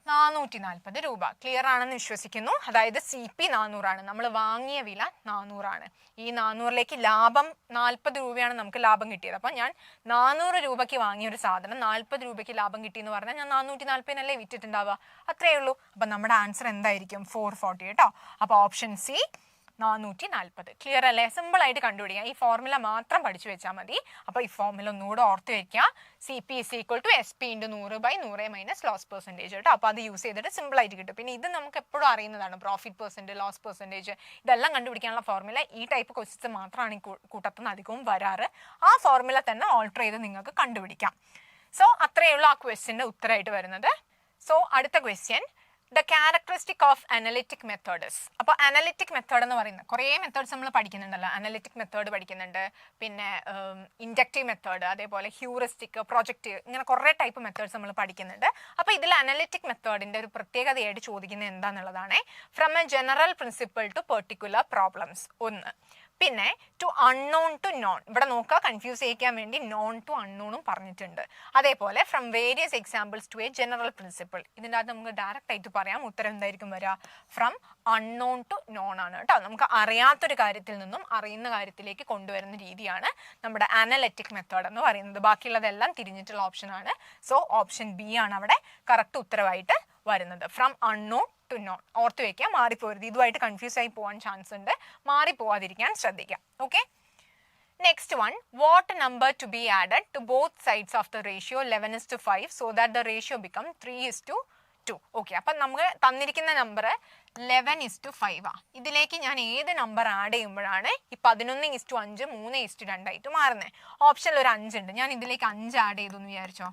440 രൂപ. ക്ലിയർ ആണെന്ന് വിശ്വസിക്കുന്നു. അതായത് CP 400 ആണ്, നമ്മൾ വാങ്ങിയ വില 400 ആണ്. ഈ 400ലേക്ക് ലാഭം 40 രൂപയാണ് നമുക്ക് ലാഭം കിട്ടിയത്. അപ്പം ഞാൻ 400 രൂപയ്ക്ക് വാങ്ങിയ ഒരു സാധനം 40 രൂപയ്ക്ക് ലാഭം കിട്ടിയെന്ന് പറഞ്ഞാൽ ഞാൻ 440 വിറ്റിട്ടുണ്ടാവുക. അത്രയേ ഉള്ളൂ. അപ്പം നമ്മുടെ ആൻസർ എന്തായിരിക്കും? 440 കേട്ടോ. അപ്പോൾ ഓപ്ഷൻ C 440. ക്ലിയർ അല്ലേ. സിമ്പിൾ ആയിട്ട് കണ്ടുപിടിക്കാം. ഈ ഫോർമുല മാത്രം പഠിച്ചു വെച്ചാൽ മതി. അപ്പോൾ ഈ ഫോർമുല ഒന്നുകൂടെ ഓർത്ത് വെക്കുക. CP = SP × 100 / 100 minus loss percentage കേട്ടോ. അപ്പോൾ അത് യൂസ് ചെയ്തിട്ട് സിമ്പിൾ ആയിട്ട് കിട്ടും. പിന്നെ ഇത് നമുക്ക് എപ്പോഴും അറിയുന്നതാണ്. പ്രോഫിറ്റ് പെർസെൻറ്റേജ്, ലോസ് പെർസെൻറ്റേജ്, ഇതെല്ലാം കണ്ടുപിടിക്കാനുള്ള ഫോർമുല ഈ ടൈപ്പ് ക്വസ്റ്റ്യൻസ് മാത്രമാണ് ഈ കൂട്ടത്തുനിന്ന് അധികവും വരാറ്. ആ ഫോർമുല തന്നെ ഓൾട്ടർ ചെയ്ത് നിങ്ങൾക്ക് കണ്ടുപിടിക്കാം. സോ അത്രയേ ഉള്ളൂ ആ ക്വസ്റ്റ്യൻ്റെ ഉത്തരമായിട്ട് വരുന്നത്. സോ അടുത്ത question, the characteristic of analytic methods. അപ്പോൾ അനലിറ്റിക് മെത്തേഡ് എന്ന് പറയുന്നത് കുറേ മെത്തേഡ്സ് നമ്മൾ പഠിക്കുന്നുണ്ടല്ലോ. അനലിറ്റിക് മെത്തേഡ് പഠിക്കുന്നുണ്ട്, പിന്നെ ഇൻഡക്റ്റീവ് മെത്തേഡ്, അതേപോലെ ഹ്യൂറിസ്റ്റിക്, പ്രൊജക്റ്റീവ്, ഇങ്ങനെ കുറേ ടൈപ്പ് മെത്തേഡ്സ് നമ്മൾ പഠിക്കുന്നുണ്ട്. അപ്പോൾ ഇതിൽ അനലിറ്റിക് മെത്തേഡിൻ്റെ ഒരു പ്രത്യേകതയായിട്ട് ചോദിക്കുന്നത് എന്താണെന്നുള്ളതാണ്. From a general principle to particular problems ഒന്ന്. പിന്നെ ടു അൺനോൺ ടു നോൺ, ഇവിടെ നോക്കുക കൺഫ്യൂസ് ചെയ്യിക്കാൻ വേണ്ടി നോൺ ടു അൺനോണും പറഞ്ഞിട്ടുണ്ട്. അതേപോലെ from various examples to a general principle, ഇതിൻ്റെ അകത്ത് നമുക്ക് ഡയറക്റ്റ് ആയിട്ട് പറയാം ഉത്തരം എന്തായിരിക്കും വരിക? ഫ്രം അൺനോൺ ടു നോൺ ആണ് കേട്ടോ. നമുക്ക് അറിയാത്തൊരു കാര്യത്തിൽ നിന്നും അറിയുന്ന കാര്യത്തിലേക്ക് കൊണ്ടുവരുന്ന രീതിയാണ് നമ്മുടെ അനലിറ്റിക് മെത്തേഡ് എന്ന് പറയുന്നത്. ബാക്കിയുള്ളതെല്ലാം തിരിഞ്ഞിട്ടുള്ള ഓപ്ഷനാണ്. സോ ഓപ്ഷൻ B ആണ് അവിടെ കറക്റ്റ് ഉത്തരവായിട്ട് വരുന്നത്. From unknown to known. ഓർത്ത് വയ്ക്കുക, മാറിപ്പോരുത്. ഇതുമായിട്ട് കൺഫ്യൂസ് ആയി പോകാൻ ചാൻസ് ഉണ്ട്. മാറിപ്പോവാതിരിക്കാൻ ശ്രദ്ധിക്കാം. Okay, next one, what number to be added to both sides of the ratio 11:5 so that the ratio become 3:2. Okay, അപ്പം നമുക്ക് തന്നിരിക്കുന്ന നമ്പർ 11:5 ആ. ഇതിലേക്ക് ഞാൻ ഏത് നമ്പർ ആഡ് ചെയ്യുമ്പോഴാണ് ഈ 11:5 3:2 ആയിട്ട് മാറുന്നത്? ഓപ്ഷനിൽ ഒരു 5 ഉണ്ട്. ഞാൻ ഇതിലേക്ക് 5 ആഡ് ചെയ്തു എന്ന് വിചാരിച്ചോ.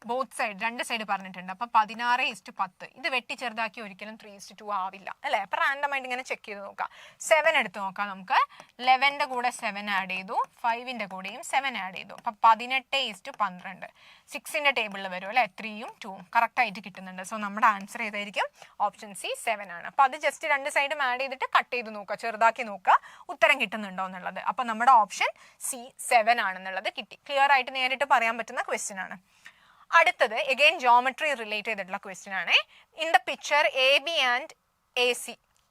ബോത്ത് സൈഡ് രണ്ട് സൈഡ് പറഞ്ഞിട്ടുണ്ട്. അപ്പം 16:10 ഇത് വെട്ടി ചെറുതാക്കി ഒരിക്കലും 3:2 ആവില്ല അല്ലേ? അപ്പം റാൻഡം ആയിട്ട് ഇങ്ങനെ ചെക്ക് ചെയ്ത് നോക്കാം. 7 എടുത്ത് നോക്കാം നമുക്ക്. 11ന്റെ കൂടെ 7 ആഡ് ചെയ്തു, 5ന്റെ കൂടെയും 7 ആഡ് ചെയ്തു. അപ്പം 18:12 6ന്റെ ടേബിളിൽ വരും അല്ലേ? 3ഉം 2ഉം കറക്റ്റ് ആയിട്ട് കിട്ടുന്നുണ്ട്. സോ നമ്മുടെ ആൻസർ ഏതായിരിക്കും? ഓപ്ഷൻ സി 7 ആണ്. അപ്പം അത് ജസ്റ്റ് രണ്ട് സൈഡും ആഡ് ചെയ്തിട്ട് കട്ട് ചെയ്ത് നോക്കുക, ചെറുതാക്കി നോക്കുക ഉത്തരം കിട്ടുന്നുണ്ടോ എന്നുള്ളത്. അപ്പം നമ്മുടെ ഓപ്ഷൻ സി 7 ആണെന്നുള്ളത് കിട്ടി. ക്ലിയർ ആയിട്ട് നേരിട്ട് പറയാൻ പറ്റുന്ന ക്വസ്റ്റ്യൻ ആണ്. അടുത്തത് എഗെയിൻ ജോമെട്രി റിലേറ്റ് ചെയ്തിട്ടുള്ള ക്വസ്റ്റ്യൻ ആണ്. In the picture AB and AC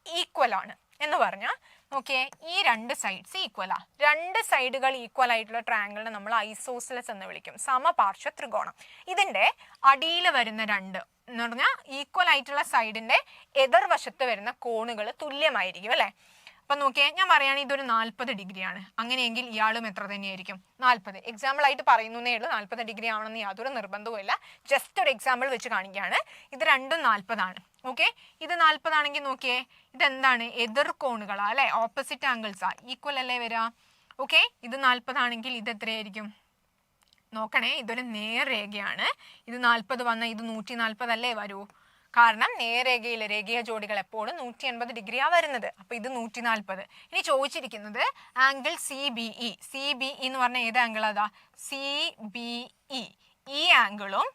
equal ആണ് എന്ന് പറഞ്ഞാൽ നോക്കിയേ, ഈ രണ്ട് സൈഡ്സ് ഈക്വലാ. രണ്ട് സൈഡുകൾ ഈക്വൽ ആയിട്ടുള്ള ട്രയാങ്കിളിനെ നമ്മൾ ഐസോസിലസ് എന്ന് വിളിക്കും, സമപാർശ്വ ത്രികോണം. ഇതിന്റെ അടിയിൽ വരുന്ന രണ്ട് എന്ന് പറഞ്ഞാൽ ഈക്വൽ ആയിട്ടുള്ള സൈഡിന്റെ എതിർവശത്ത് വരുന്ന കോണുകൾ തുല്യമായിരിക്കും അല്ലെ? അപ്പൊ നോക്കിയേ, ഞാൻ പറയുകയാണെങ്കിൽ ഇതൊരു 40 ഡിഗ്രിയാണ്. അങ്ങനെയെങ്കിൽ ഇയാളും എത്ര തന്നെയായിരിക്കും? 40. എക്സാമ്പിൾ ആയിട്ട് പറയുന്നേ ഉള്ളൂ, 40 ഡിഗ്രി ആവണമെന്ന് യാതൊരു നിർബന്ധവും ഇല്ല. ജസ്റ്റ് ഒരു എക്സാമ്പിൾ വെച്ച് കാണിക്കുകയാണ്. ഇത് രണ്ടും 40 ആണ്. ഓക്കെ, ഇത് 40 ആണെങ്കിൽ നോക്കിയേ, ഇതെന്താണ്? എതിർ കോണുകളാ അല്ലെ? ഓപ്പോസിറ്റ് ആംഗിൾസാ, ഈക്വൽ അല്ലേ വരിക? ഓക്കെ, ഇത് 40 ആണെങ്കിൽ ഇത് എത്രയായിരിക്കും? നോക്കണേ, ഇതൊരു നേർരേഖയാണ്. ഇത് 40 വന്നാൽ ഇത് 140 അല്ലേ വരൂ? കാരണം നേർരേഖയിലെ രേഖീയ ജോഡികൾ എപ്പോഴും 180 ഡിഗ്രിയാ വരുന്നത്. അപ്പൊ ഇത് 140. ഇനി ചോദിച്ചിരിക്കുന്നത് ആംഗിൾ CBE. CBE എന്ന് പറഞ്ഞ ഏത് ആംഗിൾ? അതാ CBE. ഈ ആംഗിളും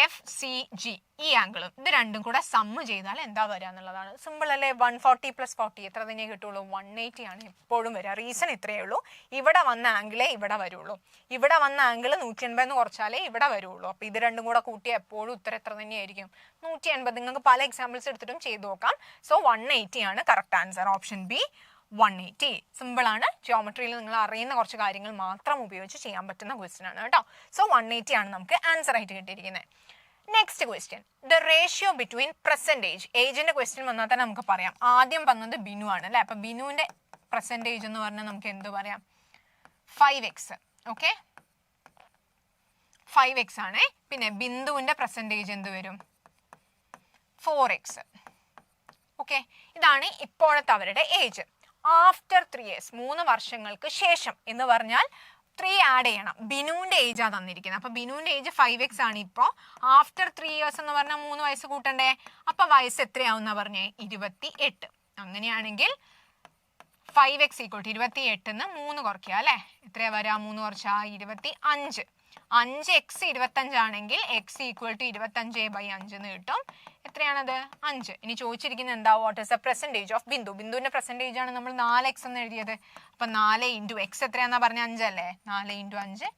FCG ഈ ആംഗിളും ഇത് രണ്ടും കൂടെ സമ്മ് ചെയ്താൽ എന്താ വരിക എന്നുള്ളതാണ്. സിമ്പിൾ അല്ലേ? 140 + 40 എത്ര തന്നെ കിട്ടുള്ളൂ? 180 ആണ് എപ്പോഴും വരിക. റീസൺ ഇത്രയേ ഉള്ളൂ, ഇവിടെ വന്ന ആംഗിളേ ഇവിടെ വരുള്ളൂ. ഇവിടെ വന്ന ആംഗിൾ 180 എന്ന് കുറച്ചാലേ ഇവിടെ വരുള്ളൂ. അപ്പൊ ഇത് രണ്ടും കൂടെ കൂട്ടിയാൽ എപ്പോഴും ഉത്തരം എത്ര തന്നെയായിരിക്കും? 180. നിങ്ങൾക്ക് പല എക്സാമ്പിൾസ് എടുത്തിട്ടും ചെയ്ത് നോക്കാം. സോ 180 ആണ് correct answer. Option B 180. Simple ആണ്. ജിയോമെട്രിയിൽ നിങ്ങൾ അറിയുന്ന കുറച്ച് കാര്യങ്ങൾ മാത്രം ഉപയോഗിച്ച് ചെയ്യാൻ പറ്റുന്ന ക്വസ്റ്റ്യൻ ആണ് കേട്ടോ. സോ 180 ആണ് നമുക്ക് ആൻസർ ആയിട്ട് കിട്ടിയിരിക്കുന്നത്. Next question, the ratio between percentage. ഏജിന്റെ ക്വസ്റ്റ്യൻ വന്നാൽ തന്നെ നമുക്ക് പറയാം. ആദ്യം വന്നത് ബിനു ആണ് അല്ലെ? അപ്പൊ ബിനുവിന്റെ പെർസെൻറ്റേജ് എന്ന് പറഞ്ഞാൽ നമുക്ക് എന്ത് പറയാം? 5x. ഓക്കെ, 5x ആണ്. പിന്നെ ബിന്ദുവിന്റെ പെർസെൻറ്റേജ് എന്ത് വരും? 4x. ഓക്കെ, ഇതാണ് ഇപ്പോഴത്തെ അവരുടെ ഏജ്. ആഫ്റ്റർ 3 years 3 വർഷങ്ങൾക്ക് ശേഷം എന്ന് പറഞ്ഞാൽ 3 ആഡ് ചെയ്യണം. ബിനുവിന്റെ ഏജ് ആ തന്നിരിക്കുന്നത്. അപ്പൊ ബിനുവിന്റെ ഏജ് 5x ആണ്. ഇപ്പോ ആഫ്റ്റർ 3 years എന്ന് പറഞ്ഞാൽ 3 വയസ്സ് കൂട്ടണ്ടേ? അപ്പൊ വയസ്സ് എത്രയാവുന്ന പറഞ്ഞേ? 28. അങ്ങനെയാണെങ്കിൽ 5x = 28 3 കുറയ്ക്കുക അല്ലെ? എത്രയാ വരാ? 3 കുറച്ചാ 25. 5x 25 ആണെങ്കിൽ x = 25/5 എന്ന് കിട്ടും. എത്രയാണത്? 5. ഇനി ചോദിച്ചിരിക്കുന്നത് എന്താ? What is the percentage of Bindu? ബിന്ദുവിന്റെ പെർസെൻറ്റേജ് ആണ് നമ്മൾ 4x എന്ന് എഴുതിയത്. അപ്പൊ 4 × x എത്രയാന്നാ പറഞ്ഞ? 5 അല്ലേ? 4 ×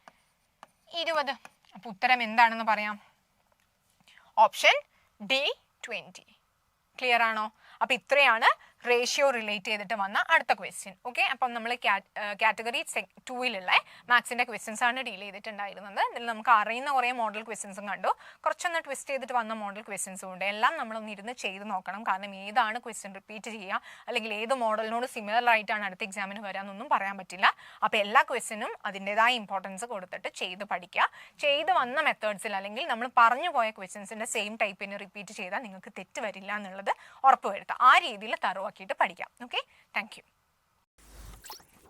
5 20. അപ്പൊ ഉത്തരം എന്താണെന്ന് പറയാം? Option D 20. ക്ലിയർ ആണോ? അപ്പൊ ഇത്രയാണ് റേഷ്യോ റിലേറ്റ് ചെയ്തിട്ട് വന്ന അടുത്ത ക്വസ്റ്റ്യൻ. ഓക്കെ, അപ്പം നമ്മൾ കാറ്റഗറി 2-ലുള്ള മാത്സിന്റെ ക്വസ്റ്റ്യൻസ് ആണ് ഡീൽ ചെയ്തിട്ടുണ്ടായിരുന്നത്. ഇതിൽ നമുക്ക് അറിയുന്ന കുറേ മോഡൽ ക്വസ്റ്റ്യൻസും കണ്ടു, കുറച്ചൊന്ന് ട്വിസ്റ്റ് ചെയ്തിട്ട് വന്ന മോഡൽ ക്വസ്റ്റ്യൻസും ഉണ്ട്. എല്ലാം നമ്മളൊന്ന് ഇരുന്ന് ചെയ്ത് നോക്കണം. കാരണം ഏതാണ് ക്വസ്റ്റ്യൻ റിപ്പീറ്റ് ചെയ്യുക, അല്ലെങ്കിൽ ഏത് മോഡലിനോട് സിമിലർ ആയിട്ടാണ് അടുത്ത എക്സാമിന് വരാമെന്നൊന്നും പറയാൻ പറ്റില്ല. അപ്പോൾ എല്ലാ ക്വസ്റ്റ്യനും അതിൻ്റെതായ ഇമ്പോർട്ടൻസ് കൊടുത്തിട്ട് ചെയ്ത് പഠിക്കുക. ചെയ്ത് വന്ന മെത്തേഡ്സിൽ അല്ലെങ്കിൽ നമ്മൾ പറഞ്ഞു പോയ ക്വസ്റ്റ്യൻസിന്റെ സെയിം ടൈപ്പിന് റിപ്പീറ്റ് ചെയ്താൽ നിങ്ങൾക്ക് തെറ്റ് വരില്ല എന്നുള്ളത് ഉറപ്പുവരുത്തുക. ആ രീതിയിൽ തറവാക്കിയിട്ട് പഠിക്കാം. Okay, thank you.